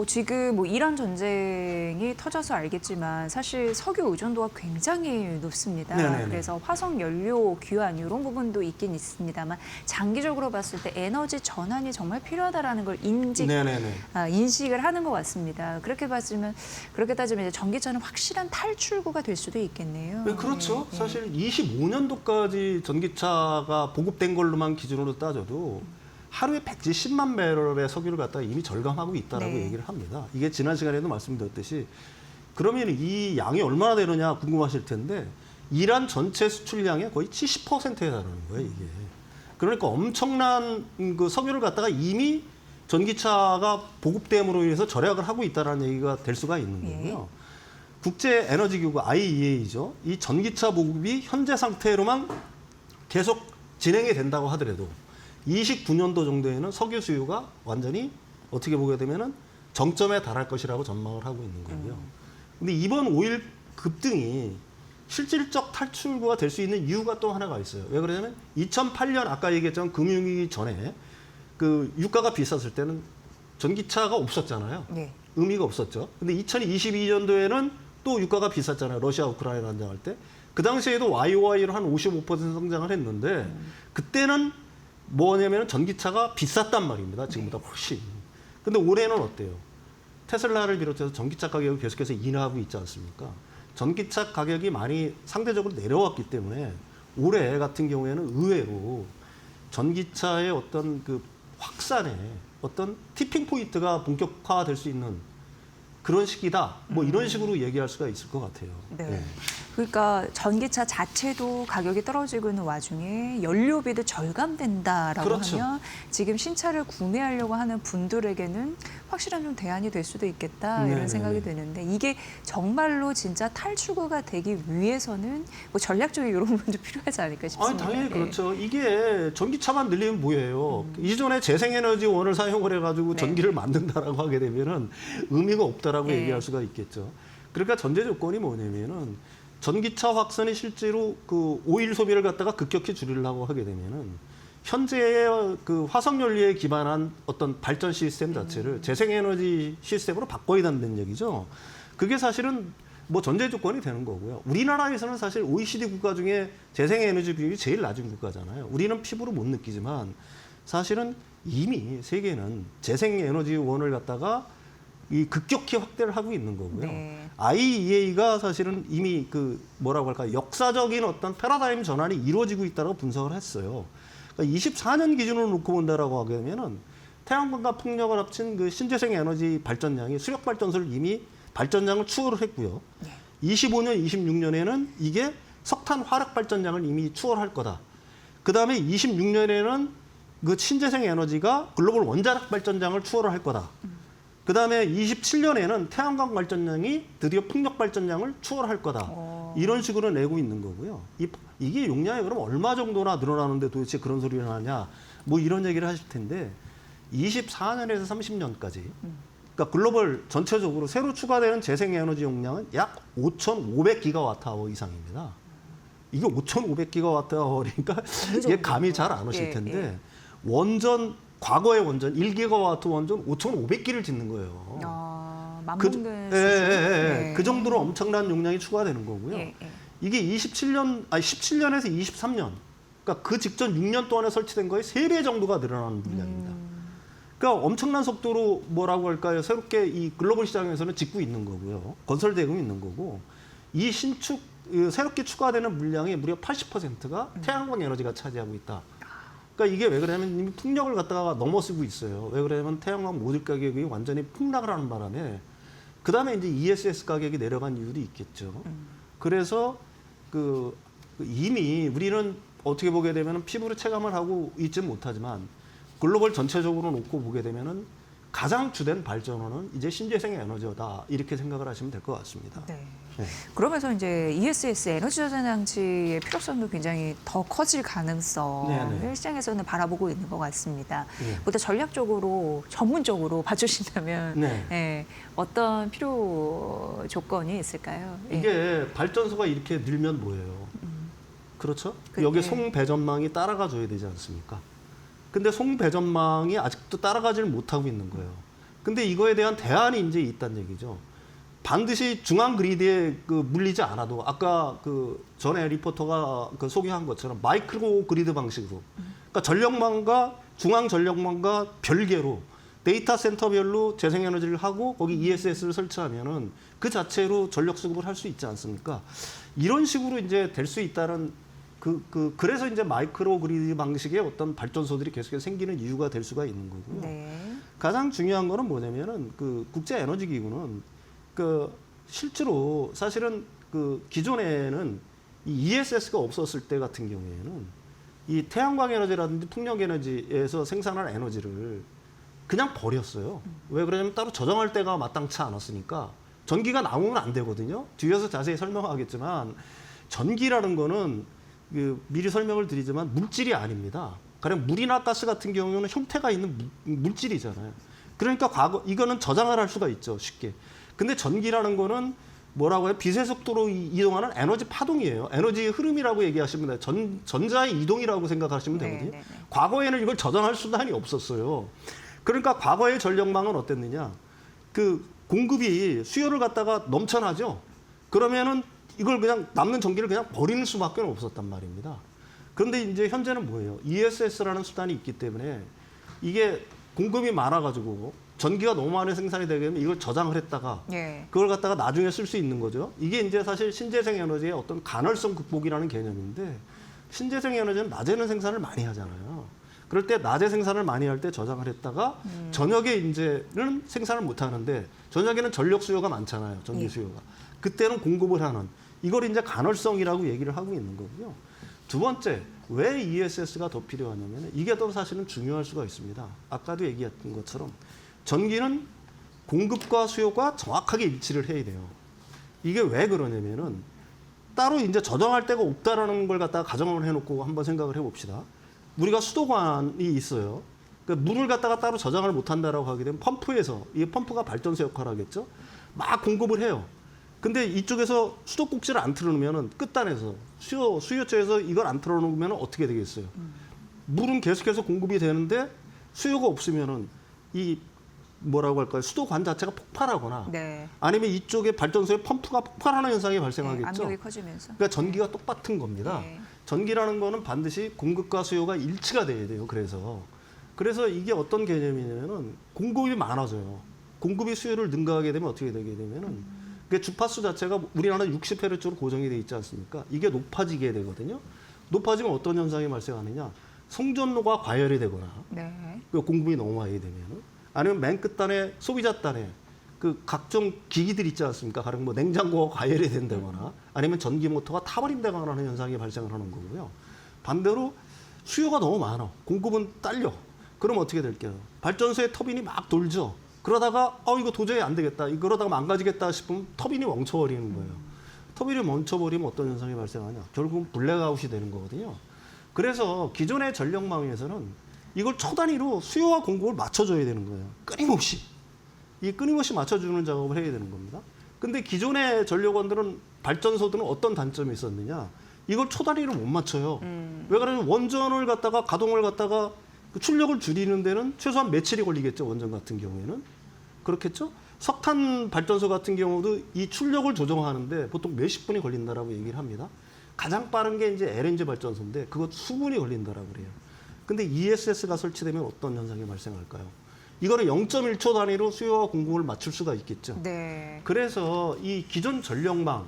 지금 뭐 이란 전쟁이 터져서 알겠지만 사실 석유 의존도가 굉장히 높습니다. 네네네. 그래서 화석 연료 귀환 이런 부분도 있긴 있습니다만 장기적으로 봤을 때 에너지 전환이 정말 필요하다라는 걸 네네네. 인식을 하는 것 같습니다. 그렇게 따지면 이제 전기차는 확실한 탈출구가 될 수도 있겠네요. 네, 그렇죠. 네, 네. 사실 25년도까지 전기차가 보급된 걸로만 기준으로 따져도 하루에 110만 배럴의 석유를 갖다가 이미 절감하고 있다라고 네. 얘기를 합니다. 이게 지난 시간에도 말씀드렸듯이 그러면 이 양이 얼마나 되느냐 궁금하실 텐데 이란 전체 수출량의 거의 70%에 달하는 거예요, 이게. 그러니까 엄청난 그 석유를 갖다가 이미 전기차가 보급됨으로 인해서 절약을 하고 있다는 얘기가 될 수가 있는 거고요. 국제 에너지 기구 IEA죠. 이 전기차 보급이 현재 상태로만 계속 진행이 된다고 하더라도 29년도 정도에는 석유 수요가 완전히 어떻게 보게 되면은 정점에 달할 것이라고 전망을 하고 있는 거고요. 근데 이번 오일 급등이 실질적 탈출구가 될 수 있는 이유가 또 하나가 있어요. 왜 그러냐면 2008년 아까 얘기했던 금융위기 전에 그 유가가 비쌌을 때는 전기차가 없었잖아요. 네. 의미가 없었죠. 근데 2022년도에는 또 유가가 비쌌잖아요. 러시아 우크라이나 전쟁할 때. 그 당시에도 YOY로 한 55% 성장을 했는데 그때는 뭐냐면 전기차가 비쌌단 말입니다. 지금보다 훨씬. 근데 올해는 어때요? 테슬라를 비롯해서 전기차 가격이 계속해서 인하하고 있지 않습니까? 전기차 가격이 많이 상대적으로 내려왔기 때문에 올해 같은 경우에는 의외로 전기차의 어떤 그 확산에 어떤 티핑 포인트가 본격화될 수 있는 그런 시기다. 뭐 이런 식으로 얘기할 수가 있을 것 같아요. 네. 예. 그러니까 전기차 자체도 가격이 떨어지고 있는 와중에 연료비도 절감된다라고 그렇죠. 하면 지금 신차를 구매하려고 하는 분들에게는 확실한 좀 대안이 될 수도 있겠다 이런 네네네. 생각이 드는데 이게 정말로 진짜 탈출구가 되기 위해서는 뭐 전략적인 이런 부분도 필요하지 않을까 싶습니다. 당연히 예. 그렇죠. 이게 전기차만 늘리면 뭐예요? 이전에 재생에너지원을 사용을 해가지고 네. 전기를 만든다라고 하게 되면은 의미가 없다라고 네. 얘기할 수가 있겠죠. 그러니까 전제 조건이 뭐냐면은 전기차 확산이 실제로 그 오일 소비를 갖다가 급격히 줄이려고 하게 되면은 현재의 그 화석 연료에 기반한 어떤 발전 시스템 자체를 재생에너지 시스템으로 바꿔야 된다는 얘기죠. 그게 사실은 뭐 전제 조건이 되는 거고요. 우리나라에서는 사실 OECD 국가 중에 재생에너지 비율이 제일 낮은 국가잖아요. 우리는 피부로 못 느끼지만 사실은 이미 세계는 재생에너지원을 갖다가 이 급격히 확대를 하고 있는 거고요. 네. IEA가 사실은 이미 그 뭐라고 할까 역사적인 어떤 패러다임 전환이 이루어지고 있다고 분석을 했어요. 그러니까 24년 기준으로 놓고 본다라고 하게 되면은 태양광과 풍력을 합친 그 신재생 에너지 발전량이 수력 발전소를 이미 발전량을 추월을 했고요. 25년, 26년에는 이게 석탄 화력 발전량을 이미 추월할 거다. 그 다음에 26년에는 그 신재생 에너지가 글로벌 원자력 발전량을 추월을 할 거다. 그 다음에 27년에는 태양광 발전량이 드디어 풍력 발전량을 추월할 거다. 이런 식으로 내고 있는 거고요. 이게 용량이 그럼 얼마 정도나 늘어나는데 도대체 그런 소리를 하냐. 뭐 이런 얘기를 하실 텐데 24년에서 30년까지 그러니까 글로벌 전체적으로 새로 추가되는 재생에너지 용량은 약 5,500기가와트아워 이상입니다. 이게 5,500기가와트아워니까 이게 감이 잘 안 오실 텐데 원전 과거의 원전 1기가와트 원전 5,500기를 짓는 거예요. 맞먹는 그 정도로 엄청난 용량이 추가되는 거고요. 이게 17년에서 23년, 그러니까 그 직전 6년 동안에 설치된 거의 3배 정도가 늘어나는 물량입니다. 그러니까 엄청난 속도로 뭐라고 할까요? 새롭게 이 글로벌 시장에서는 짓고 있는 거고요. 건설되고 있는 거고 이 새롭게 추가되는 물량의 무려 80%가 태양광 에너지가 차지하고 있다. 그러니까 이게 왜 그러냐면 이미 풍력을 갖다가 넘어서고 있어요. 왜 그러냐면 태양광 모듈 가격이 완전히 폭락을 하는 바람에 그다음에 이제 ESS 가격이 내려간 이유도 있겠죠. 그래서 이미 우리는 어떻게 보게 되면 피부로 체감을 하고 있지는 못하지만 글로벌 전체적으로 놓고 보게 되면은 가장 주된 발전원은 이제 신재생 에너지다 이렇게 생각을 하시면 될 것 같습니다. 네. 네. 그러면서 이제 ESS 에너지 저장 장치의 필요성도 굉장히 더 커질 가능성을 네. 시장에서는 바라보고 있는 것 같습니다. 네. 보다 전략적으로 전문적으로 봐주신다면 네. 예, 어떤 필요 조건이 있을까요? 예. 이게 발전소가 이렇게 늘면 뭐예요? 그렇죠? 그, 여기 예. 송배전망이 따라가 줘야 되지 않습니까? 근데 송배전망이 아직도 따라가지를 못하고 있는 거예요. 근데 이거에 대한 대안이 이제 있다는 얘기죠. 반드시 중앙 그리드에 물리지 않아도 아까 전에 리포터가 소개한 것처럼 마이크로 그리드 방식으로 그러니까 전력망과 중앙 전력망과 별개로 데이터 센터별로 재생에너지를 하고 거기 ESS를 설치하면은 그 자체로 전력 수급을 할 수 있지 않습니까? 이런 식으로 이제 될 수 있다는 그래서 이제 마이크로 그리드 방식의 어떤 발전소들이 계속해서 생기는 이유가 될 수가 있는 거고요. 네. 가장 중요한 거는 뭐냐면은 국제 에너지 기구는 실제로 사실은 기존에는 이 ESS가 없었을 때 같은 경우에는 이 태양광 에너지라든지 풍력 에너지에서 생산한 에너지를 그냥 버렸어요. 왜 그러냐면 따로 저장할 때가 마땅치 않았으니까 전기가 나오면 안 되거든요. 뒤에서 자세히 설명하겠지만 전기라는 거는 미리 설명을 드리지만 물질이 아닙니다. 가령 물이나 가스 같은 경우는 형태가 있는 물질이잖아요. 그러니까 이거는 저장을 할 수가 있죠, 쉽게. 근데 전기라는 거는 뭐라고 해요? 빛의 속도로 이동하는 에너지 파동이에요. 에너지의 흐름이라고 얘기하시면 돼요. 전자의 이동이라고 생각하시면 되거든요. 네. 과거에는 이걸 저장할 수단이 없었어요. 그러니까 과거의 전력망은 어땠느냐? 공급이 수요를 갖다가 넘쳐나죠. 그러면은 이걸 그냥 남는 전기를 그냥 버리는 수밖에 없었단 말입니다. 그런데 이제 현재는 뭐예요? ESS라는 수단이 있기 때문에 이게 공급이 많아가지고 전기가 너무 많이 생산이 되게 되면 이걸 저장을 했다가 예. 그걸 갖다가 나중에 쓸 수 있는 거죠. 이게 이제 사실 신재생 에너지의 어떤 간헐성 극복이라는 개념인데 신재생 에너지는 낮에는 생산을 많이 하잖아요. 그럴 때 낮에 생산을 많이 할 때 저장을 했다가 저녁에 이제는 생산을 못 하는데 저녁에는 전력 수요가 많잖아요. 전기 수요가. 그때는 공급을 하는 이걸 이제 간헐성이라고 얘기를 하고 있는 거고요. 두 번째, 왜 ESS가 더 필요하냐면 이게 더 사실은 중요할 수가 있습니다. 아까도 얘기했던 것처럼 전기는 공급과 수요가 정확하게 일치를 해야 돼요. 이게 왜 그러냐면은 따로 이제 저장할 데가 없다라는 걸 갖다가 가정을 해놓고 한번 생각을 해봅시다. 우리가 수도관이 있어요. 그러니까 물을 갖다가 따로 저장을 못한다라고 하게 되면 펌프에서 이 펌프가 발전소 역할을 하겠죠. 막 공급을 해요. 근데 이쪽에서 수도꼭지를 안 틀어놓으면 끝단에서 수요처에서 이걸 안 틀어놓으면 어떻게 되겠어요? 물은 계속해서 공급이 되는데 수요가 없으면은 이 뭐라고 할까요? 수도관 자체가 폭발하거나 네. 아니면 이쪽에 발전소에 펌프가 폭발하는 현상이 발생하겠죠. 압력이 커지면서. 그러니까 전기가 똑같은 겁니다. 네. 전기라는 거는 반드시 공급과 수요가 일치가 돼야 돼요. 그래서 이게 어떤 개념이냐면은 공급이 많아져요. 공급이 수요를 능가하게 되면 어떻게 되게 되면은 그 주파수 자체가 우리나라는 60Hz로 고정이 돼 있지 않습니까? 이게 높아지게 되거든요. 높아지면 어떤 현상이 발생하느냐? 송전로가 과열이 되거나 네. 공급이 너무 많이 되면은 아니면 맨 끝단에 소비자 단에 각종 기기들 있지 않습니까? 가령 뭐 냉장고가 과열이 된다거나 아니면 전기 모터가 타버린다거나 하는 현상이 발생을 하는 거고요. 반대로 수요가 너무 많아. 공급은 딸려. 그럼 어떻게 될게요? 발전소의 터빈이 막 돌죠. 그러다가 이거 도저히 안 되겠다. 그러다가 망가지겠다 싶으면 터빈이 멈춰버리는 거예요. 터빈이 멈춰버리면 어떤 현상이 발생하냐? 결국은 블랙아웃이 되는 거거든요. 그래서 기존의 전력망에서는 이걸 초단위로 수요와 공급을 맞춰줘야 되는 거예요. 끊임없이. 이 끊임없이 맞춰주는 작업을 해야 되는 겁니다. 근데 기존의 전력원들은 발전소들은 어떤 단점이 있었느냐? 이걸 초단위로 못 맞춰요. 왜 그러냐면 원전을 갖다가 가동을 갖다가 출력을 줄이는 데는 최소한 며칠이 걸리겠죠. 원전 같은 경우에는. 그렇겠죠? 석탄 발전소 같은 경우도 이 출력을 조정하는데 보통 몇십 분이 걸린다라고 얘기를 합니다. 가장 빠른 게 이제 LNG 발전소인데 그것 수분이 걸린다라고 그래요. 근데 ESS가 설치되면 어떤 현상이 발생할까요? 이거는 0.1초 단위로 수요와 공급을 맞출 수가 있겠죠. 네. 그래서 이 기존 전력망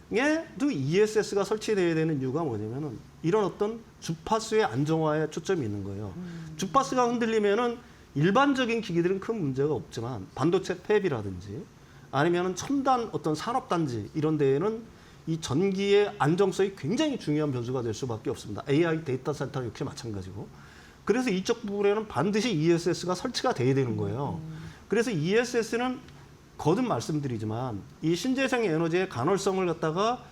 시장에도 ESS가 설치돼야 되는 이유가 뭐냐면은 이런 어떤 주파수의 안정화에 초점이 있는 거예요. 주파수가 흔들리면은 일반적인 기기들은 큰 문제가 없지만 반도체 팹이라든지 아니면은 첨단 어떤 산업단지 이런 데에는 이 전기의 안정성이 굉장히 중요한 변수가 될 수밖에 없습니다. AI 데이터 센터 역시 마찬가지고. 그래서 이쪽 부분에는 반드시 ESS가 설치가 돼야 되는 거예요. 그래서 ESS는 거듭 말씀드리지만 이 신재생 에너지의 간헐성을 갖다가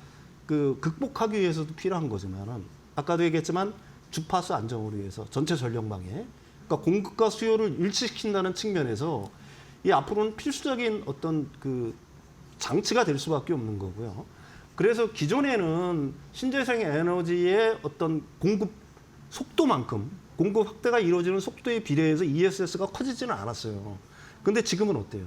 극복하기 위해서도 필요한 거지만은 아까도 얘기했지만 주파수 안정을 위해서 전체 전력망에 그러니까 공급과 수요를 일치시킨다는 측면에서 이 앞으로는 필수적인 어떤 장치가 될 수밖에 없는 거고요. 그래서 기존에는 신재생 에너지의 어떤 공급 속도만큼 공급 확대가 이루어지는 속도에 비례해서 ESS가 커지지는 않았어요. 근데 지금은 어때요?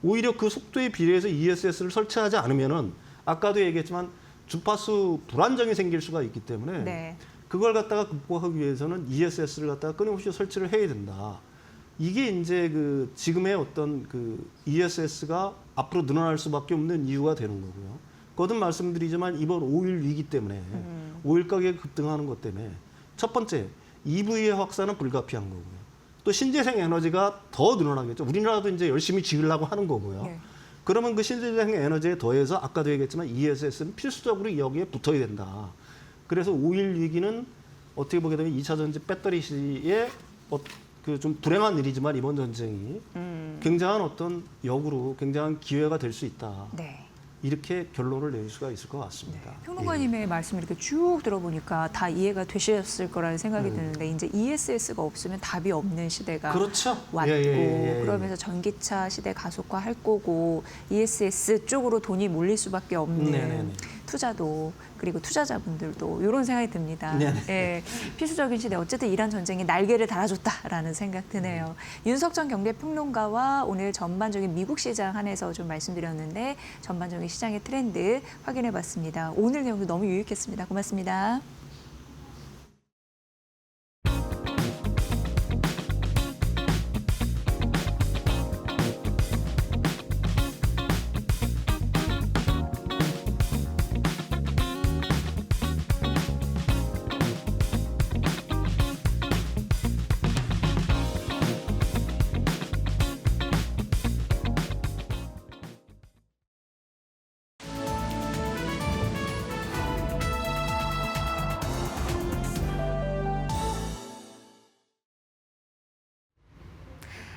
오히려 그 속도에 비례해서 ESS를 설치하지 않으면은 아까도 얘기했지만 주파수 불안정이 생길 수가 있기 때문에 네. 그걸 갖다가 극복하기 위해서는 ESS를 갖다가 끊임없이 설치를 해야 된다. 이게 이제 지금의 어떤 ESS가 앞으로 늘어날 수밖에 없는 이유가 되는 거고요. 거듭 말씀드리지만 이번 오일 위기 때문에 오일 가격이 급등하는 것 때문에 첫 번째 EV의 확산은 불가피한 거고요. 또 신재생 에너지가 더 늘어나겠죠. 우리나라도 이제 열심히 지으려고 하는 거고요. 네. 그러면 그 신재생 에너지에 더해서 아까도 얘기했지만 ESS는 필수적으로 여기에 붙어야 된다. 그래서 오일 위기는 어떻게 보게 되면 2차 전지 배터리 시의 좀 불행한 일이지만 이번 전쟁이 굉장한 어떤 역으로 굉장한 기회가 될 수 있다. 네. 이렇게 결론을 내릴 수가 있을 것 같습니다. 평론가님의 말씀을 이렇게 쭉 들어보니까 다 이해가 되셨을 거라는 생각이 드는데 이제 ESS가 없으면 답이 없는 시대가 그렇죠. 왔고 예. 그러면서 전기차 시대 가속화할 거고 ESS 쪽으로 돈이 몰릴 수밖에 없는 네네네. 투자도 그리고 투자자분들도 이런 생각이 듭니다. 네네. 예, 필수적인 시대 어쨌든 이란 전쟁이 날개를 달아줬다라는 생각 드네요. 윤석전 경제평론가와 오늘 전반적인 미국 시장 한해서 좀 말씀드렸는데 전반적인 시장의 트렌드 확인해봤습니다. 오늘 내용도 너무 유익했습니다. 고맙습니다.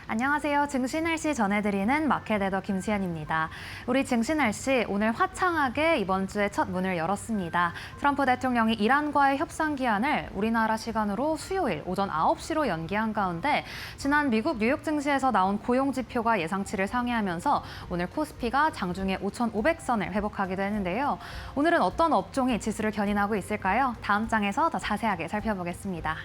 안녕하세요. 증시 날씨 전해드리는 마켓에더 김수현입니다. 우리 증시 날씨 오늘 화창하게 이번 주에 첫 문을 열었습니다. 트럼프 대통령이 이란과의 협상 기한을 우리나라 시간으로 수요일 오전 9시로 연기한 가운데 지난 미국 뉴욕 증시에서 나온 고용 지표가 예상치를 상회하면서 오늘 코스피가 장중에 5,500선을 회복하기도 했는데요. 오늘은 어떤 업종이 지수를 견인하고 있을까요? 다음 장에서 더 자세하게 살펴보겠습니다.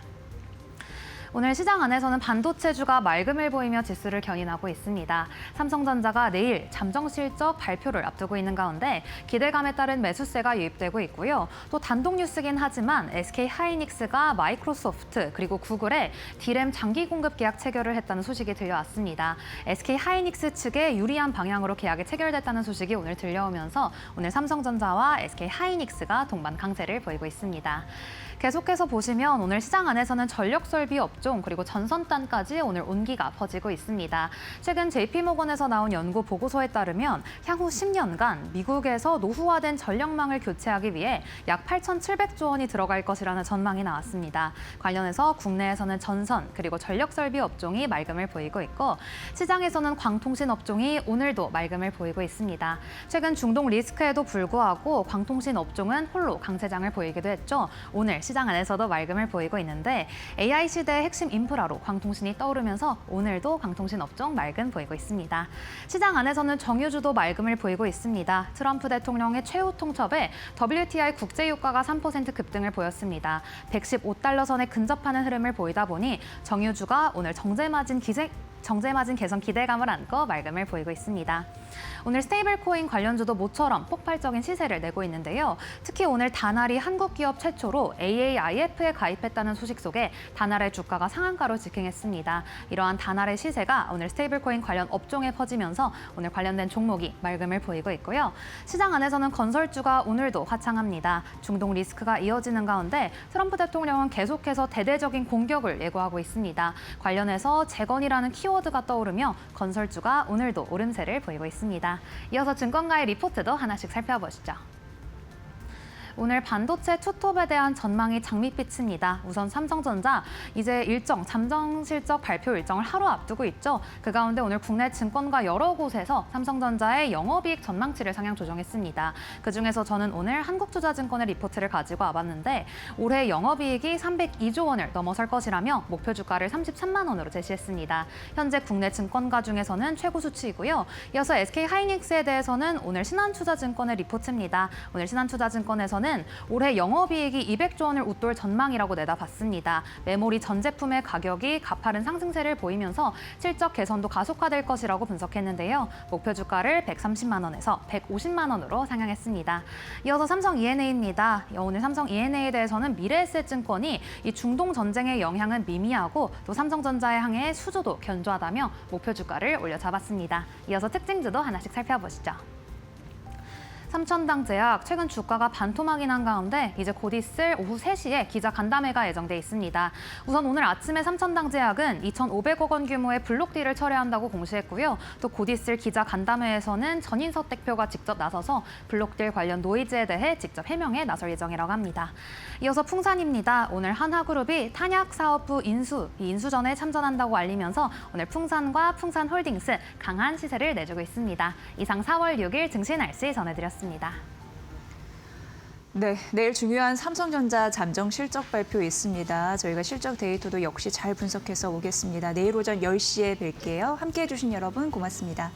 오늘 시장 안에서는 반도체주가 맑음을 보이며 지수를 견인하고 있습니다. 삼성전자가 내일 잠정 실적 발표를 앞두고 있는 가운데 기대감에 따른 매수세가 유입되고 있고요. 또 단독 뉴스긴 하지만 SK하이닉스가 마이크로소프트 그리고 구글에 D램 장기 공급 계약 체결을 했다는 소식이 들려왔습니다. SK하이닉스 측에 유리한 방향으로 계약이 체결됐다는 소식이 오늘 들려오면서 오늘 삼성전자와 SK하이닉스가 동반 강세를 보이고 있습니다. 계속해서 보시면 오늘 시장 안에서는 전력설비 업종 그리고 전선단까지 오늘 온기가 퍼지고 있습니다. 최근 JP모건에서 나온 연구 보고서에 따르면 향후 10년간 미국에서 노후화된 전력망을 교체하기 위해 약 8,700조 원이 들어갈 것이라는 전망이 나왔습니다. 관련해서 국내에서는 전선 그리고 전력설비 업종이 맑음을 보이고 있고 시장에서는 광통신 업종이 오늘도 맑음을 보이고 있습니다. 최근 중동 리스크에도 불구하고 광통신 업종은 홀로 강세장을 보이기도 했죠. 오늘 시장 안에서도 맑음을 보이고 있는데 AI 시대의 핵심 인프라로 광통신이 떠오르면서 오늘도 광통신 업종 맑음 보이고 있습니다. 시장 안에서는 정유주도 맑음을 보이고 있습니다. 트럼프 대통령의 최후 통첩에 WTI 국제유가가 3% 급등을 보였습니다. 115달러 선에 근접하는 흐름을 보이다 보니 정유주가 오늘 정제마진 정제 마진 개선 기대감을 안고 맑음을 보이고 있습니다. 오늘 스테이블 코인 관련주도 모처럼 폭발적인 시세를 내고 있는데요. 특히 오늘 다날이 한국 기업 최초로 AAIF에 가입했다는 소식 속에 다날의 주가가 상한가로 직행했습니다. 이러한 다날의 시세가 오늘 스테이블 코인 관련 업종에 퍼지면서 오늘 관련된 종목이 맑음을 보이고 있고요. 시장 안에서는 건설주가 오늘도 화창합니다. 중동 리스크가 이어지는 가운데 트럼프 대통령은 계속해서 대대적인 공격을 예고하고 있습니다. 관련해서 재건이라는 키워드가 떠오르며 건설주가 오늘도 오름세를 보이고 있습니다. 이어서 증권가의 리포트도 하나씩 살펴보시죠. 오늘 반도체 투톱에 대한 전망이 장밋빛입니다. 우선 삼성전자 이제 잠정 실적 발표 일정을 하루 앞두고 있죠. 그 가운데 오늘 국내 증권가 여러 곳에서 삼성전자의 영업이익 전망치를 상향 조정했습니다. 그중에서 저는 오늘 한국투자증권의 리포트를 가지고 와봤는데 올해 영업이익이 302조 원을 넘어설 것이라며 목표 주가를 33만 원으로 제시했습니다. 현재 국내 증권가 중에서는 최고 수치이고요. 이어서 SK하이닉스에 대해서는 오늘 신한투자증권의 리포트입니다. 오늘 신한투자증권에서는 올해 영업이익이 200조 원을 웃돌 전망이라고 내다봤습니다. 메모리 전 제품의 가격이 가파른 상승세를 보이면서 실적 개선도 가속화될 것이라고 분석했는데요. 목표 주가를 130만 원에서 150만 원으로 상향했습니다. 이어서 삼성 E&A입니다. 오늘 삼성 E&A에 대해서는 미래에셋증권이 이 중동 전쟁의 영향은 미미하고 또 삼성전자의 항해의 수조도 견조하다며 목표 주가를 올려잡았습니다. 이어서 특징주도 하나씩 살펴보시죠. 삼천당제약 최근 주가가 반토막이 난 가운데 이제 곧 있을 오후 3시에 기자 간담회가 예정돼 있습니다. 우선 오늘 아침에 삼천당제약은 2,500억 원 규모의 블록딜을 철회한다고 공시했고요. 또 곧 있을 기자 간담회에서는 전인석 대표가 직접 나서서 블록딜 관련 노이즈에 대해 직접 해명에 나설 예정이라고 합니다. 이어서 풍산입니다. 오늘 한화그룹이 탄약사업부 인수전에 참전한다고 알리면서 오늘 풍산과 풍산홀딩스 강한 시세를 내주고 있습니다. 이상 4월 6일 증시 날씨 전해드렸습니다. 네, 내일 중요한 삼성전자 잠정 실적 발표 있습니다. 저희가 실적 데이터도 역시 잘 분석해서 오겠습니다. 내일 오전 10시에 뵐게요. 함께해 주신 여러분 고맙습니다.